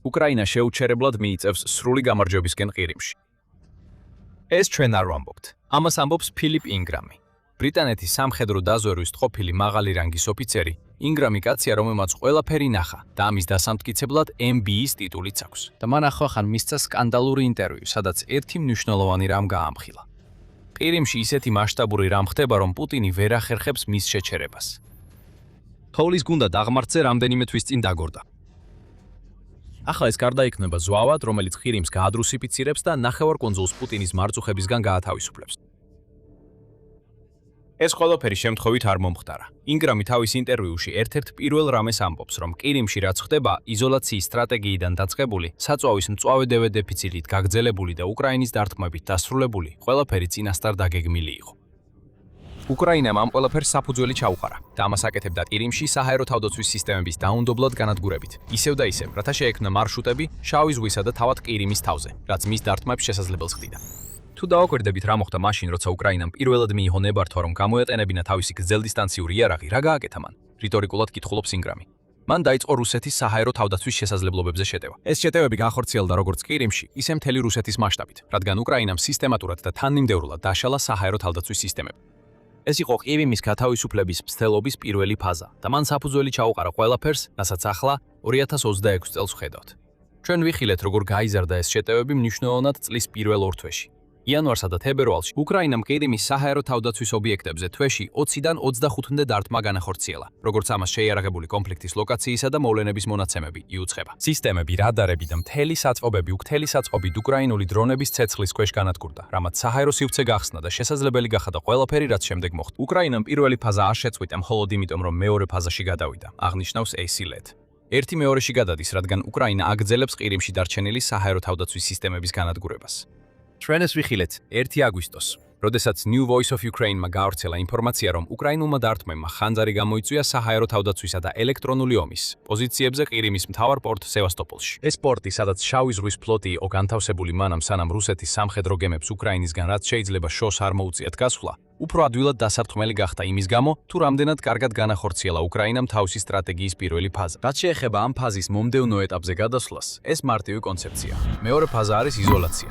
უკრაინა შეუჩერებლად მიიწევს სრული გამარჯვებისკენ ყირიმში. ეს ჩვენ არ ვამბობთ. ამას ამბობს ფილიპ ინგრამი. ბრიტანეთის სამხედრო დაზვერვის ყოფილი მაღალი რანგის ოფიცერი, ინგრამი კაცია, რომელმაც ყველაფერი ნახა და ამის დასამტკიცებლად MB-ის ტიტულიც აქვს. და მან ახლახან მისცა სკანდალური ინტერვიუ, სადაც ერთი მნიშვნელოვანი რამ გაამხილა. ყირიმში ისეთი მასშტაბური რამ ხდება, რომ პუტინი ვერ ახერხებს მის შეჩერებას. თოვლის გუნდა დაღმართზე რამდენიმე თვის წინ დაგორდა. ახლა ეს გარდაიქმნება ზვავად, რომელიც ყირიმს გაადრუსიფიცირებს და ნახევარკუნძულს პუტინის მარწუხებისგან გაათავისუფლებს. ეს ყველაფერი შემთხვევით არ მომხდარა. ინგრამი თავის ინტერვიუში ერთ-ერთ პირველ რამეს ამბობს, რომ ყირიმში რაც ხდება, იზოლაციის სტრატეგიიდან დაწყებული, საწვავის მწვავე დეფიციტით გაგრძელებული და უკრაინის დარტყმებით დასრულებული, ყველაფერი წინასწარ დაგეგმილი იყო. უკრაინამ ამ ყველაფერს საფუძველი ჩაუყარა და ამას აკეთებდა ყირიმში საჰაერო თავდაცვის სისტემების დაუნდობლად განადგურებით. ისევ და ისევ, რათა შეექმნა მარშრუტები შავი ზღვისა და თავად ყირიმის თავზე, რაც მის დარტყმებს შესაძლებელს ხდიდა. თუ დავაკვირდებით რა მოხდა მაშინ, როცა უკრაინამ პირველად მიიღო ნებართვა, რომ გამოეტენებინა თავისი გრძელდისტანციური იარაღი, რა გააკეთა მან? რიტორიკულად კითხულობს ინგრამი. მან დაიწყო რუსეთის საჰაერო თავდაცვის შესაძლებლობებზე შეტევა. ეს შეტევები განხორციელდა როგორც ყირიმში, ისე მთელი რუსეთის მასშტაბით, რადგან უკრაინამ სისტემატურად და თანმიმდევრულად დაშალა საჰაერო თავდაცვის სისტემები. ეს იყო ყირიმის გათავისუფლების მცდელობის პირველი ფაზა და მან საფუძველი ჩაუყარა ყველაფერს, რასაც ახლა 2026 წელს ვხედავთ. ჩვენ ვიხილეთ, როგორ გაიზარდა ეს შეტევები მნიშვნელოვნად წლის პირველ ორ თვეში. იანვარსა და თებერვალში უკრაინამ ყირიმის საჰაერო თავდაცვის ობიექტებზე თვეში 20-დან 25-მდე დარტყმა განახორციელა, როგორც ამას შეიარაღებული კონფლიქტის ლოკაციისა და მოვლენების მონაცემები იუწყება. სისტემები, რადარები და მთელი საწყობები უქთელი საწყობით უკრაინული დრონების ცეცხლის ქვეშ განადგურდა, რამაც საჰაერო სივრცე გახსნა და შესაძლებელი გახადა ყველაფერი, რაც შემდეგ მოხდა. უკრაინამ პირველი ფაზა არ შეწყვიტა მხოლოდ იმიტომ, რომ მეორე ფაზაში გადავიდა, აღნიშნავს AC-LED. ერთი მეორეში გადადის, რადგან უკრაინა აგრძელებს ყირიმში დარჩენილი საჰაერო თავდაცვის სისტემების განადგურებას. ჩვენ ეს ვიხილეთ 1 აგვისტოს, როდესაც New Voice of Ukraine-მა გაავრცელა ინფორმაცია, რომ უკრაინულმა დარტყმებმა ხანძარი გამოიწვია საჰაერო თავდაცვისა და ელექტრონული ომის პოზიციებზე ყირიმის მთავარ პორტ სევასტოპოლში. ეს პორტი, სადაც შავი ზღვის ფლოტი იყო განთავსებული მანამ, სანამ რუსეთის სამხედრო გემებს უკრაინისგან რაც შეიძლება შორს არ მოუწიათ გასვლა, უფრო ადვილად დასარტყმელი გახდა იმის გამო, თუ რამდენად კარგად განახორციელა უკრაინამ თავისი სტრატეგიის პირველი ფაზა. რაც შეეხება ამ ფაზის მომდევნო ეტაპზე გადასვლას, ეს მარტივი კონცეფცია. მეორე ფაზა არის იზოლაცია.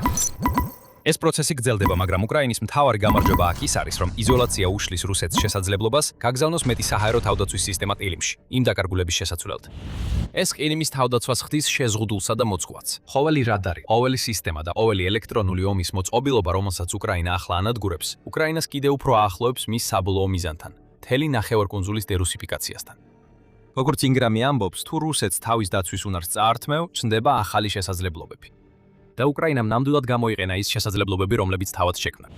ეს პროცესი გრძელდება, მაგრამ უკრაინის მთავარი გამარჯვება აქ ის არის, რომ იზოლაცია უშლის რუსეთს შესაძლებლობას გაგზავნოს მეტი საჰაერო თავდაცვის სისტემა ყირიმში, იმ დაკარგულების შესაცვლელად. ეს ყირიმის თავდაცვას ხდის შეზღუდულსა და მოძღვაც. ყოველი რადარი, ყოველი სისტემა და ყოველი ელექტრონული ომის მოწყობილობა, რომელსაც უკრაინა ახლა ანადგურებს, უკრაინას კიდევ უფრო აახლოებს მის საბოლოო მიზანთან, მთელი ნახევარკუნძულის დერუსიფიკაციასთან. როგორც ინგრამი ამბობს, თუ რუსეთს თავის დაცვის უნარს წაართმევ, ჩნდება ახალი შესაძლებლობები. და უკრაინამ ნამდვილად გამოიყენა ის შესაძლებლობები, რომლებიც თავად შექმნა.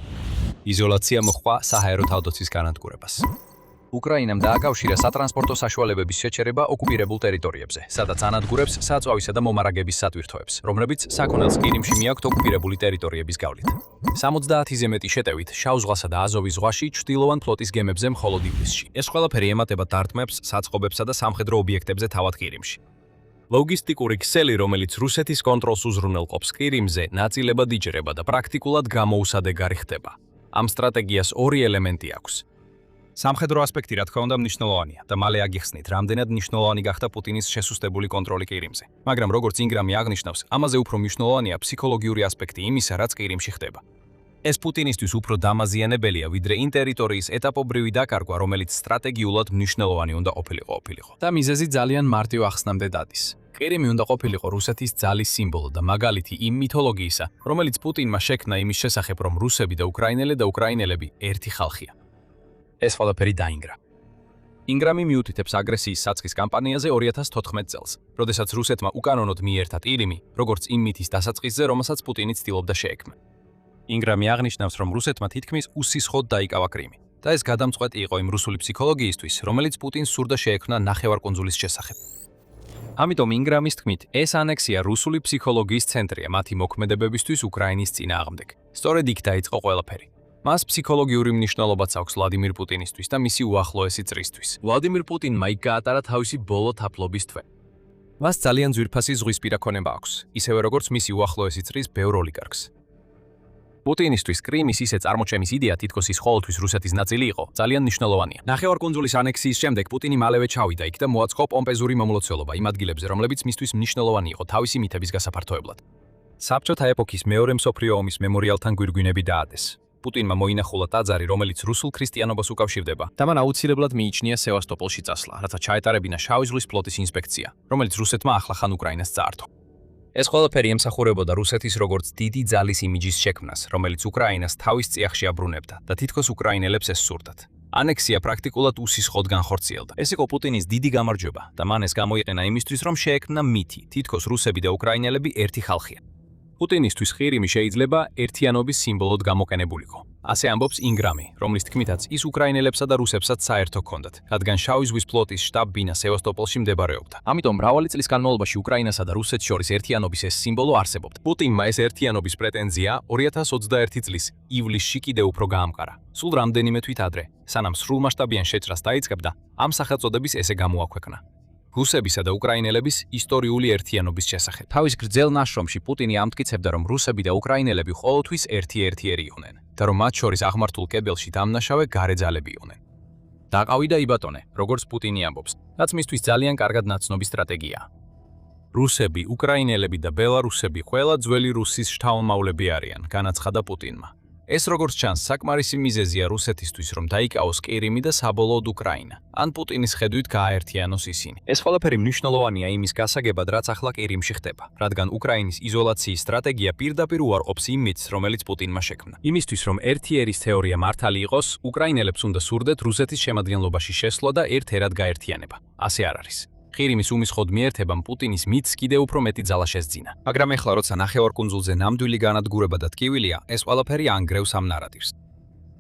იზოლაცია მოჰყვა საჰაერო თავდაცვის განადგურებას. უკრაინამ დააკავშირა სატრანსპორტო საშუალებების შეჩერება ოკუპირებულ ტერიტორიებზე, სადაც ანადგურებს საწვავისა და მომარაგების სატვირთოებს, რომლებიც საქონელს ყირიმში მიაქვთ ოკუპირებული ტერიტორიების გავლით. 70-ზე მეტი შეტევით შავ ზღვასა და აზოვის ზღვაში ჩრდილოვან ფლოტის გემებზე მხოლოდ ივლისში. ეს ყველაფერი ემატება დარტყმებს, საწყობებსა და სამხედრო ობიექტებზე თავად ყირიმში. ლოგისტიკური ქსელი, რომელიც რუსეთის კონტროლს უზრუნველყოფს ყირიმზე, ნაწილებად იჯრება და პრაქტიკულად გამოუსადეგარი ხდება. ამ სტრატეგიას ორი ელემენტი აქვს. სამხედრო ასპექტი, რა თქმა უნდა, მნიშვნელოვანია და მალე აგიხსნით, რამდენად მნიშვნელოვანი გახდა პუტინის შესუსტებული კონტროლი ყირიმზე. მაგრამ როგორც ინგრამი აღნიშნავს, ამაზე უფრო მნიშვნელოვანია ფსიქოლოგიური ასპექტი იმისა, რაც ყირიმში ხდება. ეს პუტინისთვის უფრო დამაზიანებელია, ვიდრე იმ ტერიტორიის ეტაპობრივი დაკარგვა, რომელიც სტრატეგიულად მნიშვნელოვანი უნდა ყოფილიყო. და მიზეზი ძალიან მარტივ ახსნამდე დადის. ყირიმი უნდა ყოფილიყო რუსეთის ძალის სიმბოლო და მაგალითი იმ მითოლოგიისა, რომელიც პუტინმა შექმნა იმის შესახებ, რომ რუსები და უკრაინელები ერთი ხალხია. ეს ყველაფერი დაინგრა. ინგრამი მიუთითებს აგრესიის საწყის კამპანიაზე 2014 წელს, როდესაც რუსეთმა უკანონოდ მიიერთა ყირიმი, როგორც იმ მითის დასაწყისზე, რომელსაც პუტინი ცდილობდა შეექმნა. ინგრამი აღნიშნავს, რომ რუსეთმა თითქმის უსისხოდ დაიკავა ყირიმი და ეს გადამწყვეტი იყო იმ რუსული ფსიქოლოგიისთვის, რომელიც პუტინს სურდა შეექმნა ნახევარკუნძულის შესახებ. ამიტომ ინგრამის თქმით, ეს ანექსია რუსული ფსიქოლოგიის ცენტრია მათი მოქმედებებისთვის უკრაინის წინააღმდეგ. სწორედ იქ დაიწყო ყველაფერი. მას ფსიქოლოგიური მნიშვნელობაც აქვს ვლადიმირ პუტინისთვის და მისი უახლოესი წრისთვის. ვლადიმირ პუტინმა იქ გაატარა თავისი ბოლო თაფლობის თვე. მას ძალიან ძვირფასი ზღვისპირა ქონება აქვს, ისევე როგორც მისი უახლოესი წრის ბევრ ოლიგარქს. პუტინისთვის კრიმის ისე წარმოჩემის იდეა თითქოს ის ყოველთვის რუსეთის ნაწილი იყო, ძალიან მნიშვნელოვანია. ნახევარკუნძულის ანექსიის შემდეგ პუტინი მალევე ჩავიდა იქ და მოაწყო პომპეზური მომლოცველობა იმ ადგილებზე, რომლებიც მისთვის მნიშვნელოვანი იყო თავისი მითების გასაფართოებლად. საბჭოთა ეპოქის მეორე მსოფლიო ომის მემორიალთან გვირგვინები დაადეს. პუტინმა მოინახულა ტაძარი, რომელიც რუსულ ქრისტიანობას უკავშირდება და მან აუცილებლად მიიჩნია სევასტოპოლში წასვლა, რათა ჩაეტარებინა შავი ზღვის ფლოტის ინსპექცია, რომელიც რუსეთმა ახლახან უკრაინას წაართო. ეს ყველაფერი ემსახურებოდა რუსეთის როგორც დიდი ძალის იმიჯის შექმნას, რომელიც უკრაინას თავის წიაღში აბრუნებდა და თითქოს უკრაინელებს ეს სურდათ. ანექსია პრაქტიკულად უსისხოდ განხორციელდა. ეს იყო პუტინის დიდი გამარჯვება და მან ეს გამოიყენა იმისთვის, რომ შეექმნა მითი, თითქოს რუსები და უკრაინელები ერთი ხალხია. პუტინისთვის ყირიმი შეიძლება ერთიანობის სიმბოლოდ გამოყენებულიყო. ასე ამბობს ინგრამი, რომლის თქმითაც ის უკრაინელებსა და რუსებსაც საერთო ჰქონდათ, რადგან შავი ზღვის ფლოტის შტაბ-ბინა სევასტოპოლში მდებარეობდა. ამიტომ მრავალი წლის განმავლობაში უკრაინასა და რუსეთს შორის ერთიანობის ეს სიმბოლო არსებობდა. პუტინმა ეს ერთიანობის პრეტენზია 2021 წლის ივლისში კიდევ უფრო გაამყარა. სულ რამდენიმე თვით ადრე, სანამ სრულმასშტაბიან შეჭრას დაიწყებდა, ამ სახელწოდების ესე გამოაქვეყნა. რუსებისა და უკრაინელების ისტორიული ერთიანობის შესახებ. თავის გრძელ ნაშრომში პუტინი ამტკიცებდა, რომ რუსები და უკრაინელები ყოველთვის ერთ-ერთიერი იყვნენ და რომ მათ შორის აღმართულ კებელში დამნაშავე გარე ძალები იყვნენ. დაყავი და იბატონე, როგორც პუტინი ამბობს, რაც მისთვის ძალიან კარგად ნაცნობი სტრატეგიაა. რუსები, უკრაინელები და ბელარუსები ყველა ძველი რუსის შთამომავლები არიან, განაცხადა პუტინმა. ეს როგორც ჩანს, საკმარისი მიზეზია რუსეთისთვის, რომ დაიკავოს ყირიმი და საბოლოოდ უკრაინა. ან პუტინის ხედვით გააერთიანოს ისინი. ეს ყველაფერი მნიშვნელოვანია იმის გასაგებად, რაც ახლა ყირიმში ხდება, რადგან უკრაინის იზოლაციის სტრატეგია პირდაპირ უარყოფს იმ მითს, რომელიც პუტინმა შექმნა. იმისთვის, რომ ერთი-ერის თეორია მართალი იყოს, უკრაინელებს უნდა სურდეთ რუსეთის შემადგენლობაში შესვლა და ერთ-ერად გაერთიანება. ასე არ არის. ყირიმის უმისხოდ მიერთებამ პუტინის მითს კიდევ უფრო მეტი ძალა შესძინა. მაგრამ ეხლა, როცა ნახევარკუნძულზე ნამდვილი განადგურება და ტკივილია, ეს ყველაფერი ანგრევს ამ ნარატივს.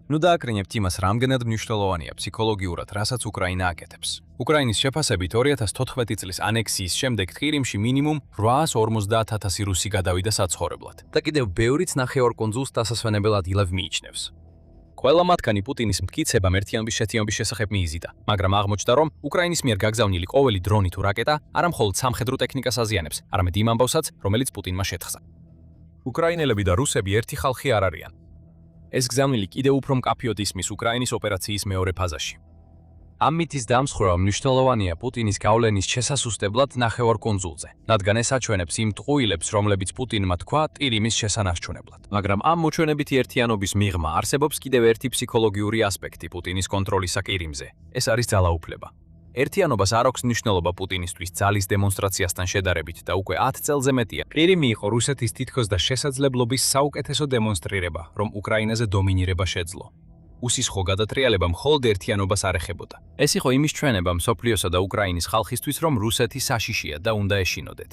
ნუ დააკრინებთ იმას, რამდენად მნიშვნელოვანია ფსიქოლოგიურად, რასაც უკრაინა აკეთებს. უკრაინის შეფასებით 2014 წლის ანექსიის შემდეგ ყირიმში მინიმუმ 850,000 რუსი გადავიდა საცხოვრებლად და კიდევ ბევრიც ნახევარკუნძულს დასასვენებელ ადგილად მიიჩნევს. ყველა მათგანი პუტინის მტკიცებამ ერთიანობის შეთიანობის შესახებ მიიზიდა, მაგრამ აღმოჩნდა, რომ უკრაინის მიერ გაგზავნილი ყოველი დრონი თუ რაკეტა არა მხოლოდ სამხედრო ტექნიკას აზიანებს, არამედ იმ ამბავსაც, რომელიც პუტინმა შეთხზა. უკრაინელები და რუსები ერთი ხალხი არ არიან. ეს გზავნილი კიდევ უფრო მკაფიოდ ისმის უკრაინის ოპერაციის მეორე ფაზაში. ამ მითის დამსხვრევა მნიშვნელოვანია პუტინის გავლენის შესასუსტებლად ნახევარკუნძულზე, რადგან ეს აჩვენებს იმ ტყუილებს, რომლებიც პუტინმა თქვა ყირიმის შესანარჩუნებლად. მაგრამ ამ მოჩვენებითი ერთიანობის მიღმა არსებობს კიდევ ერთი ფსიქოლოგიური ასპექტი პუტინის კონტროლისა ყირიმზე. ეს არის ძალაუფლება. ერთიანობას არ აქვს მნიშვნელობა პუტინისთვის ძალის დემონსტრაციასთან შედარებით და უკვე 10 წელზე მეტია. ყირიმი იყო რუსეთის თითქოს და შესაძლებლობის საუკეთესო დემონსტრირება, რომ უკრაინაზე დომინირება შეძლო. უსისხო გადატრიალება მხოლოდ ერთიანობას არ ეხებოდა. ეს იყო იმის ჩვენება მსოფლიოსა და უკრაინის ხალხისთვის, რომ რუსეთი საშიშია და უნდა ეშინოდეთ.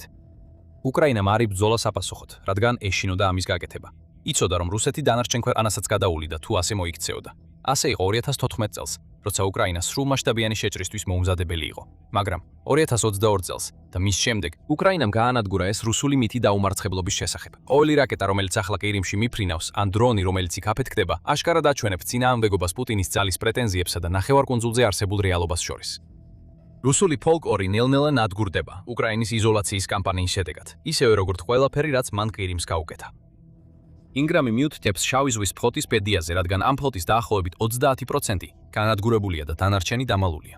უკრაინამ არ იბრძოლა საპასუხოდ, რადგან ეშინოდა ამის გაკეთება. იცოდა, რომ რუსეთი დანარჩენ ქვეყანასაც გადაუვლიდა თუ ასე მოიქცეოდა. ასე იყო 2014 წელს, როცა უკრაინა სრულმასშტაბიანი შეჭრისთვის მოუმზადებელი იყო. მაგრამ 2022 წელს და მის შემდეგ უკრაინამ გაანადგურა ეს რუსული მითი დაუმარცხებლობის შესახებ. ყოველი რაკეტა, რომელიც ახლა ყირიმში მიფრინავს, ან დრონი, რომელიც იქ აფეთქდება, აშკარად აჩვენებს წინააღმდეგობას პუტინის ძალის პრეტენზიებსა და ნახევარკუნძულზე არსებულ რეალობას შორის. რუსული ფოლკლორი ნელ-ნელა ნადგურდება უკრაინის იზოლაციის კამპანიის შედეგად, ისევე როგორც ყველაფერი, რაც მან ყირიმს გაუკეთა. ინგრამი მიუთითებს შავი ზღვის ფლოტის პედიაზე, რადგან ამ ფლოტის დაახლოებით 30% განადგურებულია და დანარჩენი დამალულია.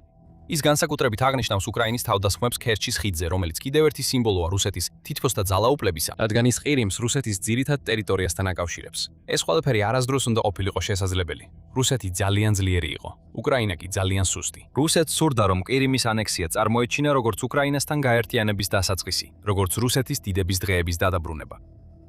ის განსაკუთრებით აღნიშნავს უკრაინის თავდასხმებს ქერჩის ხიდზე, რომელიც კიდევ ერთი სიმბოლოა რუსეთის თითქოს და ძალაუფლებისა, რადგან ის ყირიმს რუსეთის ძირითად ტერიტორიასთან აკავშირებს. ეს ყველაფერი არასდროს უნდა ყოფილიყო შესაძლებელი. რუსეთი ძალიან ძლიერი იყო, უკრაინა კი ძალიან სუსტი. რუსეთს სურდა, რომ ყირიმის ანექსია წარმოეჩინა როგორც უკრაინასთან გაერთიანების დასაწყისი, როგორც რუსეთის დიდების დღეების დადაბრუნება.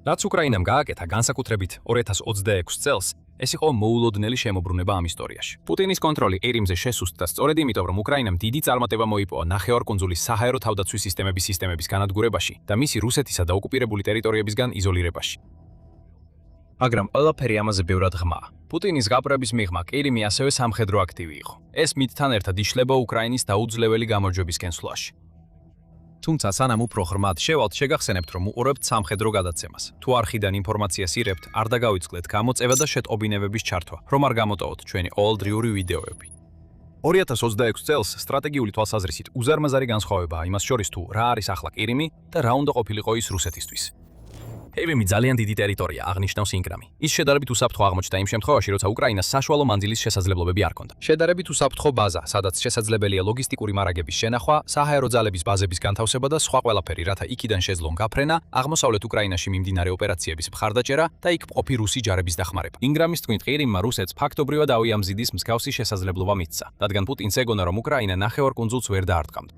რაც უკრაინამ გააკეთა განსაკუთრებით 2026 წელს, ეს იყო მოულოდნელი შემოbrunება ამ ისტორიაში. პუტინის კონტროლი ყირიმზე შესუსტდა სწორედ იმიტომ, რომ უკრაინამ დიდი წარმატება მოიპოვა ნახევარკუნძულის საჰაერო თავდაცვის სისტემების განადგურებაში და მისი რუსეთისა და ოკუპირებული ტერიტორიებისგან იზოლირებაში. მაგრამ ყველაფერი ამაზე ბევრად ღრმაა. პუტინის გაპრების მიღმა ყირიმი ასევე სამხედრო აქტივი იყო. ეს მითთან ერთად იშლება უკრაინის დაუძლეველი გამარჯვებისკენ სვლაში. თუმცა სანამ უფრო ღრმად შევალთ, შეგახსენებთ, რომ უყურებთ სამხედრო გადაცემას. თუ არხიდან ინფორმაციას ირებთ, არ დაგავიწყდეთ გამოწევა და შეტყობინებების ჩართვა, რომ არ გამოტოვოთ ჩვენი ყოველდღიური ვიდეოები. 2026 წელს სტრატეგიული თვალსაზრისით უზარმაზარი განსხვავებაა იმას შორის თუ რა არის ახლა ყირიმი და რა უნდა ყოფილიყო ის რუსეთისთვის. ყირიმი ძალიან დიდი ტერიტორია, აღნიშნავს ინგრამი. ის შედარებით უსაფრთხო აღმოჩნდა იმ შემთხვევაში, როცა უკრაინას საშუალო მანძილის შესაძლებლობები არ ჰქონდა. შედარებით უსაფრთხო ბაზა, სადაც შესაძლებელია ლოგისტიკური მარაგების შენახვა, საჰაერო ძალების ბაზების განთავსება და სხვა ყველაფერი, რათა იქიდან შეძლონ გაფრენა, აღმოსავლეთ უკრაინაში მიმდინარე ოპერაციების მხარდაჭერა და იქ მყოფი რუსი ჯარების დახმარება. ინგრამის თქმით, ყირიმმა რუსეთს ფაქტობრივად ავიამზიდის მსგავსი შესაძლებლობა მისცა, რადგან პუტინს ეგონა, რომ უკრაინა ნახევარკუნძულს ვერ დაარტყამდა.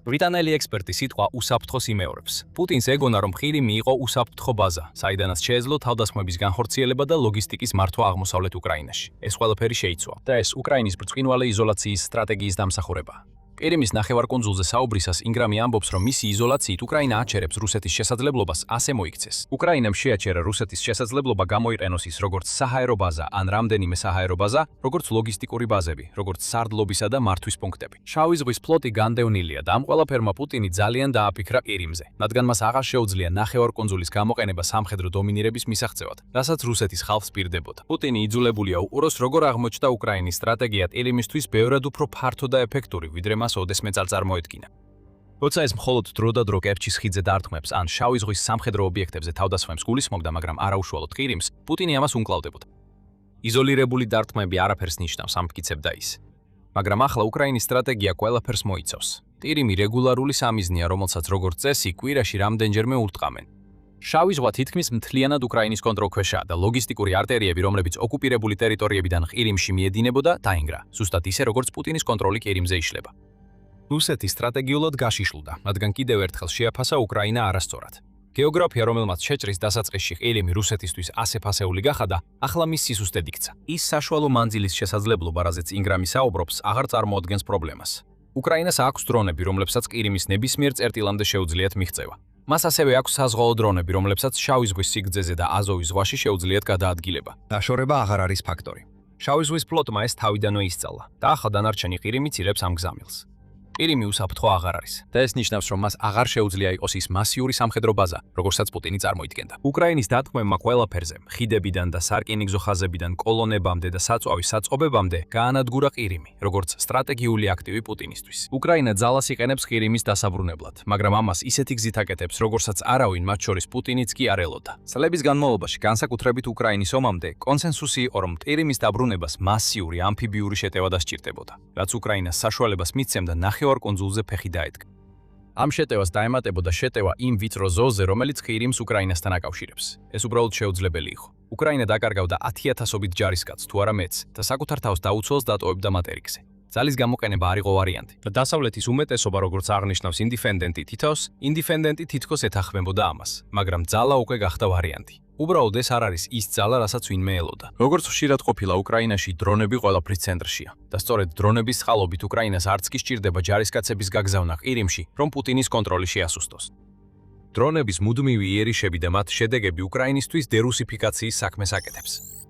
ბრიტანელი ექსპერტი სიტყვა უსაფრთხოს იმეორებს. პუტინს ეგონა, რომ ყირიმი იყო უსაფრთხო ბაზა, საიდანაც შეეძლო თავდასხმების განხორციელება და ლოგისტიკის მართვა აღმოსავლეთ უკრაინაში. ეს ყველაფერი შეიცვალა და ეს უკრაინის ბრწყინვალე იზოლაციის სტრატეგიის დამსახურებაა. ყირიმის ნახევარკუნძულზე საუბრისას ინგრამი ამბობს, რომ მისი იზოლაციით უკრაინა აჩერებს რუსეთის შესაძლებლობას ასე მოიქცეს. უკრაინამ შეაჩერა რუსეთის შესაძლებლობა გამოიყენოს ის როგორც საჰაერო ბაზა ან რამდენიმე საჰაერო ბაზა, როგორც ლოგისტიკური ბაზები, როგორც სარდლობისა და მართვის პუნქტები. შავი ზღვის ფლოტი განდევნილია და ამ ყველაფერმა პუტინი ძალიან დააფიქრა ყირიმზე, რადგან მას აღარ შეუძლია ნახევარკუნძულის გამოყენება სამხედრო დომინირების მისაღწევად, რასაც რუსეთის ხალხს პირდებოდა. პუტინი იძულებულია უყუროს, როგორ აღმოჩნდა უკრაინის სტრატეგია ყირიმისთვის ბევრად უფრო ფართო და ეფექტური, ვიდრე მას ოდესმე წარწარმოედგინა. როცა ეს მხოლოდ დრო და დრო კერჩის ხიდზე დარტყმებს ან შავი ზღვის სამხედრო ობიექტებზე თავდასხმებს გულისხმობდა, მაგრამ არა უშუალოდ ყირიმს, პუტინი ამას უმკლავდებოდა. იზოლირებული დარტყმები არაფერს ნიშნავს, ამტკიცებდა ის. მაგრამ ახლა უკრაინის სტრატეგია ყველაფერს მოიცავს. ყირიმი რეგულარული სამიზნეა, რომელსაც როგორც წესი კვირაში რამდენჯერმე ურტყამენ. შავი ზღვა თითქმის მთლიანად უკრაინის კონტროლქვეშაა და ლოგისტიკური არტერიები, რომლებიც ოკუპირებული ტერიტორიებიდან ყირიმში მიედინებოდა, დაინგრა, ზუსტად ისე, როგორც პუტინის კონტროლი ყირიმზე იშლება. რუსეთი სტრატეგიულად გაშიშლდა, რადგან კიდევ ერთხელ შეაფასა უკრაინა არასწორად. გეოგრაფია, რომელმაც შეჭრის დასაწყისში ყირიმი რუსეთისთვის ასეფასეული გახადა, ახლა მის სისუსტედ იქცა. ის საშუალო მანძილის შესაძლებლობა, რაზეც ინგრამი საუბრობს, აღარ წარმოადგენს პრობლემას. უკრაინას აქვს დრონები, რომლებსაც ყირიმის ნებისმიერ წერტილამდე შეუძლიათ მიღწევა. მას ასევე აქვს საზღვაო დრონები, რომლებსაც შავი ზღვის სიგრძეზე და აზოვის ზღვაში შეუძლიათ გადაადგილება. დაშორება აღარ არის ფაქტორი. შავი ზღვის ფლოტმა ეს თავიდანვე ისწავლა და ახლა დანარჩენი ყირიმი ცირებს ამ გზამილს. ყირიმი უსაფრთხო აღარ არის და ეს ნიშნავს, რომ მას აღარ შეუძლია იყოს ის მასიური სამხედრო ბაზა, როგორცაც პუტინი წარმოიდგენდა. უკრაინის დათმობებმა ყველაფერზე, ხიდებიდან და სარკინიგზო ხაზებიდან კოლონებამდე და საწვავის საწყობებამდე გაანადგურა ყირიმი, როგორც სტრატეგიული აქტივი პუტინისთვის. უკრაინა ძალას იყენებს ყირიმის დასაბრუნებლად, მაგრამ ამას ისეთი გზით აკეთებს, როგორცაც არავინ, მათ შორის პუტინიც კი არ ელოდა. წლების განმავლობაში, განსაკუთრებით უკრაინის ომამდე, კონსენსუსი იყო, რომ ყირიმის დაბრუნებას მასიური ამფიბიური შეტევა დასჭირდებოდა, რაც უკრაინას საშუალებას მისცემდა ნახევარკუნძულზე ფეხი დაედგა. ამ შეტევას დაემატებოდა შეტევა იმ ვიწრო ზოლზე, რომელიც ყირიმს უკრაინასთან აკავშირებს. ეს უბრალოდ შეუძლებელი იყო. უკრაინა დაკარგავდა 10,000-ობით ჯარისკაცს თუ არა მეც და საკუთარ თავს დაუცველს დატოვებდა მატერიკზე. ძალის გამოყენება არ იყო ვარიანტი. და დასავლეთის უმეტესობა, როგორც აღნიშნავს ინდიფენდენტი თითოს, ინდიფენდენტი თითქოს ეთანხმებოდა ამას, მაგრამ ძალა უკვე გახდა ვარიანტი. უბრალოდ ეს არ არის ის ძალა, რასაც ვინმე ელოდა. როგორც ხშირად ყოფილა უკრაინაში, დრონები ყველაფრის ცენტრშია და სწორედ დრონების წყალობით უკრაინას არც კი სჭირდება ჯარისკაცების გაგზავნა ყირიმში, რომ პუტინის კონტროლი შეასუსტოს. დრონების მუდმივი იერიშები და მათ შედეგები უკრაინისთვის დერუსიფიკაციის საქმეს აკეთებს.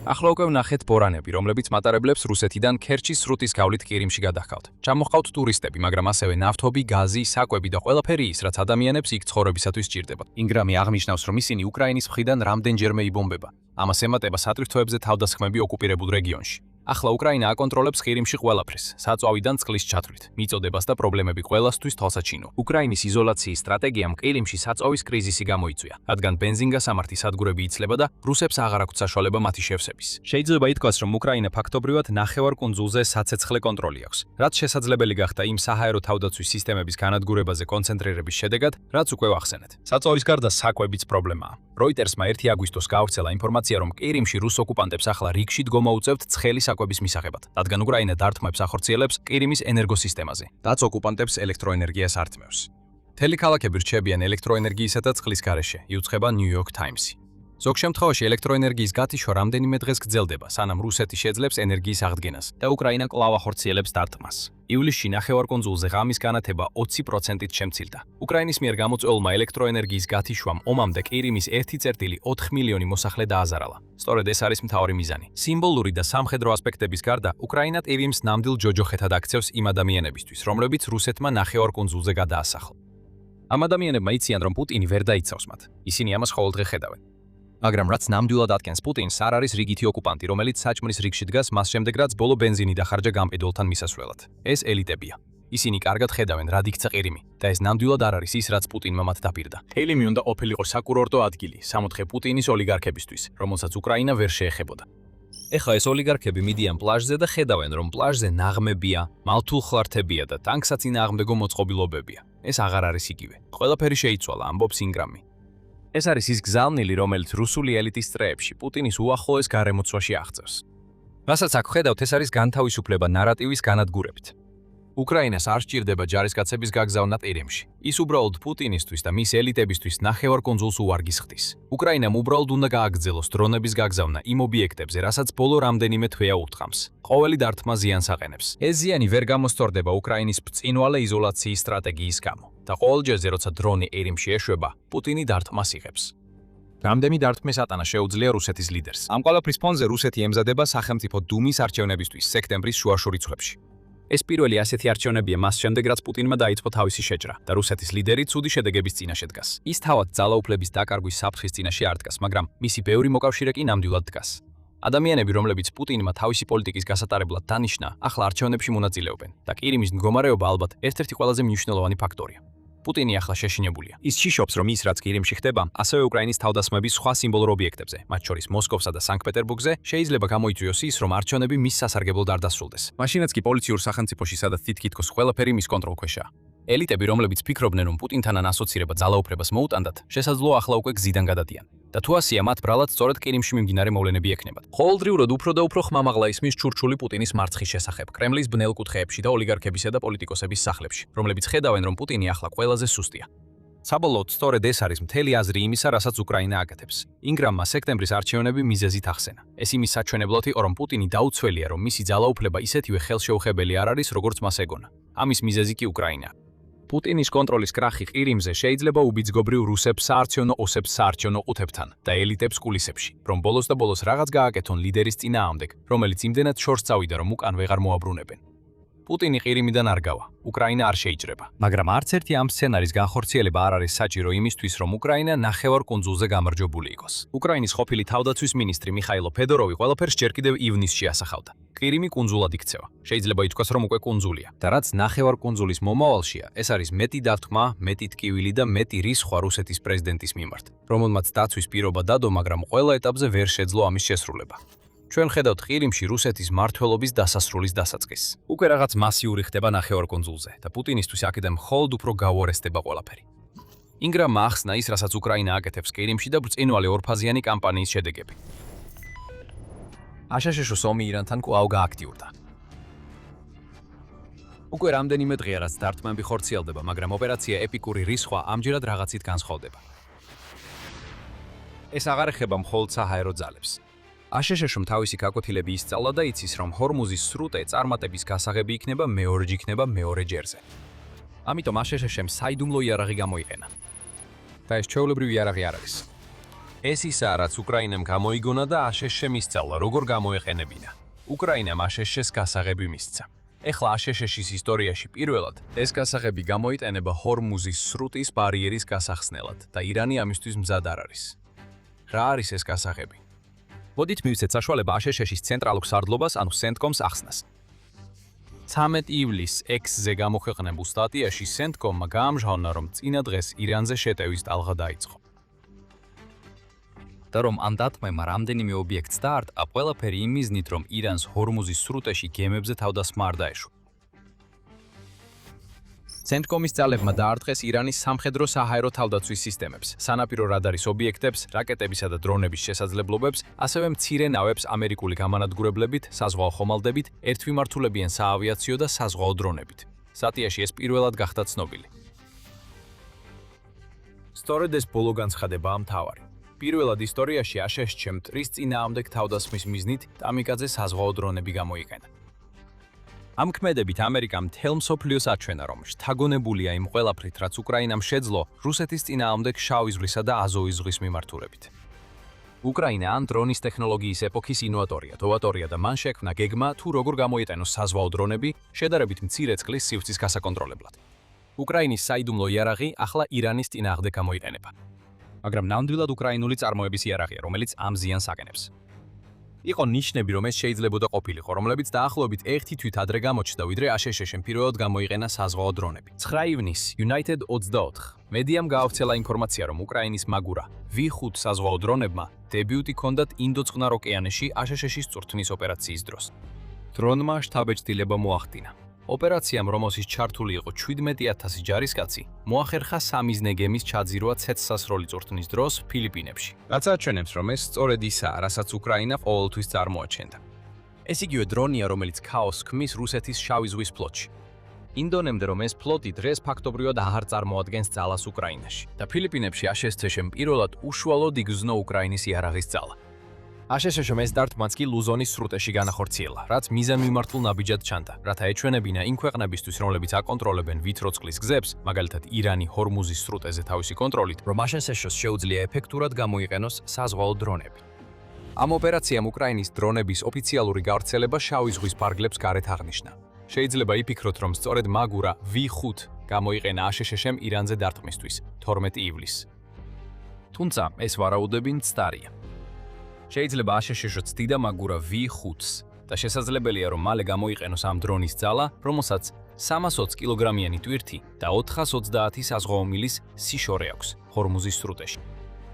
ახლა უკვე ვნახეთ ბორანები, რომლებიც მატარებლებს რუსეთიდან ქერჩის სრუტის გავლით ყირიმში გადაჰყავთ. ჩამოჰყავთ ტურისტები, მაგრამ ასევე ნავთობი, გაზი, საკვები და ყველაფერი ის, რაც ადამიანებს იქ ცხოვრებისათვის სჭირდებათ. ინგრამი აღნიშნავს, რომ ისინი უკრაინის მხრიდან რამდენჯერმე იბომბება. ამას ემატება სატვირთოებზე თავდასხმები ოკუპირებულ რეგიონში. ახლა უკრაინა აკონტროლებს ყირიმში ყველაფრის, საწვავიდან წყლის ჩათვლით, მიწოდებას და პრობლემები ყველასთვის თვალსაჩინო. უკრაინის იზოლაციის სტრატეგიამ ყირიმში საწვავის კრიზისი გამოიწვია, რადგან ბენზინგასამართი სადგურები იცლება და რუსებს აღარ აქვთ საშუალება მათი შევსების. შეიძლება ითქვას, რომ უკრაინა ფაქტობრივად ნახევარკუნძულზე საცეცხლე კონტროლი აქვს, რაც შესაძლებელი გახდა იმ საჰაერო თავდაცვის სისტემების განადგურებაზე კონცენტრირების შედეგად, რაც უკვე ვახსენეთ. საწვავის გარდა საკვებიც პრობლემაა. როიტერსმა 1 აგვისტოს გაავრცელა ინფორმაცია, რომ ყირიმში რუს ოკუპანტებს ახლა რიგში დგომა ცხელი საკვების მისაღებად, რადგან უკრაინა დარტყმებს ახორციელებს ყირიმის ენერგოსისტემაზე, რაც ოკუპანტებს ელექტროენერგიას ართმევს. მთელი ქალაქები რჩებიან ელექტროენერგიისა და წყლის გარეშე, იუწყება New York Times-ი. ზოგ შემთხვევაში ელექტროენერგიის გათიშვა რამდენიმე დღეს გრძელდება, სანამ რუსეთი შეძლებს ენერგიის აღდგენას და უკრაინა კვლავ ახორციელებს დარტყმას. ივლისში ნახევარკუნძულზე ღამის განათება 20%-ით შემცირდა. უკრაინის მიერ გამოწვეულმა ელექტროენერგიის გათიშვამ ომამდე ყირიმის 1,4 მილიონი მოსახლე დააზარალა. სწორედ ეს არის მთავარი მიზანი. სიმბოლური და სამხედრო ასპექტების გარდა, უკრაინა ყირიმს ნამდვილ ჯოჯოხეთად აქცევს იმ ადამიანებისთვის, რომლებიც რუსეთმა ნახევარკუნძულზე გადაასახლა. ამ ადამიანებმა იციან, რომ პუტინი ვერ დაიცავს მათ. ისინი ამას ყოველდღე ხედავენ. მაგრამ რაც ნამდვილად ადგენს პუტინს, არ არის რიგითი ოკუპანტი, რომელიც საჭმლის რიგში დგას მას შემდეგ, რაც ბოლო ბენზინი დახარჯა გამყიდველთან მისასვლელად. ეს ელიტებია. ისინი კარგად ხედავენ, რა იქცა ყირიმი და ეს ნამდვილად არ არის ის, რაც პუტინმა მათ დაპირდა. ყირიმი უნდა ყოფილიყო საკურორტო ადგილი, სამოთხე პუტინის ოლიგარქებისთვის, რომელსაც უკრაინა ვერ შეეხებოდა. ეხლა ეს ოლიგარქები მიდიან პლაჟზე და ხედავენ, რომ პლაჟზე ნაღმებია, მალთულხლართებია და ტანკსაწინააღმდეგო მოწყობილობებია. ეს აღარ არის იგივე. ყველაფერი შეიცვალა, ამბობს ინგრამი. ეს არის ის გზავნილი, რომელიც რუსული ელიტის წრეებში პუტინის უახლოეს გარემოცვაში აღწევს. რასაც აქ ხედავთ, ეს არის განთავისუფლება ნარატივის განადგურებით. უკრაინას არ სჭირდება ჯარისკაცების გაგზავნა ყირიმში. ის უბრალოდ პუტინისთვის და მის ელიტებისთვის ნახევარკუნძულს უვარგის ხდის. უკრაინამ უბრალოდ უნდა გააგრძელოს დრონების გაგზავნა იმ ობიექტებზე, რასაც ბოლო რამდენიმე თვეა უთხრამს. ყოველი დარტყმა ზიანს აყენებს. ეს ზიანი ვერ გამოსწორდება უკრაინის ბრწყინვალე იზოლაციის სტრატეგიის გამო და ყოველ ჯერზე, როცა დრონი ყირიმში ეშვება, პუტინი დარტყმას იღებს. რამდენი დარტყმის ატანა შეუძლია რუსეთის ლიდერს. ამ ყველაფრის ფონზე რუსეთი ემზადება სახელმწიფო დუმის არჩევნებისთვის სექტემბრის შუა რიცხვებში. ეს პირველი ასეთი არჩევნებია მას შემდეგ, რაც პუტინმა დაიწყო თავისი შეჭრა და რუსეთის ლიდერი ცუდი შედეგების წინაშე დგას. ის თავად ძალაუფლების დაკარგვის საფრთხის წინაშე არ დგას, მაგრამ მისი ბევრი მოკავშირე კი ნამდვილად დგას. ადამიანები, რომლებიც პუტინმა თავისი პოლიტიკის გასატარებლად დანიშნა, ახლა არჩევნებში მონაწილეობენ და ყირიმის მდგომარეობა ალბათ ერთ-ერთი ყველაზე მნიშვნელოვანი ფაქტორია. პუტინი ახლა შეშინებულია. ის შიშობს, რომ ის რაც ყირიმში ხდება, ასევე უკრაინის თავდასხმების სხვა სიმბოლურ ობიექტებზე, მათ შორის მოსკოვსა და სანქტ-პეტერბურგზე, შეიძლება გამოიწვიოს ის, რომ არჩევნები მის სასარგებლოდ არ დასრულდეს. მაშინაც კი პოლიციურ სახელმწიფოში, სადაც თითქოს ყველაფერი მის კონტროლქვეშაა. ელიტები, რომლებიც ფიქრობდნენ, რომ პუტინთან ასოცირება ძალაუფლებას მოუტანდათ, შესაძლოა ახლა უკვე გზიდან გადადიან. და თუ ასია, მათ ბრალად სწორედ ყირიმში მიმდინარე მოვლენები ექნებათ. ყოველდღიურად უფრო და უფრო ხმამაღლა ისმის ჩურჩული პუტინის მარცხის შესახებ, კრემლის ბნელ კუთხეებში და ოლიგარქებისა და პოლიტიკოსების სახლებში, რომლებიც ხედავენ, რომ პუტინი ახლა ყველაზე სუსტია. საბოლოოდ, სწორედ ეს არის მთელი აზრი იმისა, რასაც უკრაინა აკეთებს. ინგრამმა სექტემბრის არჩევნები მიზეზით ახსენა. ეს იმის საჩვენებლად იყო, რომ პუტინი დაუცველია, რომ მისი ძალაუფლება ისეთივე ხელშეუხებელი არ არის, როგორც მას ეგონა. ამის მიზეზი კი უკრაინა. პუტინის კონტროლის კრახი ყირიმზე შეიძლება უბიძგობრივ რუსებს საარჩევნო ოსებს საარჩევნო ყუთებთან და ელიტებს კულისებში, რომ ბოლოს და ბოლოს რაღაც გააკეთონ ლიდერის წინააღმდეგ, რომელიც იმდენად შორს წავიდა, რომ უკან ვეღარ მოაბრუნებენ. პუტინი ყირიმიდან არ გავა, უკრაინა არ შეიჭრება. მაგრამ არც ერთი ამ სცენარის განხორციელება არ არის საჭირო იმისთვის, რომ უკრაინა ნახევარკუნძულზე გამარჯვებული იყოს. უკრაინის ყოფილი თავდაცვის მინისტრი მიხაილო ფედოროვი ყველაფერს ჯერ კიდევ ივნისში ასახავდა. ყირიმი კუნძულად იქცევა. შეიძლება ითქვას, რომ უკვე კუნძულია. და რაც ნახევარკუნძულის მომავალშია, ეს არის მეტი დათქმა, მეტი ტკივილი და მეტი რისხვა რუსეთის პრეზიდენტის მიმართ, რომელმაც დაცვის პირობა დადო, მაგრამ ყველა ეტაპზე ვერ შეძლო ამის შესრულება. ჩვენ ხედავთ ყირიმში რუსეთის მმართველობის დასასრულის დასაწყისს. უკვე რაღაც მასიური ხდება ნახევარკუნძულზე და პუტინისთვის აქედან მხოლოდ უფრო გაუარესდება ყველაფერი. ინგრამმა ახსნა ის, რასაც უკრაინა აკეთებს ყირიმში და ბრწყინვალე ორფაზიანი კამპანიის შედეგები. აშშ-ს ომი ირანთან კვლავ გააქტიურდა. უკვე რამდენიმე დღეა, რაც დარტყმები ხორციელდება, მაგრამ ოპერაცია ეპიკური რისხვა ამჯერად რაღაცით განსხვავდება. ეს აღარ ეხება მხოლოდ საჰაერო ძალებს. აშშ-მ თავისი გაკვეთილები ისწავლა და იცის, რომ ჰორმუზის სრუტე წარმატების გასაღები იქნება მეორე ჯერზე. ამიტომ აშშ-მ საიდუმლო იარაღი გამოიყენა. და ეს ჩვეულებრივი იარაღი არ არის. ეს ისაა, რაც უკრაინამ გამოიგონა და აშშ-მ ისწავლა, როგორ გამოეყენებინა. უკრაინამ აშშ-ს გასაღები მისცა. ეხლა აშშ-ის ისტორიაში პირველად ეს გასაღები გამოიყენება ჰორმუზის სრუტის ბარიერის გასახსნელად და ირანი ამისთვის მზად არ არის. რა არის ეს გასაღები? მოდით მივცეთ საშუალება აშშ-ის ცენტრალურ სარდლობას, ანუ CENTCOM-ს ახსნას. 13 ივლისს X-ზე გამოქვეყნებულ სტატიაში CENTCOM-მა გაამჟღავნა, რომ წინა დღეს ირანზე შეტევის ტალღა დაიწყო. და რომ ამ დათმებმა რამდენიმე ობიექტს დაარტყა, ყველაფერი იმ მიზნით, რომ ირანს ჰორმუზის სრუტეში გემებზე თავდასხმა არ დაეშვა. CENTCOM-ის ძალებმა დაარტყეს ირანის სამხედრო საჰაერო თავდაცვის სისტემებს, სანაპირო რადარის ობიექტებს, რაკეტებისა და დრონების შესაძლებლობებს, ასევე მცირე ნავებს ამერიკული გამანადგურებლებით, საზღვაო ხომალდებით, ერთმიმართულებიან საავიაციო და საზღვაო დრონებით. სტატიაში ეს პირველად გახდა ცნობილი. სწორედ ეს ბოლო განცხადებაა მთავარი. პირველად ისტორიაში აშშ-მ მტრის წინააღმდეგ თავდასხმის მიზნით კამიკაძე საზღვაო დრონები გამოიყენა. ამ ქმედებით ამერიკამ მთელ მსოფლიოს აჩვენა, რომ შთაგონებულია იმ ყველაფრით, რაც უკრაინამ შეძლო რუსეთის წინააღმდეგ შავი ზღვისა და აზოვის ზღვის მიმართულებით. უკრაინა ან დრონის ტექნოლოგიის ეპოქის ინოვატორია, ნოვატორია და მან შექმნა გეგმა, თუ როგორ გამოიყენოს საზღვაო დრონები შედარებით მცირე წყლის სივრცის გასაკონტროლებლად. უკრაინის საიდუმლო იარაღი ახლა ირანის წინააღმდეგ გამოიყენება. მაგრამ ნამდვილად უკრაინული წარმოების იარაღია, რომელიც ამ ზიანს აკენებს. იყო ნიშნები, რომ ეს შეიძლებოდა ყოფილიყო, რომლებიც დაახლოებით 1 თვით ადრე გამოჩნდა, ვიდრე აშშ-მ პირველად გამოიყენა საზღვაო დრონები. 9 ივნისს United 24 მედიამ გაავრცელა ინფორმაცია, რომ უკრაინის მაგურა V5 საზღვაო დრონებმა დებიუტი ჰქონდათ ინდოწყნარ ოკეანეში აშშ-ის წვრთნის ოპერაციის დროს. დრონმა შთაბეჭდილება მოახდინა. ოპერაციამ, რომელშიც ჩართული იყო 17,000 ჯარისკაცი, მოახერხა სამიზნე გემის ჩაძირვა ცეცხლსასროლი წვრთნის დროს ფილიპინებში. რაც აჩვენებს, რომ ეს სწორედ ისაა, რასაც უკრაინა ყოველთვის წარმოაჩენდა. ეს იგივე დრონია, რომელიც ქაოსს ქმნის რუსეთის შავი ზღვის ფლოტში. ინდონემდე, რომ ეს ფლოტი დღეს ფაქტობრივად აღარ წარმოადგენს ძალას უკრაინაში და ფილიპინებში აშშ-მ პირველად უშუალოდ იგრძნო უკრაინის იარაღის ძალა. აშშ-მ ეს დარტყმაც კი ლუზონის სრუტეში განახორციელა, რაც მიზანმიმართულ ნაბიჯად ჩანდა, რათა ეჩვენებინა იმ ქვეყნებისთვის, რომლებიც აკონტროლებენ ვითროცხლის გზებს, მაგალითად ირანი ჰორმუზის სრუტეზე თავისი კონტროლით, რომ აშშ-ს შეუძლია ეფექტურად გამოიყენოს საზღვაო დრონები. ამ ოპერაციამ უკრაინის დრონების ოფიციალური გავრცელება შავი ზღვის ფარგლებს გარეთ აღნიშნა. შეიძლება იფიქროთ, რომ სწორედ მაგურა V5 გამოიყენა აშშ-მ ირანზე დარტყმისთვის 12 ივლისს. თუმცა ეს ვარაუდები მცდარია. შეიძლება აშშ-ს ცდიდა მაგურა V5-ს და შესაძლებელია, რომ მალე გამოიყენოს ამ დრონის ძალა, რომელსაც 320 კილოგრამიანი ტვირთი და 430 საზღვაო მილის სიშორე აქვს ჰორმუზის სრუტეში.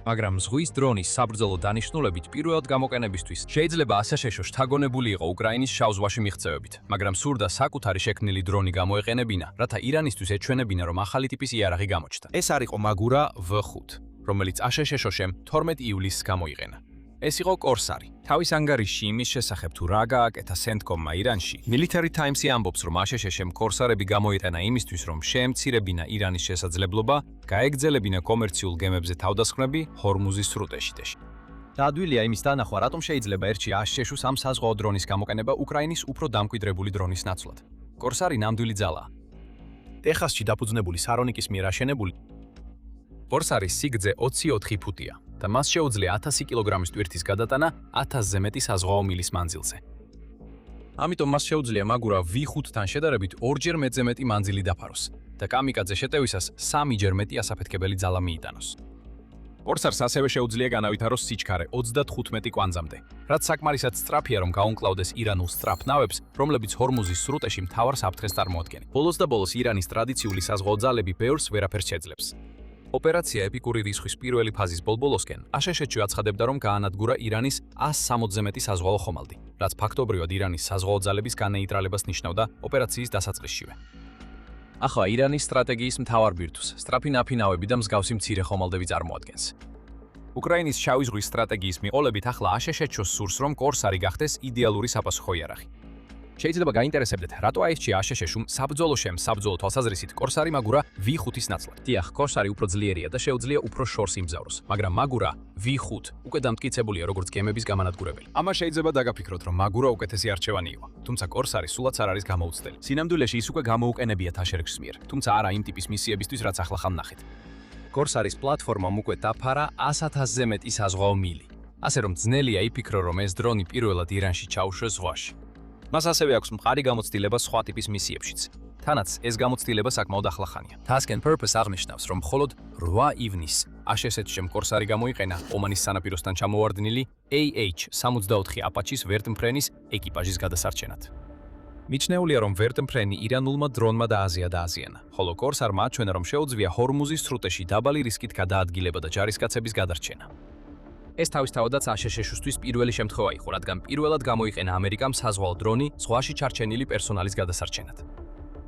მაგრამ ზღვის დრონის საბრძოლო დანიშნულებით პირველად გამოყენებისთვის შეიძლება აშშ-ს შთაგონებული იყო უკრაინის შავ ზღვაში მიღწევებით, მაგრამ სურდა საკუთარი შექმნილი დრონი გამოეყენებინა, რათა ირანისთვის ეჩვენებინა, რომ ახალი ტიპის იარაღი გამოჩნდა. ეს არ იყო მაგურა V5, რომელიც აშშ-მ 12 ივლისს გამოიყენა. ეს იყო კორსარი. თავის ანგარიშში იმის შესახებ თუ რა გააკეთა CENTCOM-მა ირანში, Military Times-ი ამბობს, რომ აშშ-მ კორსარები გამოიყენა იმისთვის, რომ შეემცირებინა ირანის შესაძლებლობა გაეგრძელებინა კომერციულ გემებზე თავდასხმები ჰორმუზის სრუტეში. და ადვილია იმის დანახვა, რატომ შეიძლება ერთში აშშ-ს ამ საზღვაო დრონის გამოყენება უკრაინის უფრო დამკვიდრებული დრონის ნაცვლად. კორსარი ნამდვილი ძალაა. ტეხასში დაფუძნებული სარონიკის მიერ აშენებული კორსარის სიგრძე 24 ფუტია და მას შეუძლია 1000 კილოგრამის ტვირთის გადატანა 1000-ზე მეტი საზღვაო მილის მანძილზე. ამიტომ მას შეუძლია მაგურა V5-თან შედარებით 2-ჯერ მეტი მანძილი დაფაროს და კამიკაძე შეტევისას 3-ჯერ მეტი ასაფეთქებელი ძალა მიიტანოს. კორსარს ასევე შეუძლია განავითაროს სიჩქარე 35 კვანძამდე, რაც საკმარისად სწრაფია, რომ გაუმკლავდეს ირანულ სწრაფნავებს, რომლებიც ჰორმუზის სრუტეში მთავარ საფრთხეს წარმოადგენენ. ბოლოს და ბოლოს ირანის ტრადიციული საზღვაო ძალები ბევრს ვერაფერს შეძლებს. ოპერაცია ეპიკური რისხვის პირველი ფაზის ბოლბოლოსკენ აშშ-ში აცხადებდა, რომ გაანადგურა ირანის 160-ზე მეტი საზღვაო ხომალდი, რაც ფაქტობრივად ირანის საზღვაო ძალების განეიტრალებას ნიშნავდა ოპერაციის დასაწყისშივე. ახლა ირანის სტრატეგიის მთავარ ბირთვს სწრაფი ნაფინავები და მსგავსი მცირე ხომალდები წარმოადგენს. უკრაინის შავი ზღვის სტრატეგიის მიყოლებით ახლა აშშ-ს სურს, რომ კორსარი გახდეს idеალური საპასუხო იარაღი. შეიძლება გაინტერესებდეთ, რატო აირჩია აშშ-მ საბრძოლო თვალსაზრისით კორსარი მაგურა V5-ის ნაცვლად. დიახ, კორსარი უფრო ძლიერია და შეუძლია უფრო შორს იმგზავროს, მაგრამ მაგურა V5 უკვე დამტკიცებულია როგორც გემების გამანადგურებელი. ამას შეიძლება დაგაფიქროთ, რომ მაგურა უკეთესი არჩევანი იყო, თუმცა კორსარი სულაც არ არის გამოუცდელი. სინამდვილეში ის უკვე გამოუყენებიათ აშშ-ს მიერ, თუმცა არა იმ ტიპის მისიებისთვის, რაც ახლა ხან ნახეთ. კორსარის პლატფორმამ უკვე დაფარა 100,000-ზე მეტი საზღვაო მილი. ასე რომ ძნელია იფიქრო, რომ ეს დრონი პირველად ირანში ჩაუშვეს ზღვაში. მას ასევე აქვს მყარი გამოცდილება სხვა ტიპის მისიებშიც. თანაც ეს გამოცდილება საკმაოდ ახლახანია. Task and Purpose აღნიშნავს, რომ მხოლოდ 8 ივნისს აშშ-მ კორსარი გამოიყენა ომანის სანაპიროსთან ჩამოვარდნილი AH-64 აპაჩის ვერტმფრენის ეკიპაჟის გადასარჩენად. მიჩნეულია, რომ ვერტმფრენი ირანულმა დრონმა დააზიანა, ხოლო კორსარმა აჩვენა, რომ შეუძლია ჰორმუზის სრუტეში დაბალი რისკით გადაადგილება და ჯარისკაცების გადარჩენა. ეს თავისთავადაც აშშ-ისთვის პირველი შემთხვევა იყო, რადგან პირველად გამოიყენა ამერიკამ საზღვაო დრონი ზღვაში ჩარჩენილი პერსონალის გადასარჩენად.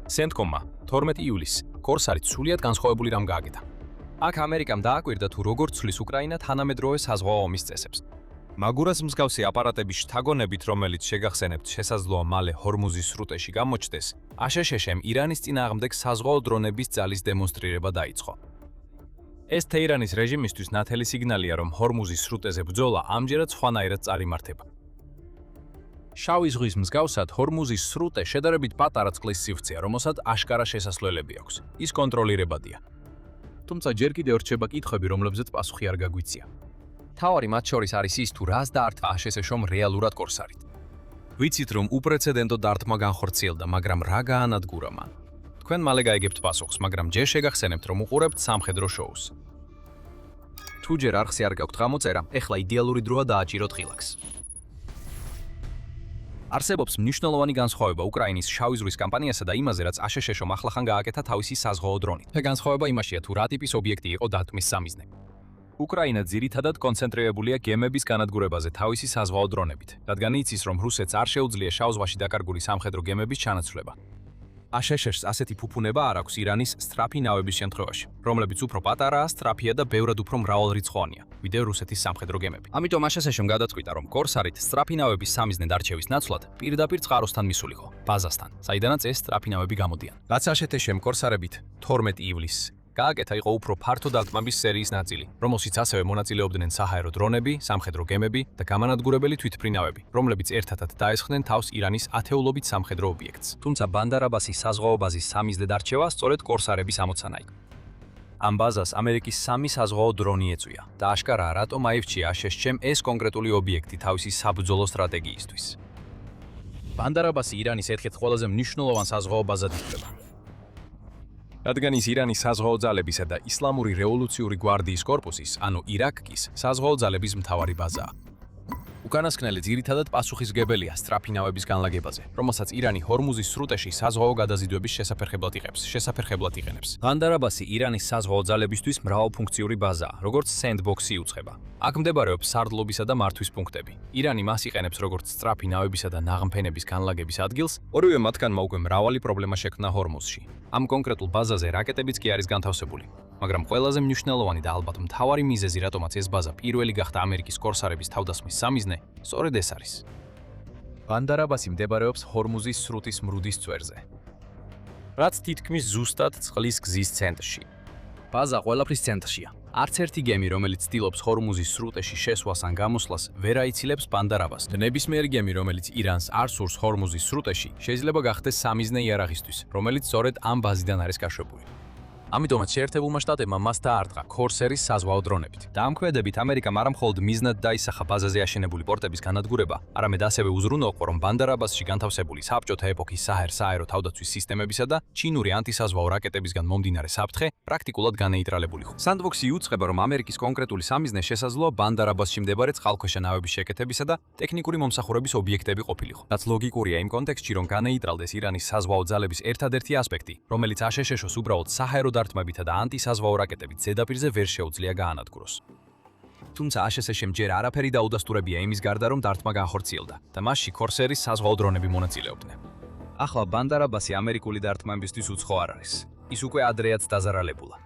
CENTCOM-მა 12 ივლისს კორსარით სრულიად განსხვავებული რამ გააკეთა. აქ ამერიკამ დააკვირდა, თუ როგორ ცვლის უკრაინა თანამედროვე საზღვაო ომის წესებს. მაგურას მსგავსი აპარატების შთაგონებით, რომელიც შეგახსენებთ, შესაძლოა მალე ჰორმუზის სრუტეში გამოჩნდეს, აშშ-მ ირანის წინააღმდეგ საზღვაო დრონების ძალის დემონსტრირება დაიწყო. ეს თეირანის რეჟიმისთვის ნათელი სიგნალია, რომ ჰორმუზის სრუტეზე ბრძოლა ამჯერად სხვანაირად წარიმართება. შავი ზღვის მსგავსად ჰორმუზის სრუტე შედარებით პატარა წყლის სივრცეა, რომელსაც აშკარა შესასვლელები აქვს. ის კონტროლირებადია. თუმცა ჯერ კიდევ რჩება კითხვები, რომლებზეც პასუხი არ გაგვიცია. თავარი მათ შორის არის ის, თუ რას დაართვა აშშ-მ რეალურად კორსარით. ვიცით, რომ უპრეცედენტო დარტყმა განხორციელდა, მაგრამ რა გაანადგურა მან? თქვენ მალე გაიგებთ პასუხს, მაგრამ ჯერ შეგახსენებთ, რომ უყურებთ სამხედრო შოუს. თუ ჯერ არხზე არ გაქვთ გამოწერა, ეხლა იდეალური დროა დააჭიროთ ღილაკს. არსებობს მნიშვნელოვანი განსხვავება უკრაინის შავი ზღვის კამპანიასა და იმაზე, რაც აშშ-მ ახლახან გააკეთა თავისი საზღვაო დრონით. განსხვავება იმაშია, თუ რა ტიპის ობიექტი იყო დარტყმის სამიზნე. უკრაინა ძირითადად კონცენტრირებულია გემების განადგურებაზე თავისი საზღვაო დრონებით, რადგან იცის, რომ რუსეთს არ შეუძლია შავ ზღვაში დაკარგული სამხედრო გემების ჩანაცვლება. აშშ-ს ასეთი ფუფუნება არ აქვს ირანის სწრაფი ნავების შემთხვევაში, რომლებიც უფრო პატარაა, სწრაფია და ბევრად უფრო მრავალრიცხოვანია, ვიდრე რუსეთის სამხედრო გემები. ამიტომ აშშ-მ გადაწყვიტა, რომ კორსარით სწრაფი ნავების სამიზნედ არჩევის ნაცვლად პირდაპირ წყაროსთან მისულიყო, ბაზასთან, საიდანაც ეს სწრაფი ნავები გამოდიან. რაც აშშ-მ კორსარებით 12 ივლისს გააკეთა იყო უფრო ფართო დარტყმების სერიის ნაწილი, რომელშიც ასევე მონაწილეობდნენ საჰაერო დრონები, სამხედრო გემები და გამანადგურებელი თვითმფრინავები, რომლებიც ერთადად დაესხნენ თავს ირანის ათეულობით სამხედრო ობიექტს. თუმცა ბანდარ-აბასის საზღვაო ბაზის სამიზნედ არჩევა სწორედ კორსარების ამოცანა იყო. ამ ბაზას ამერიკის 3 საზღვაო დრონი ეწვია და აშკარაა, რატომ აირჩია აშშ-მ ეს კონკრეტული ობიექტი თავისი საბრძოლო სტრატეგიისთვის. ბანდარ-აბასი ირანის ერთ-ერთ ყველაზე მნიშვნელოვან საზღვაო ბაზად ითვლება. რადგან ის ირანის საზღვაო ძალებისა და ისლამური რევოლუციური გვარდიის კორპუსის, ანუ ირაკკის საზღვაო ძალების მთავარი ბაზაა. უკანასკნელი ძირითადად პასუხისმგებელია სწრაფი ნავების განლაგებაზე, რომელსაც ირანი ჰორმუზის სრუტეში საზღვაო გადაზიდვების შესაფერხებლად იყენებს. ბანდარ-აბასი ირანის საზღვაო ძალებისთვის მრავალფუნქციური ბაზაა, როგორც სენდბოქსი უცხება. აქ მდებარეობს სარდლობისა და მართვის პუნქტები. ირანი მას იყენებს როგორც სწრაფი ნავებისა და ნაღმფენების განლაგების ადგილს, ორივე მათგანმა უკვე მრავალი პრობლემა შექმნა ჰორმუზში. ამ კონკრეტულ ბაზაზე რაკეტებიც კი არის განთავსებული. მაგრამ ყველაზე მნიშვნელოვანი და ალბათ მთავარი მიზეზი, რატომაც ეს ბაზა პირველი გახდა ამერიკის კორსარების თავდასხმის სამიზნე, სწორედ ეს არის. ბანდარ-აბასი მდებარეობს ჰორმუზის სრუტის მრუდის წვერზე, რაც თითქმის ზუსტად წყლის გზის ცენტრში. ბაზა ყველაფრის ცენტრშია. არც ერთი გემი, რომელიც ცდილობს ჰორმუზის სრუტეში შესვლას ან გამოსვლას, ვერ აიცილებს ბანდარ-აბას. ნებისმიერი გემი, რომელიც ირანს არ სურს ჰორმუზის სრუტეში, შეიძლება გახდეს სამიზნე იარაღისთვის, რომელიც სწორედ ამ ბაზიდან არის გაშვებული. ამიტომაც შეერთებულმა შტატებმა მას დაარტყა კორსერის საზღვაო დრონებით. დაამკვიდრებით ამერიკამ არა მხოლოდ მიზნად დაისახა ბაზაზე აშენებული პორტების განადგურება, არამედ ასევე უზრუნველყო, რომ ბანდარ-აბასში განთავსებული საბჭოთა ეპოქის საჰაერო თავდაცვის სისტემებისა და ჩინური ანტისაზღვაო რაკეტებისგან მომდინარე საფრთხე პრაქტიკულად განეიტრალებულიყო. სანდბოქსი უცხება, რომ ამერიკის კონკრეტული სამიზნე შესაძლოა ბანდარ-აბასში მდებარე წყალქვეშა ნავების შეკეთებისა და ტექნიკური მომსახურების ობიექტები ყოფილიყო. რაც ლოგიკურია იმ კონტექსტში, რომ განეიტრალდეს ირანის საზღვაო ძალების ერთადერთი ასპექტი, რომელიც აშშ-ს უბრალოდ საჰაერო დარტყმებითა და ანტისაზღვაო რაკეტებით ზედაპირზე ვერ შეუძლია გაანადგუროს. თუმცა აშშ-მ ჯერ არაფერი დაუდასტურებია იმის გარდა, რომ დარტყმა განხორციელდა და მასში კორსერის საზღვაო დრონები მონაწილეობდნენ. ახლა ბანდარ-აბასი ამერიკული დარტყმებისთვის უცხო არ არის. ის უკვე ადრეაც დაზარალებულა.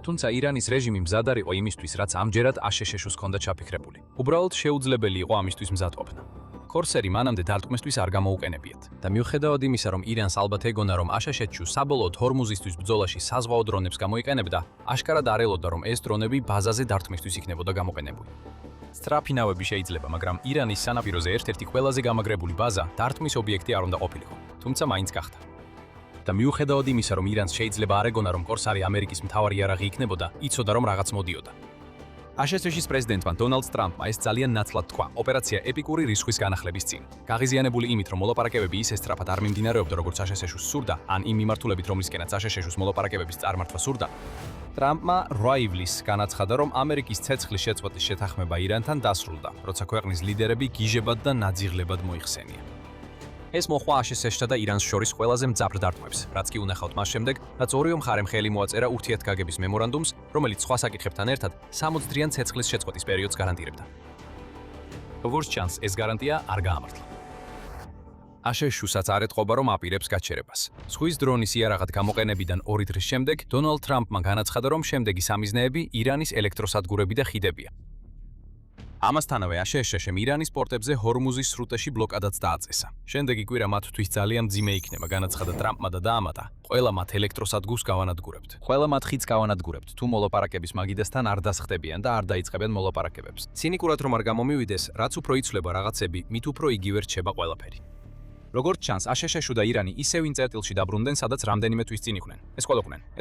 თუმცა ირანის რეჟიმი მზად არ იყო იმისთვის, რაც ამჯერად აშშ-ს ჰქონდა ჩაფიქრებული. უბრალოდ შეუძლებელი იყო ამისთვის მზადყოფნა. კორსერი მანამდე დარტყმისთვის არ გამოუყენებიათ და მიუხედავად იმისა, რომ ირანს ალბათ ეგონა, რომ აშშ-ს საბოლოოდ ჰორმუზისთვის ბრძოლაში საზღვაო დრონებს გამოიყენებდა, აშკარად არ ელოდა, რომ ეს დრონები ბაზაზე დარტყმისთვის იქნებოდა გამოყენებული. სწრაფი ნავები შეიძლება, მაგრამ ირანის სანაპიროზე ერთ-ერთი ყველაზე გამაგრებული ბაზა დარტყმის ობიექტი არ უნდა ყოფილიყო, თუმცა მაინც გახდა. და მიუხედავად იმისა, რომ ირანს შეიძლება არ ეგონა, რომ კორსარი ამერიკის მთავარი იარაღი იქნებოდა, იცოდა, რომ რაღაც მოდიოდა. აშშ-ის პრეზიდენტმა დონალდ ტრამპმა ეს ძალიან ნაცვლად თქვა ოპერაცია ეპიკური რისხვის განახლების წინ. გაღიზიანებული იმით, რომ მოლაპარაკებები ისე სწრაფად არ მიმდინარეობდა, როგორც აშშ-ს სურდა, ან იმ მიმართულებით, რომლისკენაც აშშ-ს მოლაპარაკებების წარმართვა სურდა, ტრამპმა 8 ივლისს განაცხადა, რომ ამერიკის ცეცხლის შეწყვეტის შეთანხმება ირანთან დასრულდა, როცა ქვეყნის ლიდერები გიჟებად და ნაძიღლებად მოიხსენია. ეს მოხვა აშშ-სა და ირანს შორის ყველაზე მძაფრ დარტყმებს, რაც კი უნახავთ მას შემდეგ, რაც ორივე მხარემ ხელი მოაწერა ურთიერთგაგების მემორანდუმს, რომელიც სხვა საკითხებთან ერთად 60 დღიან ცეცხლის შეწყვეტის პერიოდს გარანტირებდა. როგორც ჩანს, ეს გარანტია არ გაამართლა. აშშ-საც არ ეტყობა, რომ აპირებს გაჩერებას. ზღვის დრონის იარაღად გამოყენებიდან 2 დღის შემდეგ, დონალდ ტრამპმა განაცხადა, რომ შემდეგი სამიზნეები ირანის ელექტროსადგურები და ხიდებია. ამასთანავე აშშ-მ ირანის პორტებზე ჰორმუზის სრუტეში ბლოკადაც დააწესა. შემდეგი კვირა მათთვის ძალიან მძიმე იქნება, განაცხადა ტრამპმა და დაამატა: ყველა მათ ელექტროსადგურს გავანადგურებთ. ყველა მათ ხიდს გავანადგურებთ, თუ მოლაპარაკების მაგიდასთან არ დასხდებიან და არ დაიწყებენ მოლაპარაკებებს. ცინიკურად რომ არ გამომივიდეს, რაც უფრო იცვლება რაღაცები, მით უფრო იგივე რჩება ყველაფერი. როგორც ჩანს, აშშ და ირანი ისევ იმ წერტილში დაბრუნდნენ, სადაც რამდენიმე თვის წინ იყვნენ. ეს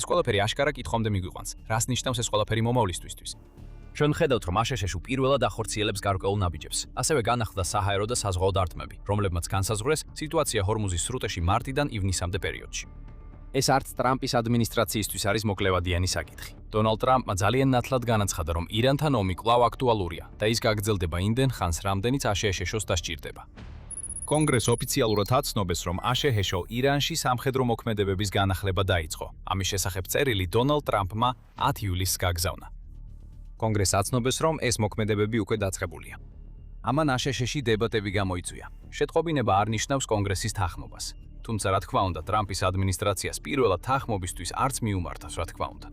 ყველაფერი აშკარა კითხვამდე მიგვიყვანს. რას ნიშნავს ეს ყველაფერი მომავლისთვისთვის? ჩვენ ხედავთ, რომ აშშ პირველად ახორციელებს გარკვეულ ნაბიჯებს. ასევე განახლდა საჰაერო და საზღვაო დარტყმები, რომლებმაც განსაზღვრეს სიტუაცია ჰორმუზის სრუტეში მარტიდან ივნისამდე პერიოდში. ეს არც ტრამპის ადმინისტრაციისთვის არის მოკლევადიანი საკითხი. დონალდ ტრამპმა ძალიან ნათლად განაცხადა, რომ ირანთან ომი კვლავ აქტუალურია და ის გაგრძელდება იმდენ ხანს, რამდენიც აშშ-ს დასჭირდება. კონგრესს ოფიციალურად აცნობს, რომ აშშ-ო ირანში სამხედრო მოქმედებების განახლება დაიწყო. ამის შესახებ წერილი დონალდ ტრამპმა 10 ივლისს გაგზავნა. კონგრესს აცნობს, რომ ეს მოქმედებები უკვე დაწყებულია. ამან აშშ-ში დებატები გამოიწვია. შეტყობინება არ ნიშნავს კონგრესის თანხმობას. თუმცა რა თქმა უნდა, ტრამპის ადმინისტრაციას პირველად თანხმობისთვის არც მიუმართავს, რა თქმა უნდა.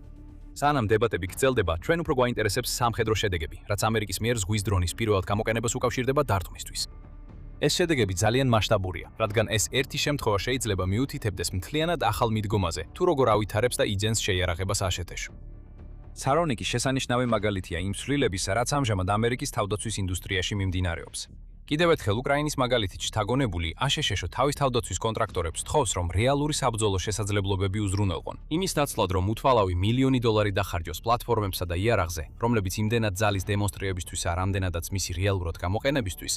სანამ დებატები გრძელდება, ჩვენ უფრო გვაინტერესებს სამხედრო შედეგები, რაც ამერიკის მიერ ზღვის დრონის პირველად გამოყენებას უკავშირდება დარტყმისთვის. ეს შედეგები ძალიან მასშტაბურია, რადგან ეს ერთი შემთხვევა შეიძლება მიუთითებდეს მთლიანად ახალ მიდგომაზე, თუ როგორ ავითარებს და იძენს შეიარაღებას აშშ-ში. სარონიკის შესანიშნავი მაგალითია იმ ცვლილებისა, რაც ამჟამად ამერიკის თავდაცვის ინდუსტრიაში მიმდინარეობს. კიდევ ერთხელ უკრაინის მაგალითით შთაგონებული აშშ-ო თავის თავდაცვის კონტრაქტორებს თხოვს, რომ რეალური საბრძოლო შესაძლებლობები უზრუნველყონ. იმის ნაცვლად, რომ უთვალავი მილიონი დოლარი დახარჯოს პლატფორმებსა და იარაღზე, რომლებიც იმდენად ძალის დემონსტრირებისთვის არ ამდენადაც მისი რეალურად გამოყენებისთვის.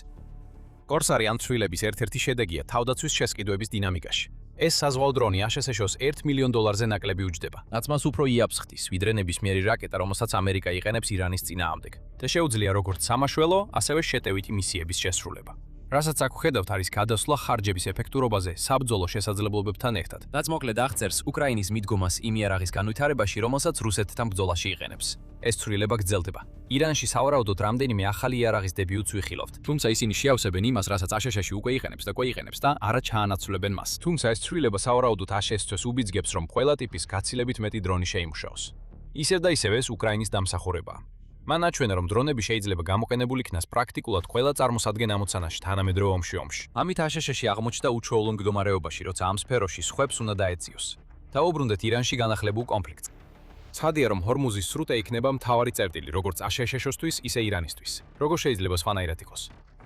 კორსარი ამ ცვლილების ერთ-ერთი შედეგია თავდაცვის შესყიდვების დინამიკაში. ეს საზღვაო დრონი აშშ-ს $1 მილიონ ნაკლები უჯდება. რაც მას უფრო იაფს ხდის, ვიდრე ნებისმიერი რაკეტა, რომელსაც ამერიკა იყენებს ირანის წინააღმდეგ. და შეუძლია როგორც სამაშველო, ასევე შეტევითი მისიების შესრულება. რასაც აქ ვხედავთ არის გადასვლა ხარჯების ეფექტურობაზე საბრძოლო შესაძლებლობებთან ერთად. რაც მოკლედ აღწერს უკრაინის მიდგომას იმ იარაღის განვითარებაში, რომელსაც რუსეთთან ბრძოლაში იყენებს. ეს ცვლილება გრძელდება. ირანში სავარაუდოდ რამდენიმე ახალი იარაღის დებიუტს ვიხილავთ. თუმცა ისინი შეავსებენ იმას, რასაც აშშ-ში უკვე იყენებს და გვეიყენებს და არა ჩაანაცვლებენ მას. თუმცა ეს ცვლილება სავარაუდოდ აშშ-ს უბიძგებს, რომ ყველა ტიპის გაცილებით მეტი დრონი შეიმუშაოს. ისევ და ისევ ეს უკრაინის დამსახურებაა. მან აჩვენა, რომ დრონები შეიძლება გამოყენებული იქნას პრაქტიკულად ყველა წარმოსადგენ ამოცანაში თანამედროვე ომში. ამით აშშ-ში აღმოჩნდა უჩვეულო მდგომარეობაში, როცა ამ სფეროში სხვებს უნდა დაეციოს. დაუბრუნდეთ ირანში განახლებულ კონფლიქტს. ცხადია, რომ ჰორმუზის სრუტე იქნება მთავარი წერტილი, როგორც აშშ-ისთვის, ისე ირანისთვის. როგორ შეიძლება სხვანაირად იყოს?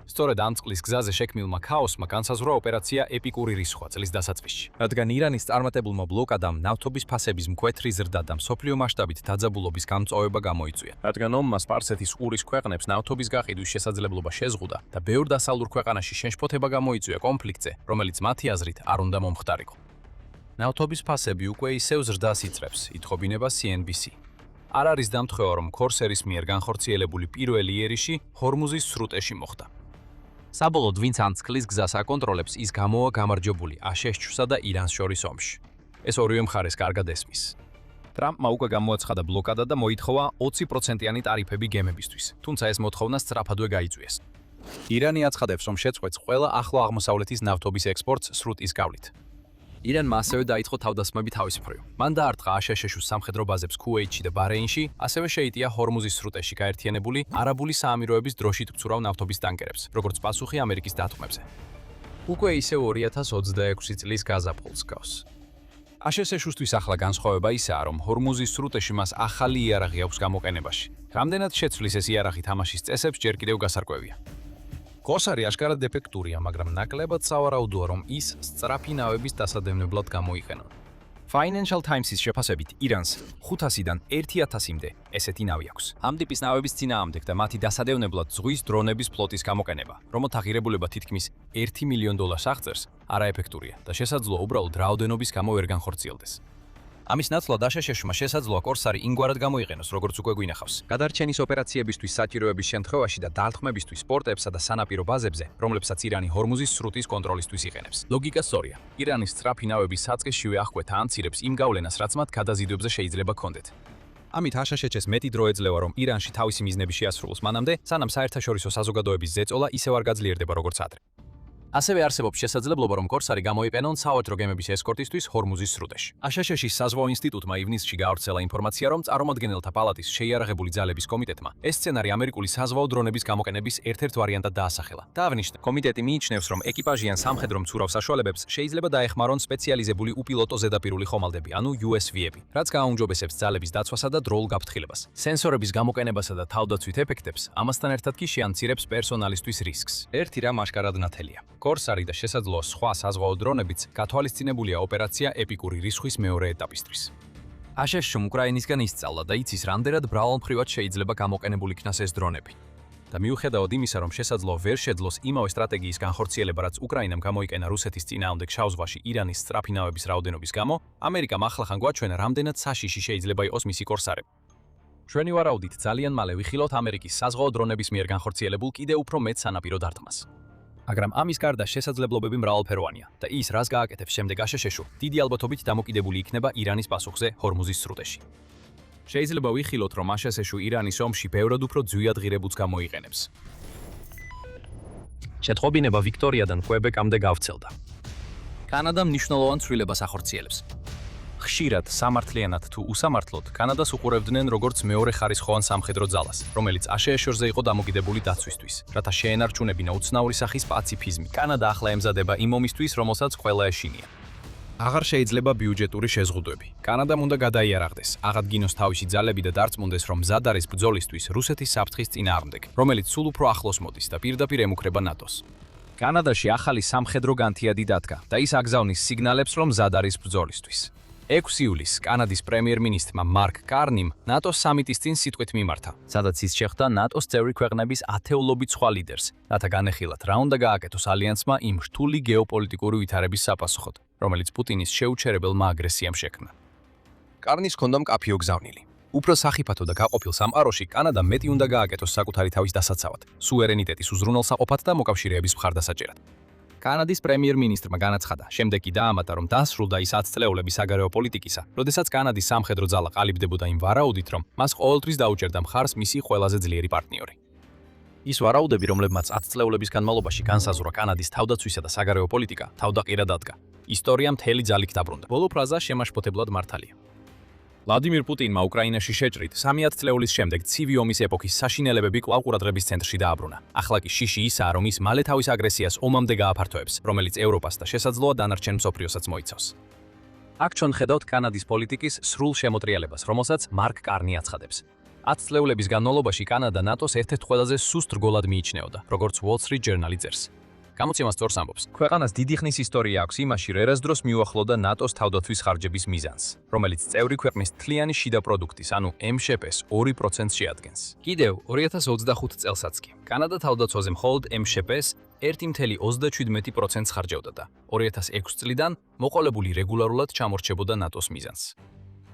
სწორედ ამ წყლის გზაზე შექმნილმა ქაოსმა განსაზღვრა ოპერაცია ეპიკური რისხვა წლის დასაწყისში. რადგან ირანის წარმატებულმა ბლოკადამ ნავთობის ფასების მკვეთრი ზრდა და მსოფლიო მასშტაბით დაძაბულობის გამწვავება გამოიწვია. რადგან ომმა სპარსეთის ყურის ქვეყნებს ნავთობის გაყიდვის შესაძლებლობა შეზღუდა და ბევრ დასავლურ ქვეყანაში შეშფოთება გამოიწვია კონფლიქტზე, რომელიც მათი აზრით არ უნდა მომხდარიყო. ნავთობის ფასები უკვე ისევ ზრდას იწრებს, ითხოვინება CNBC. არ არის დამთხევა, რომ კორსერის მიერ განხორციელებული პირველი იერიში ჰორმუზის სრუტეში მოხდა. საბოლოოდ ვინც ამ წყლის გზას აკონტროლებს, ის გამოა გამარჯვებული აშშ-სა და ირანს შორის ომში. ეს ორივე მხარეს კარგად ესმის. ტრამპმა უკვე გამოაცხადა ბლოკადა და მოითხოვა 20%-იანი ტარიფები გემებისთვის, თუმცა ეს მოთხოვნა სწრაფადვე გაიწვიეს. ირანი აცხადებს, რომ შეწყვეტს ყველა ახლო აღმოსავლეთის ნავთობის ექსპორტს სრუტის გავლით. ირანმა ასევე დაიწყო თავდასხმები თავის მხრივ. მან დაარტყა აშშ-ს სამხედრო ბაზებს ქუვეითში და ბარეინში, ასევე შეიტია ჰორმუზის სრუტეში გაერთიანებული არაბული საამიროების დროშით მცურავ ნავთობის ტანკერებს, როგორც პასუხი ამერიკის დათმობებზე. უკვე ისევ 2026 წლის გაზაფხულს გავს. აშშ-ისთვის ახლა განსხვავება ისაა, რომ ჰორმუზის სრუტეში მას ახალი იარაღი აქვს გამოყენებაში. რამდენად შეცვლის ეს იარაღი თამაშის წესებს, ჯერ კიდევ გასარკვევია. კორსარი აშკარად დეფექტურია, მაგრამ ნაკლებად სავარაუდოა, რომ ის სწრაფი ნავების დასადევნებლად გამოიყენონ. Financial Times-ის შეფასებით, ირანს 500-დან 1000-მდე ესეთი ნავი აქვს. ამ ტიპის ნავების წინააღმდეგ და მათი დასადევნებლად ზღვის დრონების ფლოტის გამოყენება, რომელთა ღირებულება თითქმის $1 მილიონ აღწევს, არაეფექტურია და შესაძლოა უბრალოდ რაოდენობის გამო ვერ განხორციელდეს. ამის ნაცვლად აშშ-მა შესაძლოა კორსარი იმგვარად გამოიყენოს, როგორც უკვე გვინახავს. გადარჩენის ოპერაციებისთვის საჭიროების შემთხვევაში და დათმობისთვის პორტებსა და სანაპირო ბაზებზე, რომლებსაც ირანი ჰორმუზის სრუტის კონტროლისთვის იყენებს. ლოგიკა სწორია. ირანის სწრაფი ნავების საწყისშივე აღკვეთა ამცირებს იმ გავლენას, რაც მათ გადაზიდვებზე შეიძლება ჰქონდეთ. ამით აშშ-ს მეტი დრო ეძლევა, რომ ირანში თავისი მიზნები შეასრულოს მანამდე, სანამ საერთაშორისო საზოგადოების ზეწოლა ისევ არ გაძლიერდება, როგორც ადრე. ასევე არსებობს შესაძლებლობა, რომ კორსარი გამოიყენონ საავადმყოფო გემების ესკორტისთვის ჰორმუზის სრუტეში. აშშ-ში საზღვაო ინსტიტუტმა ივნისში გაავრცელა ინფორმაცია, რომ წარმომადგენელთა პალატის შეიარაღებული ძალების კომიტეტმა ეს სცენარი ამერიკული საზღვაო დრონების გამოყენების ერთ-ერთ ვარიანტად დაასახელა. დაავნიშნა, კომიტეტი მიიჩნევს, რომ ეკიპაჟი ან სამხედრო მცურავ საშუალებებს შეიძლება დაეხმარონ სპეციალიზებული უპილოტო ზედაპირული ხომალდები, ანუ USV-ები, რაც გააუმჯობესებს ძალების დაცვასა და დროულ გაფრთხილებას. სენსორების გამოყენებასა და თავდაცვით ეფექტებს, ამასთან ერთად კი შეამცირებს პერსონალისთვის რისკს. ერთი რამ აშკარად ნათელია. კორსარი და შესაძლოა სხვა საზღვაო დრონებიც გათვალისწინებულია ოპერაცია ეპიკური რისხვის მეორე ეტაპისთვის. აშშ-მ უკრაინისგან ისწავლა და იცის, რამდენად მრავალმხრივად შეიძლება გამოყენებული იქნას ეს დრონები. და მიუხედავად იმისა, რომ შესაძლოა ვერ შეძლოს იმავე სტრატეგიის განხორციელება, რაც უკრაინამ გამოიყენა რუსეთის წინააღმდეგ შავ ზღვაში ირანის სწრაფი ნავების რაოდენობის გამო, ამერიკამ ახლახან გვაჩვენა, რამდენად საშიში შეიძლება იყოს მისი კორსარი. ჩვენი ვარაუდით ძალიან მალე ვიხილავთ ამერიკის საზღვაო დრონების მიერ განხორციელებულ კიდევ უფრო მეტ სანაპირო დარტყმას. მაგრამ ამის გარდა შესაძლებლობები მრავალფეროვანია და ის, რაც გააკეთებს შემდეგ აშშ-ში, დიდი ალბათობით დამოკიდებული იქნება ირანის პასუხზე ჰორმუზის სრუტეში. შეიძლება ვიხილოთ, რომ აშშ-ში ირანის ომში ბევრად უფრო ძვიადღირებულს გამოიყენებს. შეტყობინება ვიქტორიადან კვებეკამდე გავრცელდა. კანადა მნიშვნელოვან ცვლილებას ახორციელებს. ხშირად სამართლიანად თუ უსამართლოდ კანადას უყურებდნენ როგორც მეორე ხარისხოვან სამხედრო ძალას, რომელიც აშშ-ზე იყო დამოკიდებული დაცვისთვის, რათა შეენარჩუნებინა უცნაური სახის პაციფიზმი. კანადა ახლა ემზადება იმ ომისთვის, რომელსაც ყველა ეშინია. აღარ შეიძლება ბიუჯეტური შეზღუდვები. კანადამ უნდა გადაიარაღდეს, აღადგინოს თავისი ძალები და დარწმუნდეს, რომ მზად არის ბრძოლისთვის რუსეთის საფრთხის წინააღმდეგ, რომელიც სულ უფრო ახლოს მოდის და პირდაპირ ემუქრება ნატოს. კანადაში ახალი სამხედრო განთიადი დადგა და ის აგზავნის სიგნალებს, რომ მზად არის ბრძოლისთვის. 6 ივლისს კანადის პრემიერ-მინისტრმა მარკ კარნიმ ნატოს სამიტის წინ სიტყვით მიმართა, სადაც ის შეხვდა ნატოს წევრი ქვეყნების ათეულობით სხვა ლიდერს, რათა განეხილათ რა უნდა გააკეთოს ალიანსმა იმ რთული გეოპოლიტიკური ვითარების საპასუხოდ, რომელიც პუტინის შეუჩერებელმა აგრესიამ შექმნა. კარნის ჰქონდა მკაფიო გზავნილი. უფრო სახიფათო და გაყოფილ სამყაროში კანადამ მეტი უნდა გააკეთოს საკუთარი თავის დასაცავად, სუვერენიტეტის უზრუნველსაყოფად და მოკავშირეების მხარდასაჭერად. კანადის პრემიერ-მინისტრმა განაცხადა, შემდეგ კი დაამატა, რომ დასრულდა ის 10 წლეულები საგარეო პოლიტიკისა, როდესაც კანადის სამხედრო ძალა ყალიბდებოდა იმ ვარაუდით, რომ მას ყოველთვის დაუჭერდა მხარს მისი ყველაზე ძლიერი პარტნიორი. ის ვარაუდები, რომლებმაც 10 წლეულების განმავლობაში განსაზღვრა კანადის თავდაცვისა და საგარეო პოლიტიკა, თავდაყირა დადგა. ისტორია მთელი ძალით დაბრუნდა. ბოლო ფრაზა შემაშფოთებლად მართალია. ვლადიმირ პუტინმა უკრაინაში შეჭრით 3 წლეულის შემდეგ ცივი ომის ეპოქის საშინელებები კვლავ ყურადღების ცენტრში დააბრუნა. ახლა კი შიში ისაა, რომ ის მალე თავის აგრესიას ომამდე გააფართოებს, რომელიც ევროპას და შესაძლოა დანარჩენ მსოფლიოსაც მოიცავს. აქ ჩვენ ხედავთ კანადის პოლიტიკის სრულ შემოტრიალებას, რომელსაც მარკ კარნი აცხადებს. 10 წლეულების განმავლობაში კანადა ნატოს ერთ-ერთ ყველაზე სუსტ რგოლად მიიჩნეოდა, როგორც Wall Street Journal იწერს. გამოცემა სწორს ამბობს. ქვეყანას დიდი ხნის ისტორია აქვს იმაში, რომ ერასდროს მიუახლოვდა ნატოს თავდაცვის ხარჯების მიზანს, რომელიც წევრი ქვეყნის მთლიანი შიდა პროდუქტის, ანუ MSHP-ს 2% შეადგენს. კიდევ 2025 წელსაც კი კანადა თავდაცვაზე მხოლოდ MSHP-ს 1,37% ხარჯავდა და 2006 წლიდან მოყოლებული რეგულარულად ჩამორჩებოდა ნატოს მიზანს.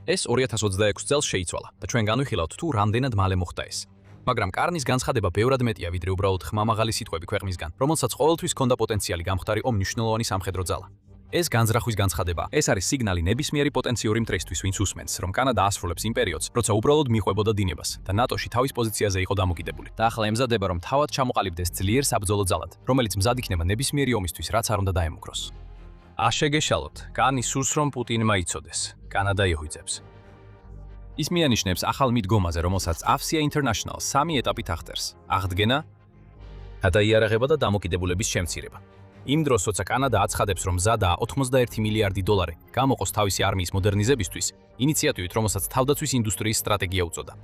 ეს 2026 წელს შეიცვალა და ჩვენ განვიხილავთ თუ რამდენად მალე მოხდა ეს. მაგრამ კარნის განცხადება ბევრად მეტია ვიდრე უბრალოდ ხმამაღალი სიტყვები ქვეყნისგან, რომელსაც ყოველთვის ჰქონდა პოტენციალი გამხდარი ომ მნიშვნელოვანი სამხედრო ძალა. ეს განზრახვის განცხადება, ეს არის სიგნალი ნებისმიერი პოტენციური მტრისთვის, ვინც უსმენს, რომ კანადა ასრულებს იმ პერიოდს, როცა უბრალოდ მიხვებოდა დინებას და ნატოში თავის პოზიციაზე იყო დამოკიდებული. და ახლა ემზადება, რომ თავად ჩამოყალიბდეს ძლიერ საბრძოლო ძალად, რომელიც მზად იქნება ნებისმიერი ომისთვის, რაც არ უნდა დაემუქროს. აშეგეშალოთ, კანი სურს რომ პუტინმა იცოდეს, კანადა იღვიძებს. ის მიანიშნებს ახალ მიდგომაზე, რომელსაც AFCEA International 3 ეტაპით ახდენს: აღდგენა, გადაიარაღება და დამოკიდებულების შემცირება. იმ დროს, როცა კანადა აცხადებს, რომ მზადაა 81 მილიარდი დოლარი გამოყოს თავისი არმიის მოდერნიზებისთვის, ინიციატივით, რომელსაც თავდაცვის ინდუსტრიის სტრატეგია უწოდა.